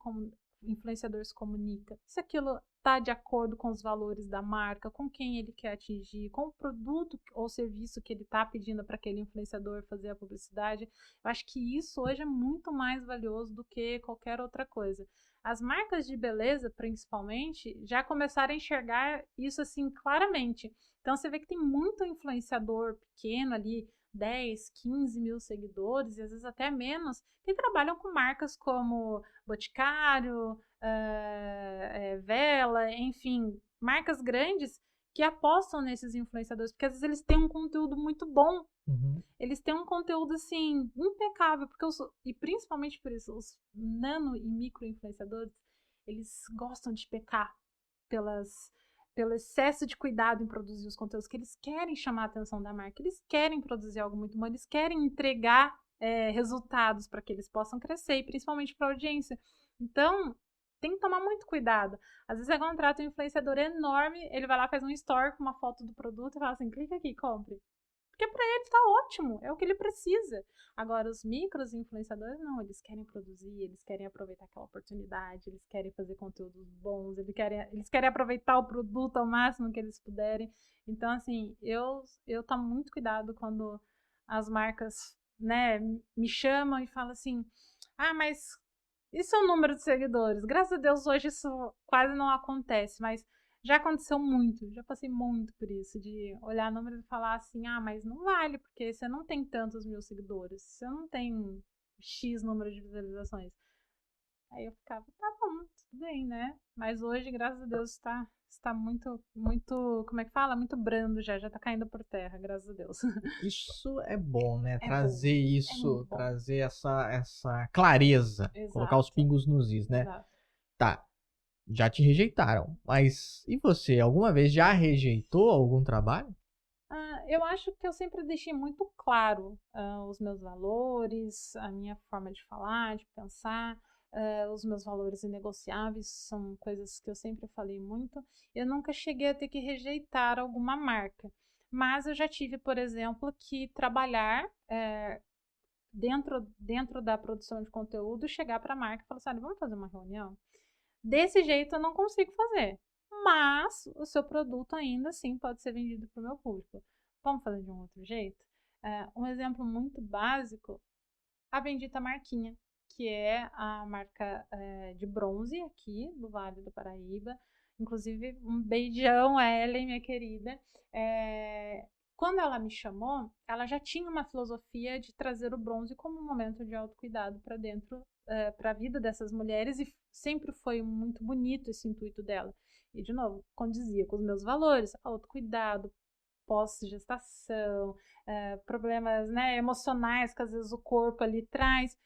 influenciador se comunica, se aquilo está de acordo com os valores da marca, com quem ele quer atingir, com o produto ou serviço que ele está pedindo para aquele influenciador fazer a publicidade. Eu acho que isso hoje é muito mais valioso do que qualquer outra coisa. As marcas de beleza, principalmente, já começaram a enxergar isso assim claramente. Então você vê que tem muito influenciador pequeno ali, 10, 15 mil seguidores, e às vezes até menos, que trabalham com marcas como Boticário, Vela, enfim, marcas grandes que apostam nesses influenciadores, porque às vezes eles têm um conteúdo muito bom. Eles têm um conteúdo, assim, impecável, e principalmente por isso, os nano e micro influenciadores, eles gostam de pecar pelo excesso de cuidado em produzir os conteúdos, que eles querem chamar a atenção da marca, eles querem produzir algo muito bom, eles querem entregar resultados para que eles possam crescer, e principalmente para a audiência. Então, tem que tomar muito cuidado. Às vezes você contrata um influenciador enorme, ele vai lá, faz um story com uma foto do produto e fala assim, clica aqui, compre. Porque para ele tá ótimo, é o que ele precisa. Agora, os micros influenciadores, não, eles querem produzir, eles querem aproveitar aquela oportunidade, eles querem fazer conteúdos bons, eles querem aproveitar o produto ao máximo que eles puderem. Então, assim, eu tomo muito cuidado quando as marcas, né, me chamam e falam assim, mas isso é o número de seguidores. Graças a Deus, hoje isso quase não acontece, mas já aconteceu muito, já passei muito por isso, de olhar números e falar assim, mas não vale, porque você não tem tantos mil seguidores, você não tem X número de visualizações. Aí eu ficava, tá bom, tudo bem, né? Mas hoje, graças a Deus, está muito, muito, como é que fala? Muito brando já tá caindo por terra, graças a Deus. Isso é bom, né? É Trazer bom, isso, bom. trazer essa clareza, Exato. colocar os pingos nos is, né? Exato. Tá, já te rejeitaram, mas e você? Alguma vez já rejeitou algum trabalho? Eu acho que eu sempre deixei muito claro os meus valores, a minha forma de falar, de pensar, os meus valores inegociáveis, são coisas que eu sempre falei muito. Eu nunca cheguei a ter que rejeitar alguma marca, mas eu já tive, por exemplo, que trabalhar dentro da produção de conteúdo, chegar para a marca e falar assim, olha, vamos fazer uma reunião? Desse jeito eu não consigo fazer, mas o seu produto ainda assim pode ser vendido para o meu público. Vamos fazer de um outro jeito? Um exemplo muito básico, a Bendita Marquinha, que é a marca de bronze aqui do Vale do Paraíba. Inclusive, um beijão a Ellen, minha querida. Quando ela me chamou, ela já tinha uma filosofia de trazer o bronze como um momento de autocuidado para dentro, para a vida dessas mulheres, e sempre foi muito bonito esse intuito dela. E, de novo, condizia com os meus valores, autocuidado, pós-gestação, problemas, né, emocionais que às vezes o corpo ali traz.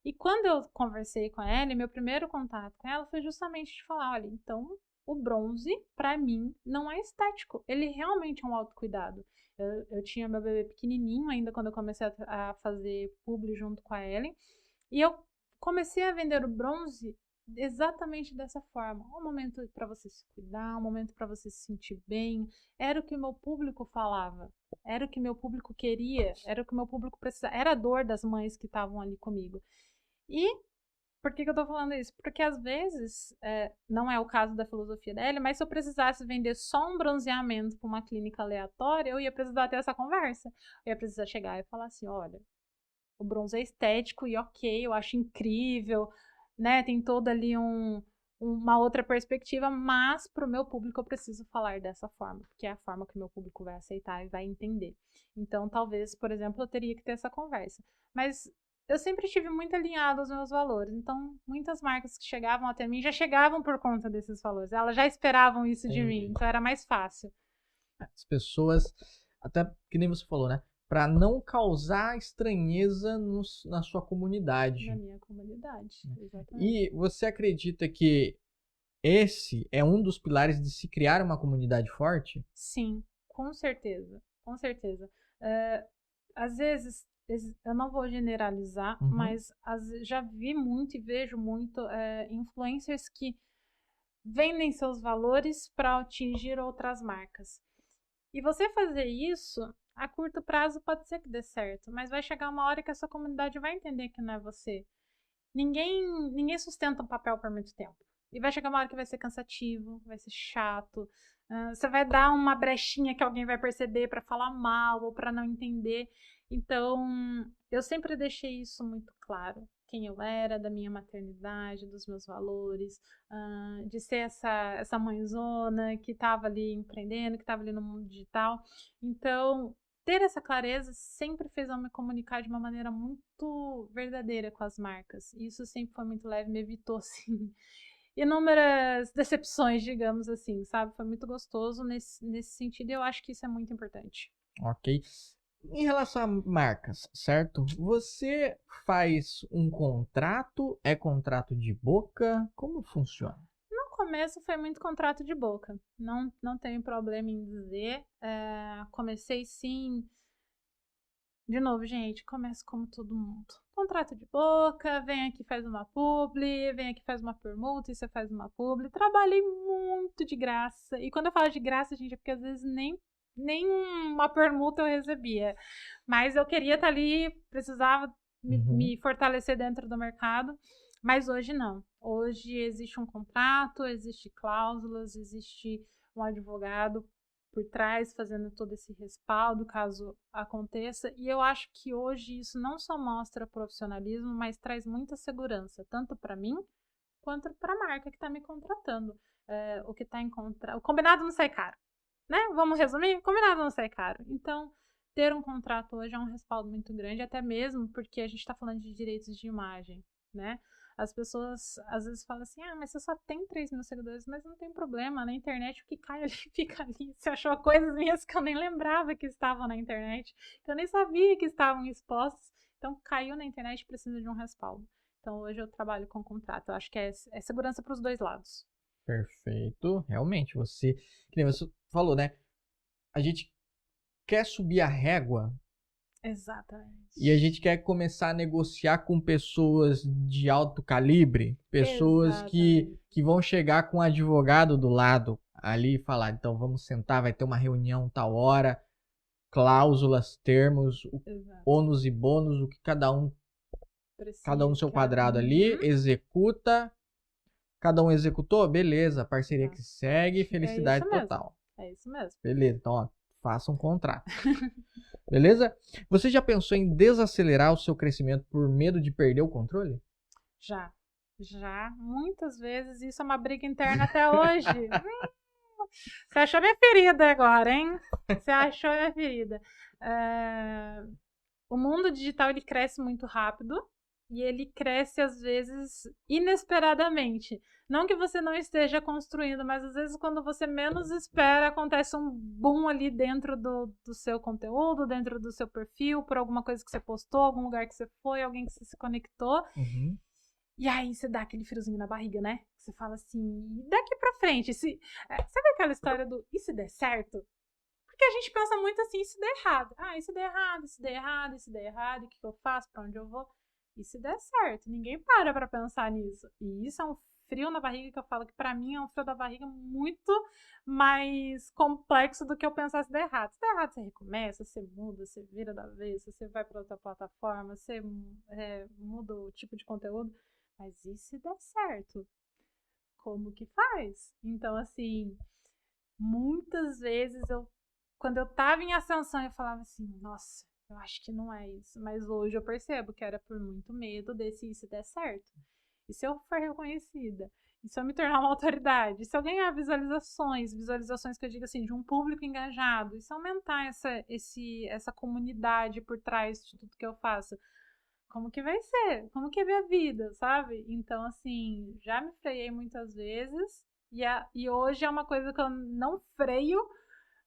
E quando eu conversei com ela, meu primeiro contato com ela foi justamente de falar, olha, então o bronze, para mim, não é estético, ele realmente é um autocuidado. Eu tinha meu bebê pequenininho ainda quando eu comecei a fazer publi junto com a Ellen, e eu comecei a vender o bronze exatamente dessa forma. Um momento para você se cuidar, um momento para você se sentir bem. Era o que o meu público falava, era o que meu público queria, era o que meu público precisava, era a dor das mães que estavam ali comigo. E por que eu tô falando isso? Porque às vezes, não é o caso da filosofia dela, mas se eu precisasse vender só um bronzeamento para uma clínica aleatória, eu ia precisar ter essa conversa. Eu ia precisar chegar e falar assim, olha, o bronze é estético e ok, eu acho incrível, né? Tem toda ali uma outra perspectiva, mas para o meu público eu preciso falar dessa forma, porque é a forma que o meu público vai aceitar e vai entender. Então, talvez, por exemplo, eu teria que ter essa conversa. Mas eu sempre estive muito alinhado aos meus valores, então muitas marcas que chegavam até mim já chegavam por conta desses valores, elas já esperavam isso de mim, então era mais fácil. As pessoas, até que nem você falou, né? Para não causar estranheza na sua comunidade. Na minha comunidade, exatamente. E você acredita que esse é um dos pilares de se criar uma comunidade forte? Sim, com certeza, com certeza. Às vezes, eu não vou generalizar, mas já vi muito e vejo muito influencers que vendem seus valores para atingir outras marcas. E você fazer isso, a curto prazo pode ser que dê certo, mas vai chegar uma hora que a sua comunidade vai entender que não é você. Ninguém sustenta um papel por muito tempo. E vai chegar uma hora que vai ser cansativo, vai ser chato. Você vai dar uma brechinha que alguém vai perceber para falar mal ou para não entender. Então, eu sempre deixei isso muito claro. Quem eu era, da minha maternidade, dos meus valores, de ser essa mãezona que estava ali empreendendo, que estava ali no mundo digital. Então, ter essa clareza sempre fez eu me comunicar de uma maneira muito verdadeira com as marcas. E isso sempre foi muito leve, me evitou, assim, inúmeras decepções, digamos assim, sabe? Foi muito gostoso nesse sentido e eu acho que isso é muito importante. Ok. Em relação a marcas, certo? Você faz um contrato? É contrato de boca? Como funciona? No começo foi muito contrato de boca, não tenho problema em dizer. Comecei sim. De novo, gente, começa como todo mundo. Contrato de boca, vem aqui faz uma publi, vem aqui faz uma permuta e você faz uma publi. Trabalhei muito de graça. E quando eu falo de graça, gente, é porque às vezes nem uma permuta eu recebia. Mas eu queria estar ali, precisava me fortalecer dentro do mercado. Mas hoje não. Hoje existe um contrato, existe cláusulas, existe um advogado por trás, fazendo todo esse respaldo caso aconteça. E eu acho que hoje isso não só mostra profissionalismo, mas traz muita segurança, tanto para mim quanto para a marca que está me contratando. O que está em contrato, o combinado não sai caro, né? Vamos resumir? O combinado não sai caro. Então, ter um contrato hoje é um respaldo muito grande, até mesmo porque a gente está falando de direitos de imagem, né? As pessoas às vezes falam assim, mas você só tem 3 mil seguidores, mas não tem problema, na internet o que cai ali fica ali. Você achou coisas minhas que eu nem lembrava que estavam na internet, que eu nem sabia que estavam expostas, então caiu na internet e precisa de um respaldo. Então hoje eu trabalho com contrato, eu acho que é segurança para os dois lados. Perfeito, realmente, que nem você falou, né? A gente quer subir a régua. Exatamente. E a gente quer começar a negociar com pessoas de alto calibre, pessoas que vão chegar com um advogado do lado ali e falar, então vamos sentar, vai ter uma reunião tal hora, cláusulas, termos, ônus e bônus, o que cada um no seu quadrado ali, executa, cada um executou, beleza, parceria que segue, felicidade total. É isso mesmo. Beleza, então ó, faça um contrato. Beleza? Você já pensou em desacelerar o seu crescimento por medo de perder o controle? Já, muitas vezes. Isso é uma briga interna até hoje. Você achou minha ferida agora, hein? Você achou minha ferida. O mundo digital, ele cresce muito rápido. E ele cresce, às vezes, inesperadamente. Não que você não esteja construindo, mas às vezes quando você menos espera, acontece um boom ali dentro do seu conteúdo, dentro do seu perfil, por alguma coisa que você postou, algum lugar que você foi, alguém que você se conectou. E aí você dá aquele friozinho na barriga, né? Você fala assim, daqui pra frente, sabe aquela história do e se der certo? Porque a gente pensa muito assim, e se der errado? E se der errado, e se der errado, e se der errado, o que eu faço, pra onde eu vou? E se der certo, ninguém para pra pensar nisso. E isso é um frio na barriga que eu falo que pra mim é um frio da barriga muito mais complexo do que eu pensar se der errado. Se der errado, você recomeça, você muda, você vira da vez, você vai pra outra plataforma, você muda o tipo de conteúdo. Mas e se der certo? Como que faz? Então, assim, muitas vezes quando eu tava em ascensão, eu falava assim, nossa, eu acho que não é isso. Mas hoje eu percebo que era por muito medo desse isso der certo. E se eu for reconhecida? E se eu me tornar uma autoridade? E se eu ganhar visualizações que eu digo assim, de um público engajado? E se aumentar essa comunidade por trás de tudo que eu faço? Como que vai ser? Como que é minha vida, sabe? Então, assim, já me freiei muitas vezes. E hoje é uma coisa que eu não freio,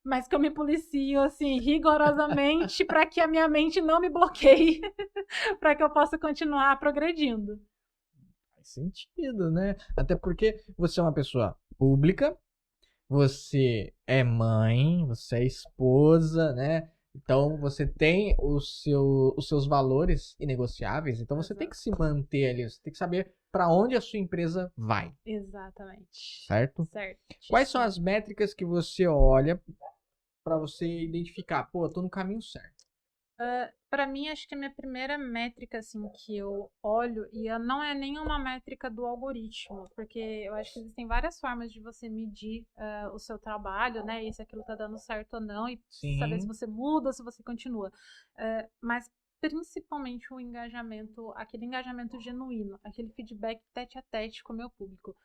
mas que eu me policio, assim, rigorosamente para que a minha mente não me bloqueie, para que eu possa continuar progredindo. Faz sentido, né? Até porque você é uma pessoa pública, você é mãe, você é esposa, né? Então você tem os seus valores inegociáveis, então você tem que se manter ali, você tem que saber para onde a sua empresa vai. Exatamente. Certo? Quais são as métricas que você olha para você identificar, pô, eu tô no caminho certo? Para mim, acho que a minha primeira métrica, assim, que eu olho, não é nenhuma métrica do algoritmo, porque eu acho que existem várias formas de você medir o seu trabalho, né? E se aquilo tá dando certo ou não, e saber se Sim. você muda ou se você continua. Mas principalmente o engajamento, aquele engajamento genuíno, aquele feedback tete a tete com o meu público.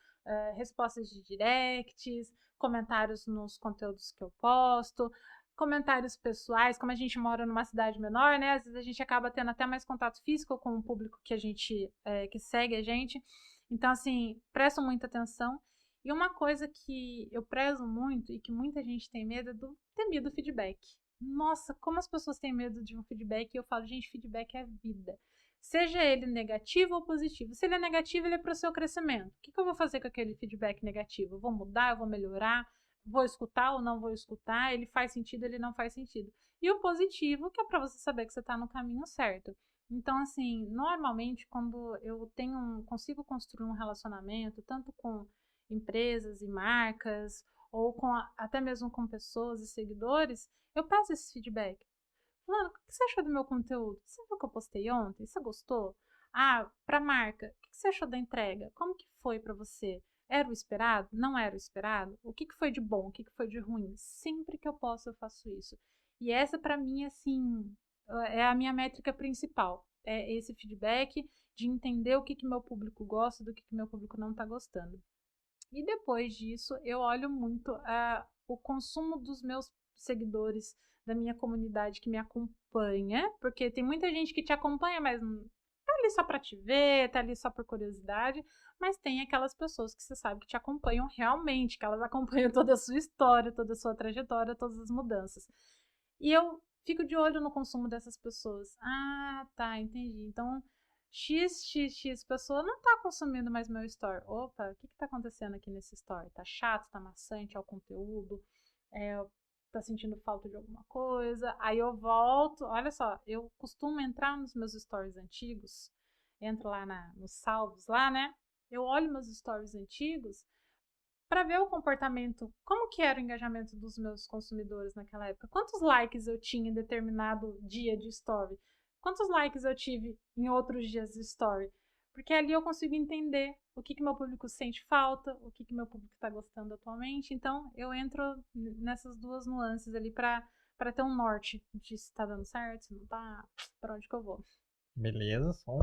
Respostas de directs, comentários nos conteúdos que eu posto, comentários pessoais, como a gente mora numa cidade menor, né? Às vezes a gente acaba tendo até mais contato físico com o público que a gente que segue a gente. Então, assim, presto muita atenção. E uma coisa que eu prezo muito e que muita gente tem medo é do temido feedback. Nossa, como as pessoas têm medo de um feedback, e eu falo, gente, feedback é vida. Seja ele negativo ou positivo. Se ele é negativo, ele é para o seu crescimento. O que eu vou fazer com aquele feedback negativo? Eu vou mudar, eu vou melhorar? Vou escutar ou não vou escutar, ele faz sentido, ele não faz sentido. E o positivo, que é para você saber que você está no caminho certo. Então, assim, normalmente quando eu consigo construir um relacionamento, tanto com empresas e marcas, ou até mesmo com pessoas e seguidores, eu peço esse feedback. Fulano, o que você achou do meu conteúdo? Você viu o que eu postei ontem? Você gostou? Ah, pra marca, o que você achou da entrega? Como que foi pra você? Era o esperado? Não era o esperado? O que foi de bom? O que foi de ruim? Sempre que eu posso, eu faço isso. E essa, pra mim, assim, é a minha métrica principal. É esse feedback de entender o que meu público gosta do que meu público não tá gostando. E depois disso, eu olho muito o consumo dos meus seguidores, da minha comunidade que me acompanha, porque tem muita gente que te acompanha, mas tá ali só pra te ver, tá ali só por curiosidade, mas tem aquelas pessoas que você sabe que te acompanham realmente, que elas acompanham toda a sua história, toda a sua trajetória, todas as mudanças. E eu fico de olho no consumo dessas pessoas. Ah, tá, entendi. Então, XXX pessoa não tá consumindo mais meu story. Opa, o que tá acontecendo aqui nesse story? Tá chato, tá maçante, é o conteúdo? Tá sentindo falta de alguma coisa? Aí eu volto, olha só, eu costumo entrar nos meus stories antigos, entro lá nos salvos lá, né? Eu olho meus stories antigos para ver o comportamento, como que era o engajamento dos meus consumidores naquela época. Quantos likes eu tinha em determinado dia de story? Quantos likes eu tive em outros dias de story? Porque ali eu consigo entender o que meu público sente falta, o que meu público está gostando atualmente. Então, eu entro nessas duas nuances ali para ter um norte de se está dando certo, se não tá, para onde que eu vou. Beleza, só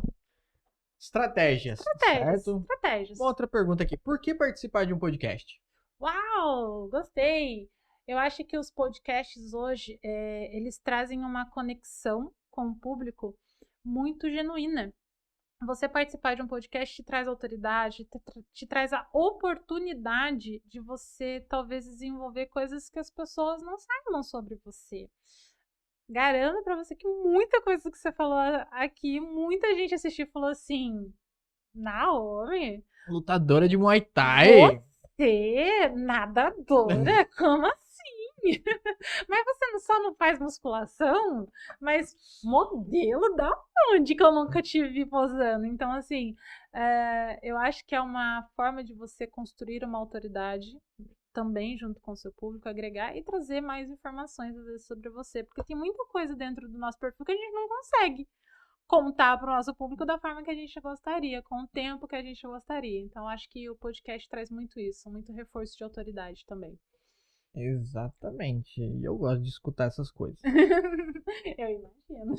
estratégias, certo? Estratégias. Uma outra pergunta aqui. Por que participar de um podcast? Uau, gostei! Eu acho que os podcasts hoje, eles trazem uma conexão com o público muito genuína. Você participar de um podcast te traz autoridade, te traz a oportunidade de você talvez desenvolver coisas que as pessoas não saibam sobre você. Garanto pra você que muita coisa que você falou aqui, muita gente assistiu e falou assim: Naomi, Lutadora de Muay Thai. você, nadadora? Como assim? Mas você só não faz musculação? Mas modelo da onde que eu nunca te vi posando? Então, assim, eu acho que é uma forma de você construir uma autoridade também junto com o seu público, agregar e trazer mais informações às vezes sobre você, porque tem muita coisa dentro do nosso perfil que a gente não consegue contar para o nosso público da forma que a gente gostaria, com o tempo que a gente gostaria. Então, acho que o podcast traz muito isso, muito reforço de autoridade também. Exatamente. E eu gosto de escutar essas coisas. Eu imagino.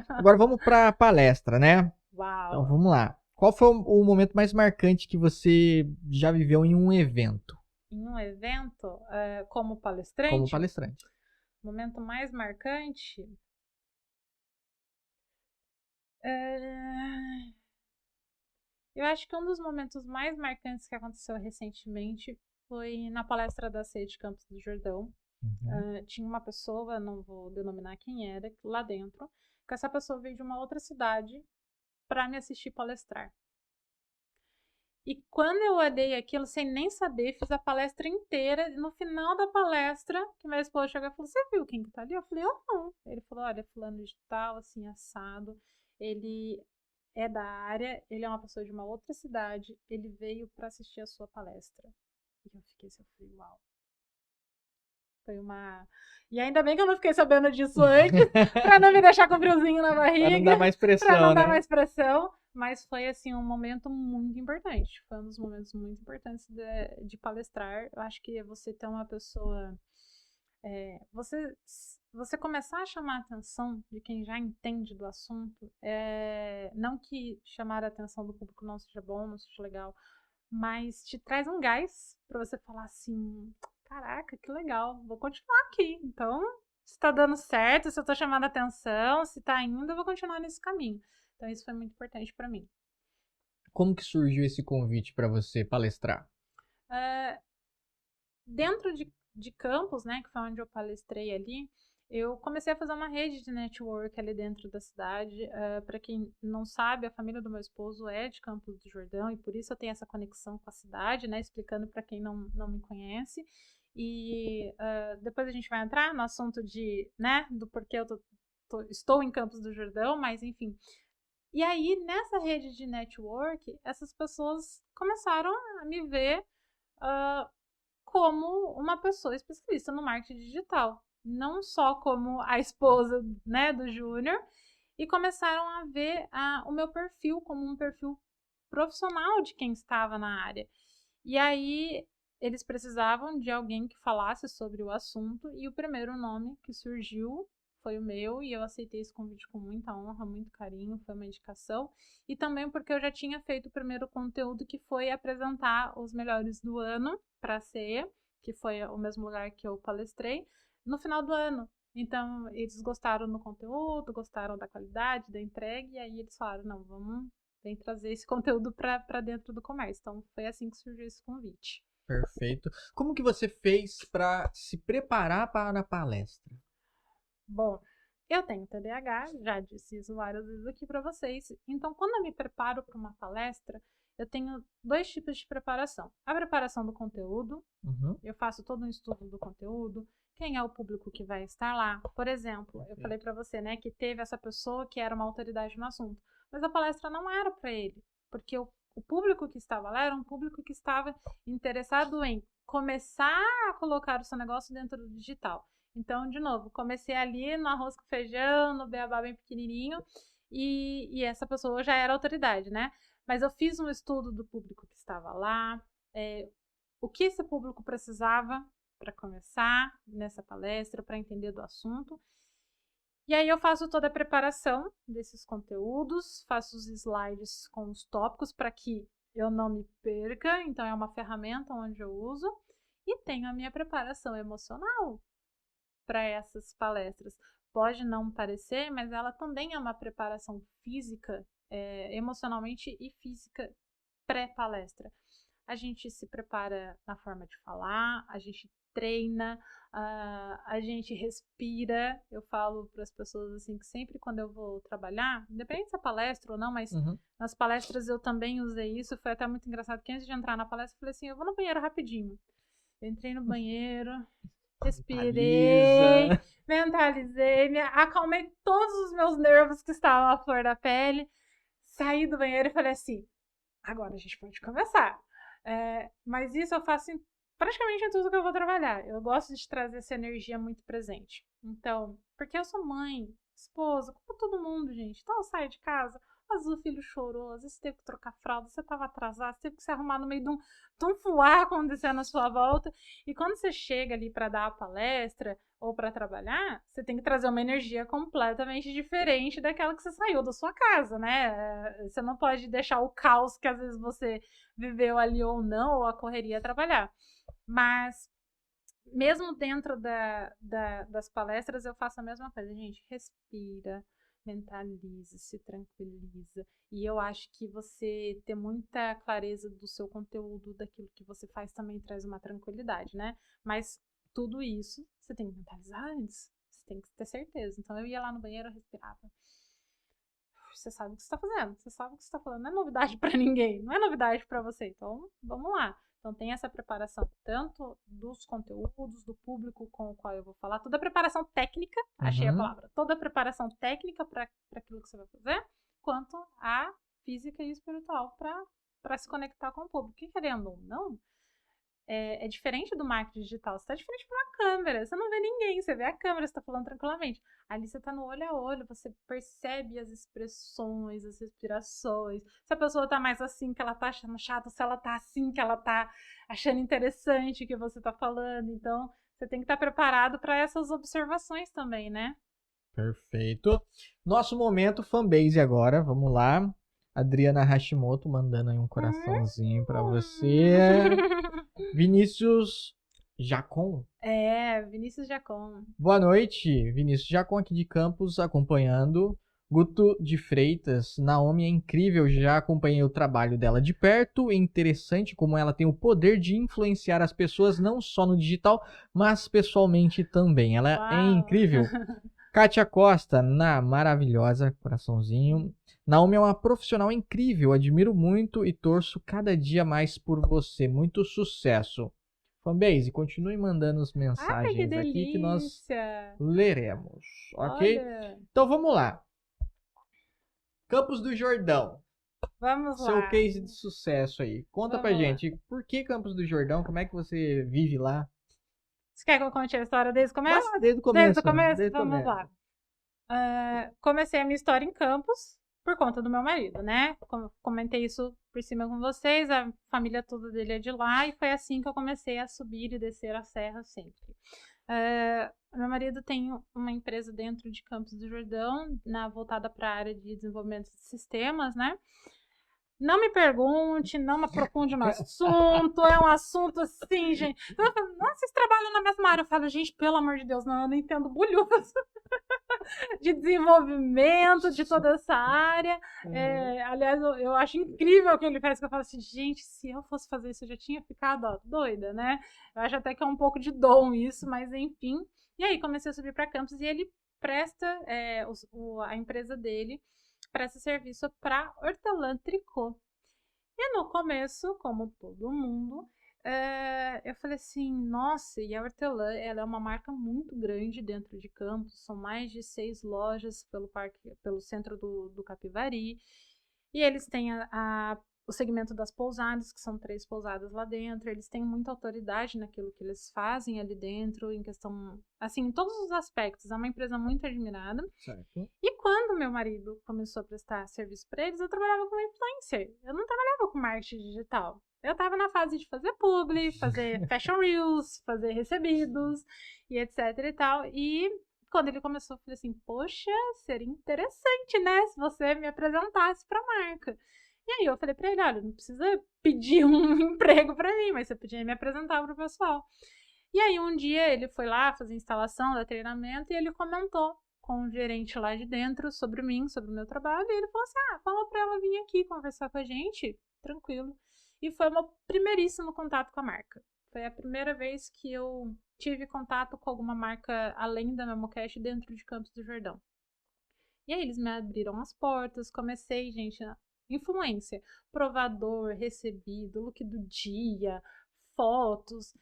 Agora vamos para palestra, né? Uau! Então vamos lá. Qual foi o momento mais marcante que você já viveu em um evento? Em um evento, como palestrante? Como palestrante. O momento mais marcante? Eu acho que um dos momentos mais marcantes que aconteceu recentemente foi na palestra da CEI de Campos do Jordão. Tinha uma pessoa, não vou denominar quem era, lá dentro, que essa pessoa veio de uma outra cidade para me assistir palestrar. E quando eu olhei aquilo, sem nem saber, fiz a palestra inteira. E no final da palestra, que meu esposo chegou e falou: Você viu quem que tá ali? Eu falei: Eu não. Ele falou: Olha, fulano de tal, assim, assado. Ele é da área, ele é uma pessoa de uma outra cidade. Ele veio para assistir a sua palestra. E eu fiquei assim, eu falei: Uau. Foi uma... E ainda bem que eu não fiquei sabendo disso antes, pra não me deixar com friozinho na barriga. Pra não dar mais pressão, pra não dar né? mais pressão. Mas foi, assim, um momento muito importante. Foi um dos momentos muito importantes de palestrar. Eu acho que você ter uma pessoa... você começar a chamar a atenção de quem já entende do assunto, não que chamar a atenção do público não seja bom, não seja legal, mas te traz um gás pra você falar assim, caraca, que legal, vou continuar aqui. Então, se tá dando certo, se eu tô chamando a atenção, se tá indo, eu vou continuar nesse caminho. Então, isso foi muito importante pra mim. Como que surgiu esse convite para você palestrar? Dentro de campus, né, que foi onde eu palestrei ali, eu comecei a fazer uma rede de network ali dentro da cidade. Para quem não sabe, a família do meu esposo é de Campos do Jordão e por isso eu tenho essa conexão com a cidade, né, explicando para quem não me conhece. E depois a gente vai entrar no assunto do porquê eu estou em Campos do Jordão, mas enfim. E aí, nessa rede de network, essas pessoas começaram a me ver como uma pessoa especialista no marketing digital, não só como a esposa, né, do Júnior, e começaram a ver o meu perfil como um perfil profissional de quem estava na área. E aí eles precisavam de alguém que falasse sobre o assunto e o primeiro nome que surgiu foi o meu e eu aceitei esse convite com muita honra, muito carinho, foi uma indicação. E também porque eu já tinha feito o primeiro conteúdo que foi apresentar os melhores do ano para a CE, que foi o mesmo lugar que eu palestrei, no final do ano. Então, eles gostaram do conteúdo, gostaram da qualidade, da entrega, e aí eles falaram, não, vamos trazer esse conteúdo para dentro do comércio. Então, foi assim que surgiu esse convite. Perfeito. Como que você fez para se preparar para a palestra? Bom, eu tenho TDAH, já disse isso várias vezes aqui para vocês. Então, quando eu me preparo para uma palestra, eu tenho 2 tipos de preparação. A preparação do conteúdo, eu faço todo um estudo do conteúdo, quem é o público que vai estar lá. Por exemplo, eu falei para você, né, que teve essa pessoa que era uma autoridade no assunto, mas a palestra não era para ele, porque o público que estava lá era um público que estava interessado em começar a colocar o seu negócio dentro do digital. Então, de novo, comecei ali no arroz com feijão, no beabá bem pequenininho, e essa pessoa já era autoridade, né? Mas eu fiz um estudo do público que estava lá, o que esse público precisava para começar nessa palestra, para entender do assunto. E aí eu faço toda a preparação desses conteúdos, faço os slides com os tópicos para que eu não me perca, então é uma ferramenta onde eu uso, e tenho a minha preparação emocional para essas palestras. Pode não parecer, mas ela também é uma preparação física, emocionalmente e física pré-palestra. A gente se prepara na forma de falar, a gente treina, a gente respira. Eu falo para as pessoas assim que sempre quando eu vou trabalhar, independente se é palestra ou não, mas nas palestras eu também usei isso. Foi até muito engraçado que antes de entrar na palestra eu falei assim, eu vou no banheiro rapidinho. Eu entrei no banheiro, respirei, mentalizei, me acalmei todos os meus nervos que estavam à flor da pele, saí do banheiro e falei assim, agora a gente pode começar. Mas isso eu faço praticamente em tudo que eu vou trabalhar. Eu gosto de trazer essa energia muito presente. Então, porque eu sou mãe, esposa, como todo mundo, gente. Então eu saio de casa, às vezes o filho chorou, às vezes você teve que trocar fralda, você estava atrasado, você teve que se arrumar no meio de um fuá acontecendo à sua volta. E quando você chega ali para dar a palestra ou para trabalhar, você tem que trazer uma energia completamente diferente daquela que você saiu da sua casa, né? Você não pode deixar o caos que às vezes você viveu ali ou não, ou a correria trabalhar. Mas mesmo dentro das palestras eu faço a mesma coisa, gente, respira, mentaliza, se tranquiliza. E eu acho que você ter muita clareza do seu conteúdo, daquilo que você faz, também traz uma tranquilidade, né? Mas tudo isso você tem que mentalizar antes. Você tem que ter certeza. Então eu ia lá no banheiro, eu respirava. Você sabe o que você está fazendo, você sabe o que você está falando. Não é novidade para ninguém, não é novidade para você. Então vamos lá. Então tem essa preparação tanto dos conteúdos, do público com o qual eu vou falar, toda a preparação técnica, achei a palavra, toda a preparação técnica para aquilo que você vai fazer, quanto a física e espiritual para se conectar com o público. Que querendo ou não, é diferente do marketing digital. Você tá de frente pra uma câmera, você não vê ninguém, você vê a câmera, você tá falando tranquilamente. Ali você tá no olho a olho, você percebe as expressões, as respirações. Se a pessoa tá mais assim, que ela tá achando chato, se ela tá assim, que ela tá achando interessante o que você tá falando. Então, você tem que estar preparado para essas observações também, né? Perfeito. Nosso momento fanbase agora, vamos lá. Adriana Hashimoto mandando aí um coraçãozinho pra você. Vinícius Jacon. Vinícius Jacon. Boa noite, Vinícius Jacon aqui de Campos acompanhando. Guto de Freitas, Naomi é incrível, já acompanhei o trabalho dela de perto, é interessante como ela tem o poder de influenciar as pessoas não só no digital, mas pessoalmente também. Ela é incrível. Kátia Costa, maravilhosa, coraçãozinho. Naomi é uma profissional incrível, admiro muito e torço cada dia mais por você. Muito sucesso. Fanbase, continue mandando as mensagens aqui que nós leremos, ok? Olha. Então vamos lá. Campos do Jordão. Vamos lá. Seu case de sucesso aí. Conta pra gente, por que Campos do Jordão? Como é que você vive lá? Você quer que eu conte a história desde o começo? Desde o começo. Desde o começo? Vamos lá. Comecei a minha história em Campos por conta do meu marido, né? Comentei isso por cima com vocês, a família toda dele é de lá e foi assim que eu comecei a subir e descer a serra sempre. Meu marido tem uma empresa dentro de Campos do Jordão, voltada para a área de desenvolvimento de sistemas, né? Não me pergunte, não me aprofunde no assunto, é um assunto assim, gente. Então, eu falo, nossa, vocês trabalham na mesma área. Eu falo, gente, pelo amor de Deus, não, eu não entendo bulhufas de desenvolvimento de toda essa área. Aliás, eu acho incrível o que ele faz, que eu falo assim, gente, se eu fosse fazer isso, eu já tinha ficado doida, né? Eu acho até que é um pouco de dom isso, mas enfim. E aí, comecei a subir para Campos e ele presta, a empresa dele presta serviço para hortelã tricô. E no começo, como todo mundo, eu falei assim, nossa, e a hortelã, ela é uma marca muito grande dentro de Campos, são mais de 6 lojas pelo centro do Capivari, e eles têm o segmento das pousadas, que são 3 pousadas lá dentro, eles têm muita autoridade naquilo que eles fazem ali dentro, em questão, assim, em todos os aspectos, é uma empresa muito admirada. Certo. E quando meu marido começou a prestar serviço para eles, eu trabalhava como influencer, eu não trabalhava com marketing digital. Eu estava na fase de fazer publi, fazer fashion reels, fazer recebidos e etc e tal, e quando ele começou, eu falei assim, poxa, seria interessante, né, se você me apresentasse para a marca. E aí eu falei pra ele, olha, não precisa pedir um emprego pra mim, mas você podia me apresentar pro pessoal. E aí um dia ele foi lá fazer instalação, dar treinamento, e ele comentou com o gerente lá de dentro sobre mim, sobre o meu trabalho, e ele falou assim, fala pra ela vir aqui conversar com a gente, tranquilo. E foi o meu primeiríssimo contato com a marca. Foi a primeira vez que eu tive contato com alguma marca além da Memocash dentro de Campos do Jordão. E aí eles me abriram as portas, comecei, gente, influência, provador, recebido, look do dia, fotos,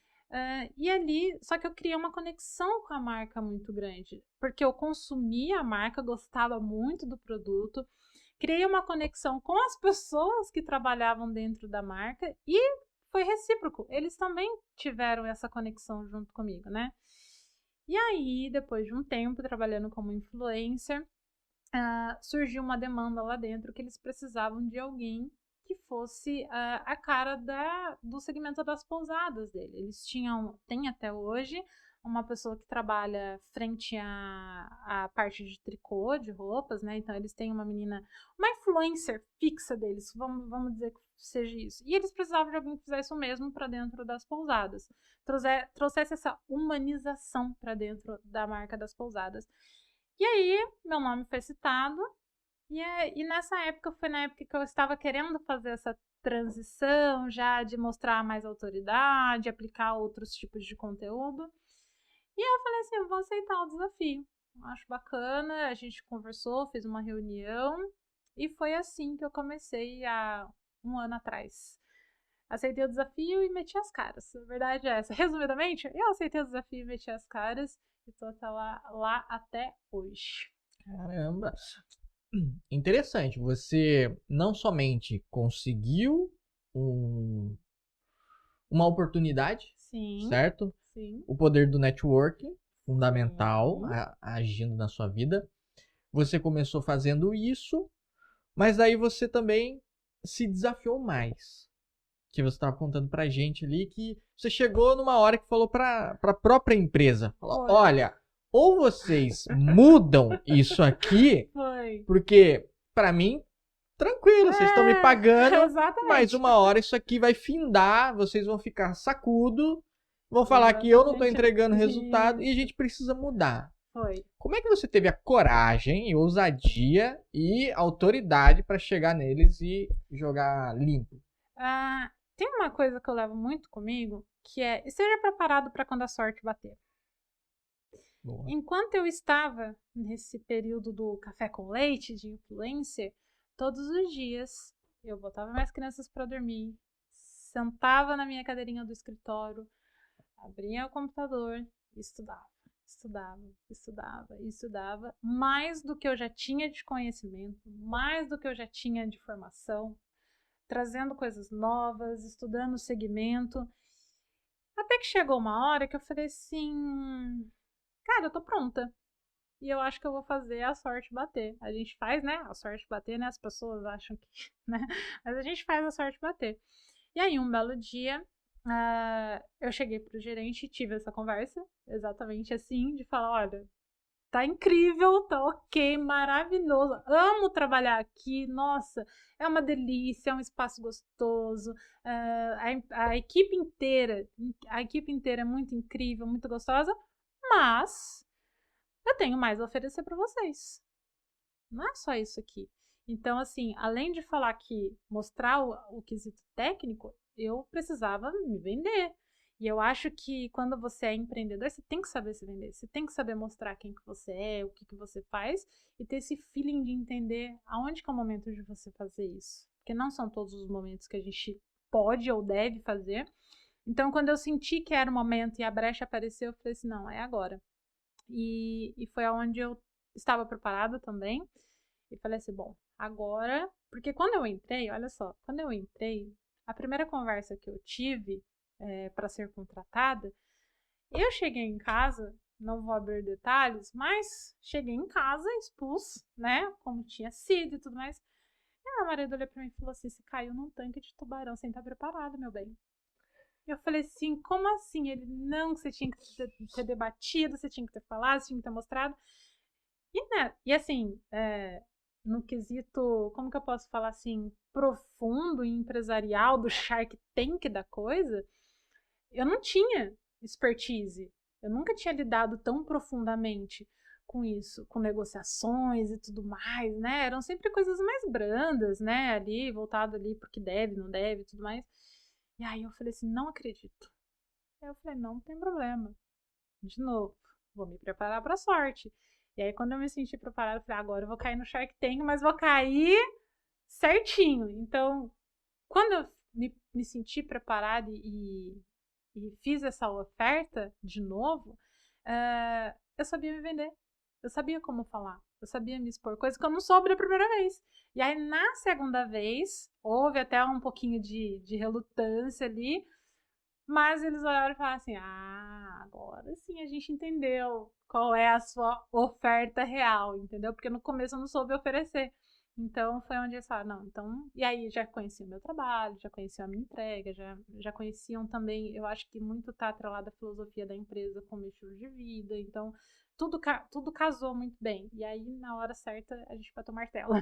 e ali, só que eu criei uma conexão com a marca muito grande, porque eu consumia a marca, gostava muito do produto, criei uma conexão com as pessoas que trabalhavam dentro da marca e foi recíproco, eles também tiveram essa conexão junto comigo, né? E aí, depois de um tempo trabalhando como influencer, surgiu uma demanda lá dentro que eles precisavam de alguém que fosse a cara do segmento das pousadas dele. Eles tem até hoje uma pessoa que trabalha frente à parte de tricô, de roupas, né? Então eles têm uma influencer fixa deles, vamos dizer que seja isso. E eles precisavam de alguém que fizesse o mesmo para dentro das pousadas. Trouxesse essa humanização para dentro da marca das pousadas. E aí, meu nome foi citado, e nessa época, foi na época que eu estava querendo fazer essa transição, já de mostrar mais autoridade, aplicar outros tipos de conteúdo. E eu falei assim, eu vou aceitar o desafio. Acho bacana, a gente conversou, fez uma reunião, e foi assim que eu comecei há 1 ano atrás. Aceitei o desafio e meti as caras. A verdade é essa. Resumidamente, eu aceitei o desafio e meti as caras. E tô lá até hoje. Caramba! Interessante. Você não somente conseguiu um uma oportunidade, Sim. certo? Sim. O poder do networking, fundamental, agindo na sua vida. Você começou fazendo isso, mas aí você também se desafiou mais. Que você estava contando pra gente ali, que você chegou numa hora que falou pra própria empresa. Falou, olha, ou vocês mudam isso aqui, porque pra mim, tranquilo, vocês estão me pagando, mas uma hora isso aqui vai findar, vocês vão ficar sacudo, vão falar que eu não tô entregando resultado e a gente precisa mudar. Como é que você teve a coragem e ousadia e autoridade para chegar neles e jogar limpo? Tem uma coisa que eu levo muito comigo, que é, esteja preparado para quando a sorte bater. Boa. Enquanto eu estava nesse período do café com leite, de influencer, todos os dias eu botava minhas crianças para dormir, sentava na minha cadeirinha do escritório, abria o computador e estudava, mais do que eu já tinha de conhecimento, mais do que eu já tinha de formação, trazendo coisas novas, estudando o segmento, até que chegou uma hora que eu falei assim, cara, eu tô pronta, e eu acho que eu vou fazer a sorte bater. A gente faz, né, a sorte bater, né, as pessoas acham que, né, mas a gente faz a sorte bater. E aí, um belo dia, eu cheguei pro gerente e tive essa conversa, exatamente assim, de falar, olha, tá incrível, tá ok, maravilhoso, amo trabalhar aqui, nossa, é uma delícia, é um espaço gostoso, a equipe inteira é muito incrível, muito gostosa, mas eu tenho mais a oferecer para vocês. Não é só isso aqui. Então, assim, além de falar que mostrar o quesito técnico, eu precisava me vender. E eu acho que quando você é empreendedor, você tem que saber se vender. Você tem que saber mostrar quem que você é, o que que você faz e ter esse feeling de entender aonde que é o momento de você fazer isso. Porque não são todos os momentos que a gente pode ou deve fazer. Então, quando eu senti que era o momento e a brecha apareceu, eu falei assim, não, é agora. E foi aonde eu estava preparada também. E falei assim, bom, agora... Porque quando eu entrei, olha só, quando eu entrei, a primeira conversa que eu tive para ser contratada, eu cheguei em casa, não vou abrir detalhes, mas cheguei em casa, expus, né, como tinha sido e tudo mais. E meu marido olhou pra mim e falou assim, você caiu num tanque de tubarão sem estar preparado, meu bem. Eu falei assim, como assim? Ele, não, você tinha que ter debatido, você tinha que ter falado, você tinha que ter mostrado. E assim, no quesito, como que eu posso falar assim, profundo e empresarial do Shark Tank da coisa, eu não tinha expertise. Eu nunca tinha lidado tão profundamente com isso, com negociações e tudo mais, né? Eram sempre coisas mais brandas, né? Ali, voltado ali porque deve, não deve e tudo mais. E aí eu falei assim, não acredito. Aí eu falei, não tem problema. De novo, vou me preparar pra sorte. E aí quando eu me senti preparada, eu falei, agora eu vou cair no Shark Tank, mas vou cair certinho. Então, quando eu me senti preparada e fiz essa oferta de novo, eu sabia me vender. Eu sabia como falar. Eu sabia me expor, coisa que eu não soube da primeira vez. E aí, na segunda vez, houve até um pouquinho de relutância ali, mas eles olharam e falaram assim, agora sim a gente entendeu qual é a sua oferta real, entendeu? Porque no começo eu não soube oferecer. Então, foi onde eles falaram, não, então... E aí, já conheciam o meu trabalho, já conheciam a minha entrega, já conheciam também, eu acho que muito tá atrelado à filosofia da empresa com o meu estilo de vida, então, tudo casou muito bem. E aí, na hora certa, a gente bateu o martelo.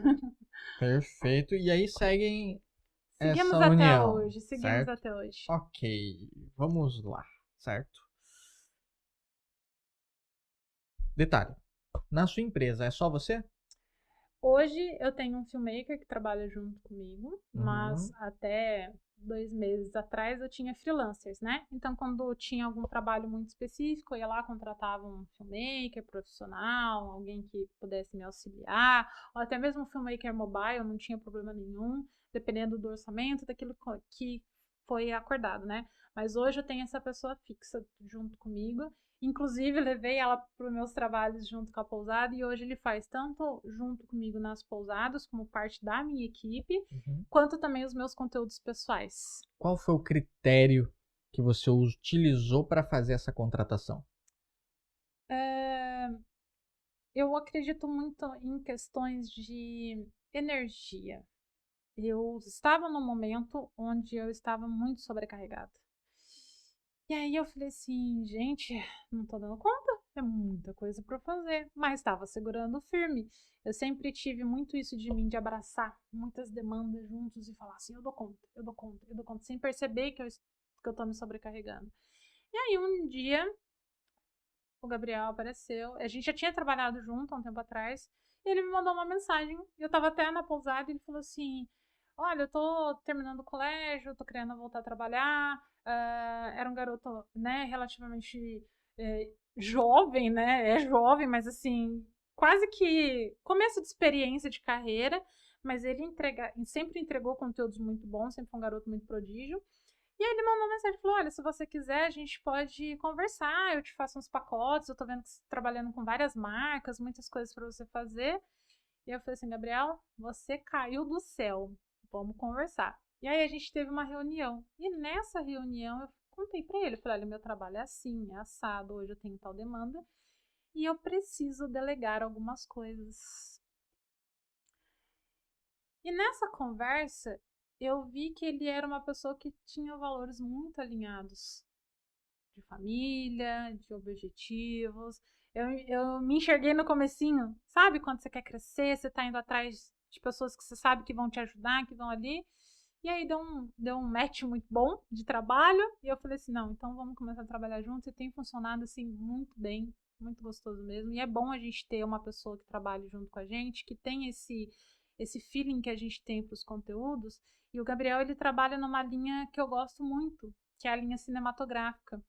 Perfeito. E aí seguem Seguimos essa até união, hoje, seguimos até hoje. Ok, vamos lá, certo? Detalhe, na sua empresa é só você? Hoje eu tenho um filmmaker que trabalha junto comigo, mas até 2 meses atrás eu tinha freelancers, né? Então, quando tinha algum trabalho muito específico, eu ia lá, contratava um filmmaker profissional, alguém que pudesse me auxiliar, ou até mesmo um filmmaker mobile, não tinha problema nenhum, dependendo do orçamento, daquilo que foi acordado, né? Mas hoje eu tenho essa pessoa fixa junto comigo. Inclusive, levei ela para os meus trabalhos junto com a pousada e hoje ele faz tanto junto comigo nas pousadas, como parte da minha equipe, quanto também os meus conteúdos pessoais. Qual foi o critério que você utilizou para fazer essa contratação? Eu acredito muito em questões de energia. Eu estava num momento onde eu estava muito sobrecarregada. E aí eu falei assim, gente, não tô dando conta, é muita coisa para fazer, mas estava segurando firme. Eu sempre tive muito isso de mim, de abraçar muitas demandas juntos e falar assim, eu dou conta, eu dou conta, eu dou conta, sem perceber que eu tô me sobrecarregando. E aí um dia o Gabriel apareceu, a gente já tinha trabalhado junto há um tempo atrás, e ele me mandou uma mensagem, eu tava até na pousada, e ele falou assim, olha, eu tô terminando o colégio, tô querendo voltar a trabalhar, era um garoto, né, relativamente jovem, né, é jovem, mas assim, quase que começo de experiência de carreira, mas ele sempre entregou conteúdos muito bons, sempre foi um garoto muito prodígio. E aí ele mandou uma mensagem, falou, olha, se você quiser, a gente pode conversar, eu te faço uns pacotes, eu tô vendo que você tá trabalhando com várias marcas, muitas coisas para você fazer. E eu falei assim, Gabriel, você caiu do céu, vamos conversar. E aí a gente teve uma reunião, e nessa reunião eu contei para ele, falei, olha, meu trabalho é assim, é assado, hoje eu tenho tal demanda, e eu preciso delegar algumas coisas. E nessa conversa, eu vi que ele era uma pessoa que tinha valores muito alinhados de família, de objetivos. Eu me enxerguei no comecinho, sabe? Quando você quer crescer, você tá indo atrás de pessoas que você sabe que vão te ajudar, que vão ali. E aí deu um match muito bom de trabalho. E eu falei assim, não, então vamos começar a trabalhar juntos. E tem funcionado, assim, muito bem, muito gostoso mesmo. E é bom a gente ter uma pessoa que trabalhe junto com a gente, que tem esse feeling que a gente tem para os conteúdos. E o Gabriel, ele trabalha numa linha que eu gosto muito, que é a linha cinematográfica,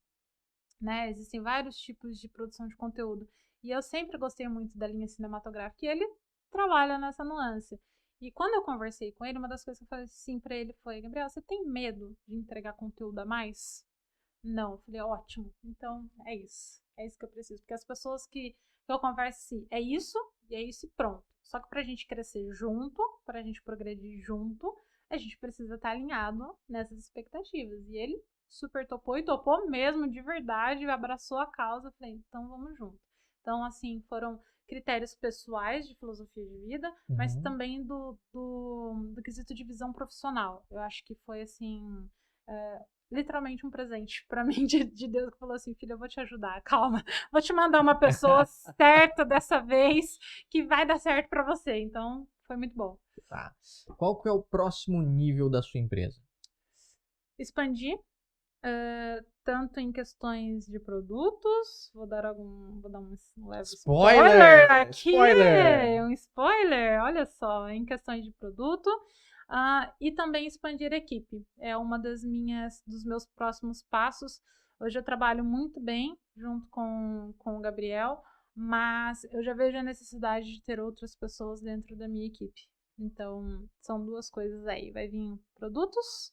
né? Existem vários tipos de produção de conteúdo. E eu sempre gostei muito da linha cinematográfica. E ele trabalha nessa nuance. E quando eu conversei com ele, uma das coisas que eu falei assim pra ele foi, Gabriel, você tem medo de entregar conteúdo a mais? Não. Eu falei, ótimo. Então, é isso. É isso que eu preciso. Porque as pessoas que eu converso assim, é isso e é isso e pronto. Só que pra gente crescer junto, pra gente progredir junto, a gente precisa estar alinhado nessas expectativas. E ele super topou e topou mesmo, de verdade, abraçou a causa. Eu falei, então vamos junto. Então, assim, foram critérios pessoais de filosofia de vida, mas também do quesito de visão profissional. Eu acho que foi, assim, literalmente um presente pra mim de Deus, que falou assim, filha, eu vou te ajudar, calma, vou te mandar uma pessoa certa dessa vez, que vai dar certo pra você. Então, foi muito bom. Tá. Qual que é o próximo nível da sua empresa? Expandir, tanto em questões de produtos, vou dar um leve spoiler aqui, um spoiler, olha só, em questões de produto, e também expandir a equipe, é uma dos meus próximos passos. Hoje eu trabalho muito bem junto com o Gabriel, mas eu já vejo a necessidade de ter outras pessoas dentro da minha equipe. Então, são duas coisas aí, vai vir produtos,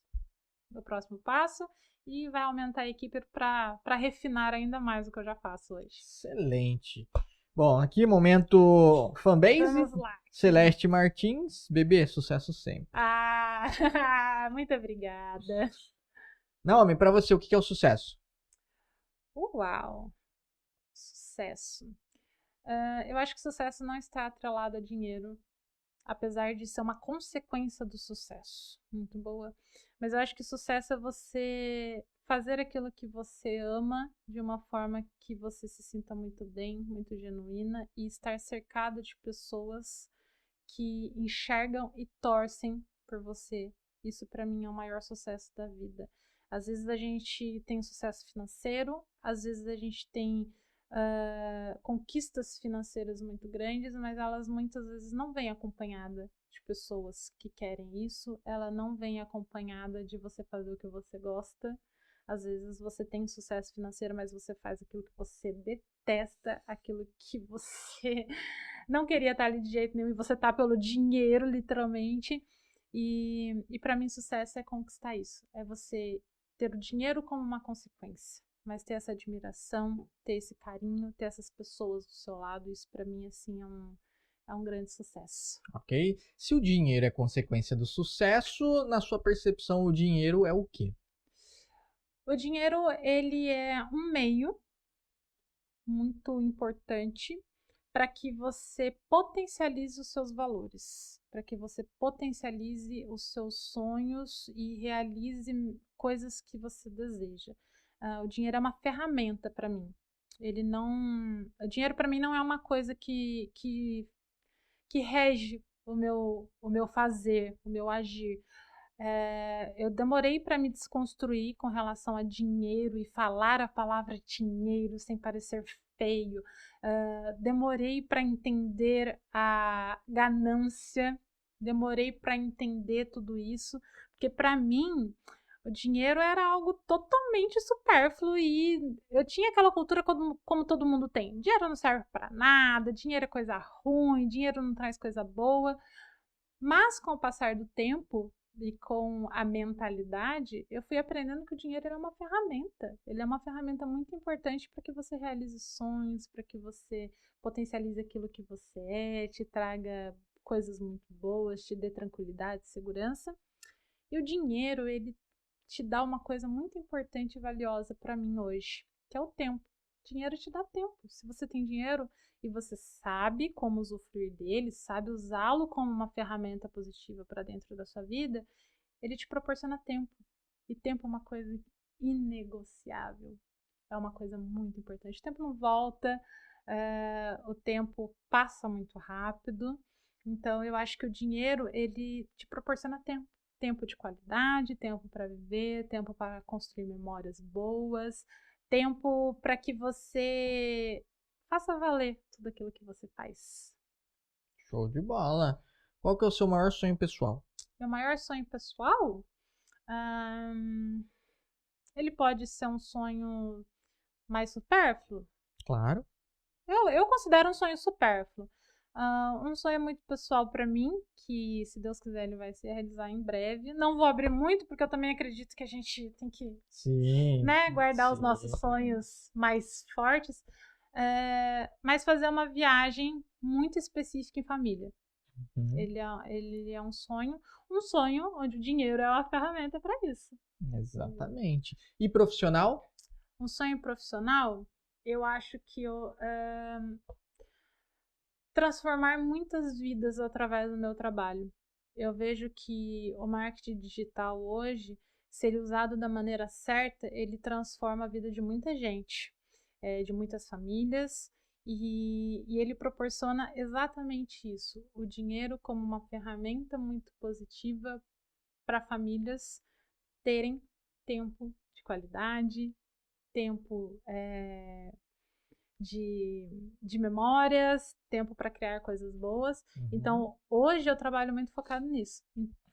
do próximo passo, e vai aumentar a equipe para refinar ainda mais o que eu já faço hoje. Excelente. Bom, aqui momento fanbase. Vamos lá. Celeste Martins, bebê, sucesso sempre. Muito obrigada. Naomi, pra você, o que é o sucesso? Uau, sucesso. Eu acho que sucesso não está atrelado a dinheiro, apesar de ser uma consequência do sucesso. Muito boa. Mas eu acho que sucesso é você fazer aquilo que você ama de uma forma que você se sinta muito bem, muito genuína, e estar cercado de pessoas que enxergam e torcem por você. Isso pra mim é o maior sucesso da vida. Às vezes a gente tem sucesso financeiro, às vezes a gente tem conquistas financeiras muito grandes, mas elas muitas vezes não vêm acompanhada de pessoas que querem isso, ela não vem acompanhada de você fazer o que você gosta. Às vezes você tem sucesso financeiro, mas você faz aquilo que você detesta, aquilo que você não queria estar ali de jeito nenhum, e você tá pelo dinheiro, literalmente. E para mim sucesso é conquistar isso, é você ter o dinheiro como uma consequência, mas ter essa admiração, ter esse carinho, ter essas pessoas do seu lado, isso pra mim, assim, é um grande sucesso. Ok? Se o dinheiro é consequência do sucesso, na sua percepção, o dinheiro é o quê? O dinheiro, ele é um meio muito importante para que você potencialize os seus valores, para que você potencialize os seus sonhos e realize coisas que você deseja. O dinheiro é uma ferramenta para mim. Ele não, o dinheiro para mim não é uma coisa que rege o meu fazer, o meu agir. Eu demorei para me desconstruir com relação a dinheiro e falar a palavra dinheiro sem parecer feio. Demorei para entender a ganância, demorei para entender tudo isso, porque para mim o dinheiro era algo totalmente supérfluo e eu tinha aquela cultura como todo mundo tem. Dinheiro não serve para nada, dinheiro é coisa ruim, dinheiro não traz coisa boa. Mas com o passar do tempo e com a mentalidade, eu fui aprendendo que o dinheiro era uma ferramenta. Ele é uma ferramenta muito importante para que você realize sonhos, para que você potencialize aquilo que você é, te traga coisas muito boas, te dê tranquilidade, segurança. E o dinheiro, ele te dá uma coisa muito importante e valiosa para mim hoje, que é o tempo. O dinheiro te dá tempo. Se você tem dinheiro e você sabe como usufruir dele, sabe usá-lo como uma ferramenta positiva para dentro da sua vida, ele te proporciona tempo. E tempo é uma coisa inegociável. É uma coisa muito importante. O tempo não volta, o tempo passa muito rápido. Então, eu acho que o dinheiro, ele te proporciona tempo. Tempo de qualidade, tempo para viver, tempo para construir memórias boas, tempo para que você faça valer tudo aquilo que você faz. Show de bola. Qual que é o seu maior sonho pessoal? Meu maior sonho pessoal? Ele pode ser um sonho mais supérfluo? Claro. Eu considero um sonho supérfluo. Um sonho muito pessoal para mim, que se Deus quiser ele vai se realizar em breve. Não vou abrir muito, porque eu também acredito que a gente tem que guardar os nossos sonhos mais fortes. Mas fazer uma viagem muito específica em família. Uhum. Ele é um sonho onde o dinheiro é uma ferramenta para isso. Exatamente. E profissional? Um sonho profissional, eu acho que transformar muitas vidas através do meu trabalho. Eu vejo que o marketing digital hoje, se ele usado da maneira certa, ele transforma a vida de muita gente, de muitas famílias, e ele proporciona exatamente isso, o dinheiro como uma ferramenta muito positiva para famílias terem tempo de qualidade, tempo de memórias, tempo para criar coisas boas. Uhum. Então, hoje eu trabalho muito focado nisso,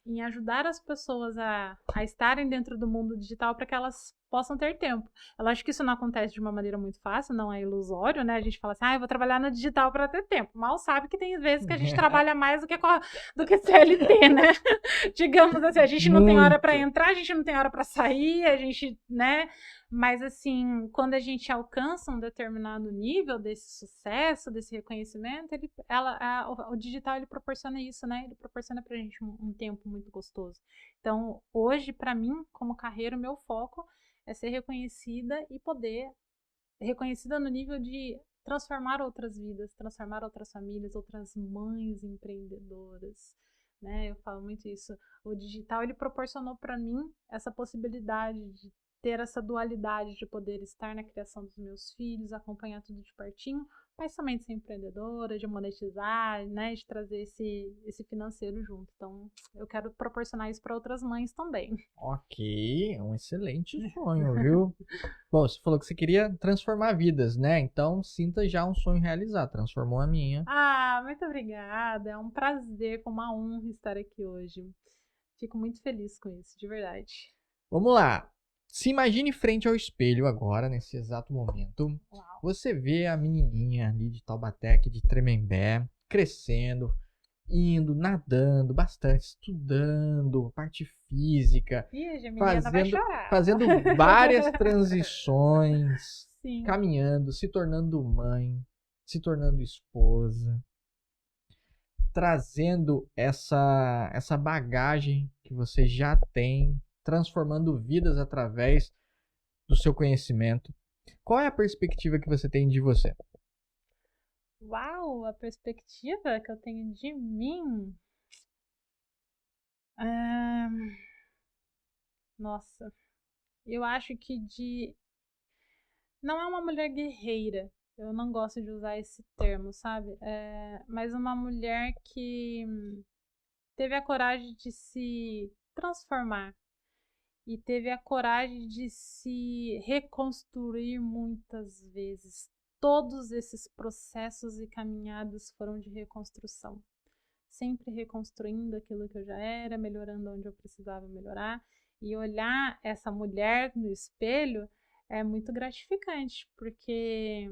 em ajudar as pessoas a estarem dentro do mundo digital para que elas possam ter tempo. Eu acho que isso não acontece de uma maneira muito fácil, não é ilusório, né? A gente fala assim, eu vou trabalhar no digital para ter tempo. Mal sabe que tem vezes que a gente trabalha mais do que CLT, né? Digamos assim, a gente não tem hora para entrar, a gente não tem hora para sair, a gente, né? Mas assim, quando a gente alcança um determinado nível desse sucesso, desse reconhecimento, o digital ele proporciona isso, né? Ele proporciona pra gente um tempo muito gostoso. Então, hoje, para mim, como carreira, o meu foco é ser reconhecida e poder reconhecida no nível de transformar outras vidas, transformar outras famílias, outras mães empreendedoras, né? Eu falo muito isso. O digital ele proporcionou para mim essa possibilidade de ter essa dualidade de poder estar na criação dos meus filhos, acompanhar tudo de pertinho, mas também de ser empreendedora, de monetizar, né, de trazer esse financeiro junto. Então, eu quero proporcionar isso para outras mães também. Ok, é um excelente sonho, viu? Bom, você falou que você queria transformar vidas, né? Então, sinta já um sonho realizado. Transformou a minha. Muito obrigada. É um prazer, foi uma honra estar aqui hoje. Fico muito feliz com isso, de verdade. Vamos lá. Se imagine frente ao espelho agora, nesse exato momento. Uau. Você vê a menininha ali de Taubaté, aqui de Tremembé, crescendo, indo, nadando bastante, estudando, parte física, Ih, a menina vai chorar. fazendo várias transições, Sim. caminhando, se tornando mãe, se tornando esposa, trazendo essa bagagem que você já tem, transformando vidas através do seu conhecimento. Qual é a perspectiva que você tem de você? Uau, a perspectiva que eu tenho de mim. Ah, nossa, eu acho que não é uma mulher guerreira. Eu não gosto de usar esse termo, sabe? Mas uma mulher que teve a coragem de se transformar e teve a coragem de se reconstruir muitas vezes. Todos esses processos e caminhadas foram de reconstrução. Sempre reconstruindo aquilo que eu já era, melhorando onde eu precisava melhorar. E olhar essa mulher no espelho é muito gratificante, porque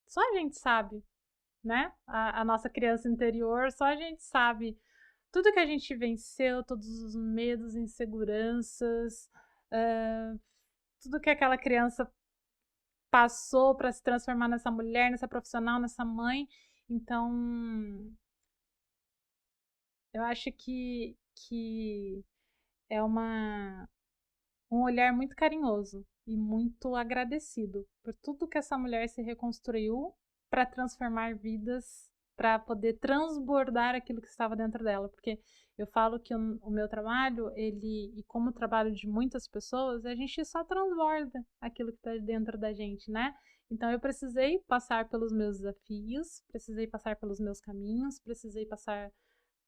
só a gente sabe, né? A nossa criança interior, só a gente sabe tudo que a gente venceu, todos os medos, inseguranças, tudo que aquela criança passou para se transformar nessa mulher, nessa profissional, nessa mãe. Então, eu acho que é um olhar muito carinhoso e muito agradecido por tudo que essa mulher se reconstruiu para transformar vidas, para poder transbordar aquilo que estava dentro dela. Porque eu falo que o meu trabalho, e como o trabalho de muitas pessoas, a gente só transborda aquilo que está dentro da gente, né? Então eu precisei passar pelos meus desafios, precisei passar pelos meus caminhos, precisei passar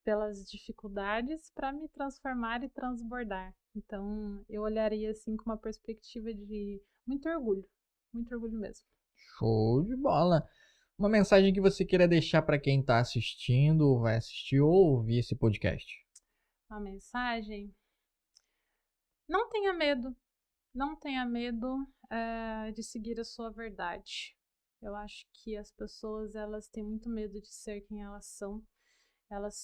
pelas dificuldades para me transformar e transbordar. Então, eu olharia assim com uma perspectiva de muito orgulho mesmo. Show de bola! Uma mensagem que você queira deixar para quem está assistindo, ou vai assistir ou ouvir esse podcast. Uma mensagem: não tenha medo, não tenha medo de seguir a sua verdade. Eu acho que as pessoas, elas têm muito medo de ser quem elas são. Elas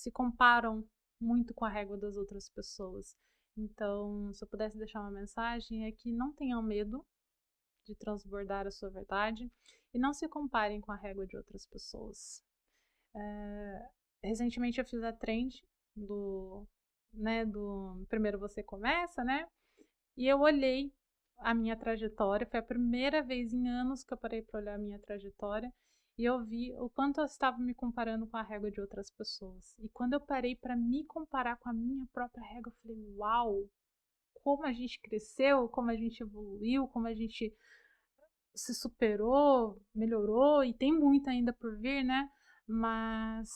se comparam muito com a régua das outras pessoas. Então, se eu pudesse deixar uma mensagem, é que não tenham medo de transbordar a sua verdade e não se comparem com a régua de outras pessoas. Recentemente eu fiz a trend do Primeiro Você Começa, né? E eu olhei a minha trajetória, foi a primeira vez em anos que eu parei para olhar a minha trajetória. E eu vi o quanto eu estava me comparando com a régua de outras pessoas. E quando eu parei para me comparar com a minha própria régua, eu falei, uau, como a gente cresceu, como a gente evoluiu, como a gente se superou, melhorou, e tem muito ainda por vir, né? Mas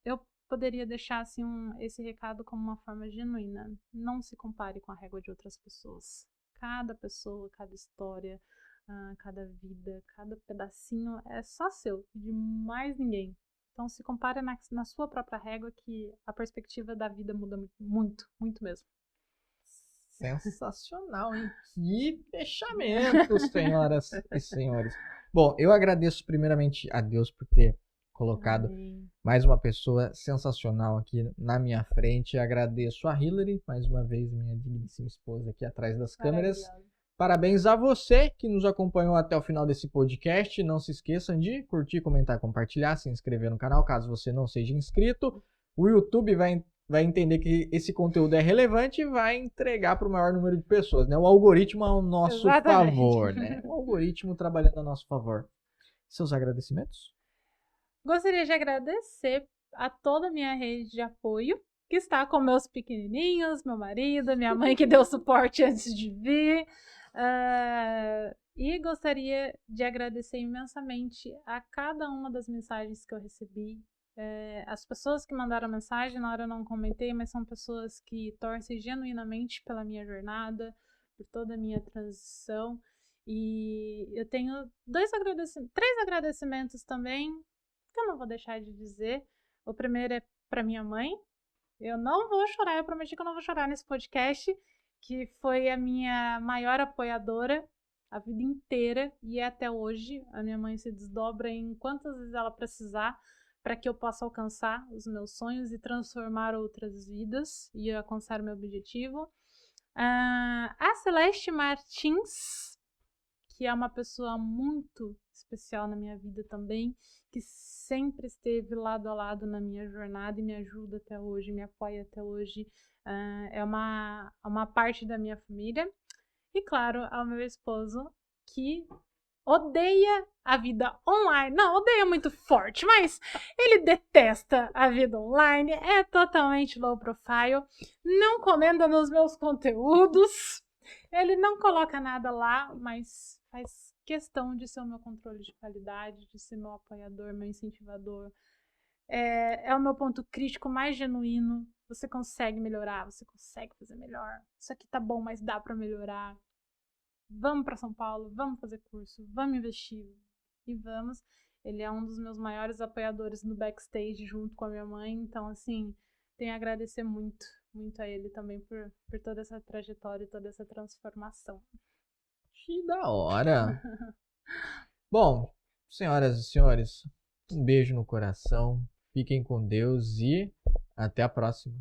eu poderia deixar assim esse recado como uma forma genuína. Não se compare com a régua de outras pessoas. Cada pessoa, cada história, cada vida, cada pedacinho é só seu, de mais ninguém. Então se compare na sua própria régua, que a perspectiva da vida muda muito, muito mesmo. Sensacional, hein? Que fechamento, senhoras e senhores. Bom, eu agradeço primeiramente a Deus por ter colocado mais uma pessoa sensacional aqui na minha frente. Agradeço a Hilary, mais uma vez, minha digníssima esposa aqui atrás das câmeras. Parabéns a você que nos acompanhou até o final desse podcast. Não se esqueçam de curtir, comentar, compartilhar, se inscrever no canal caso você não seja inscrito. O YouTube vai entender que esse conteúdo é relevante e vai entregar para o maior número de pessoas, né? O algoritmo ao nosso favor, né? O algoritmo trabalhando a nosso favor. Seus agradecimentos? Gostaria de agradecer a toda a minha rede de apoio, que está com meus pequenininhos, meu marido, minha mãe que deu suporte antes de vir. E gostaria de agradecer imensamente a cada uma das mensagens que eu recebi. As pessoas que mandaram mensagem, na hora eu não comentei, mas são pessoas que torcem genuinamente pela minha jornada, por toda a minha transição. E eu tenho três agradecimentos também, que eu não vou deixar de dizer. O primeiro é para minha mãe. Eu não vou chorar, eu prometi que eu não vou chorar nesse podcast, que foi a minha maior apoiadora a vida inteira e até hoje. A minha mãe se desdobra em quantas vezes ela precisar para que eu possa alcançar os meus sonhos e transformar outras vidas e alcançar o meu objetivo. A Celeste Martins, que é uma pessoa muito especial na minha vida também, que sempre esteve lado a lado na minha jornada e me ajuda até hoje, me apoia até hoje. É uma parte da minha família. E claro, ao meu esposo, que odeia a vida online. Não, odeia muito forte, mas ele detesta a vida online, é totalmente low profile, não comenta nos meus conteúdos, ele não coloca nada lá, mas faz questão de ser o meu controle de qualidade, de ser meu apoiador, meu incentivador. É o meu ponto crítico mais genuíno. Você consegue melhorar, você consegue fazer melhor. Isso aqui tá bom, mas dá pra melhorar. Vamos para São Paulo, vamos fazer curso, vamos investir e vamos. Ele é um dos meus maiores apoiadores no backstage junto com a minha mãe, então assim, tenho a agradecer muito, muito a ele também por toda essa trajetória e toda essa transformação. Que da hora! Bom, senhoras e senhores, um beijo no coração, fiquem com Deus e até a próxima.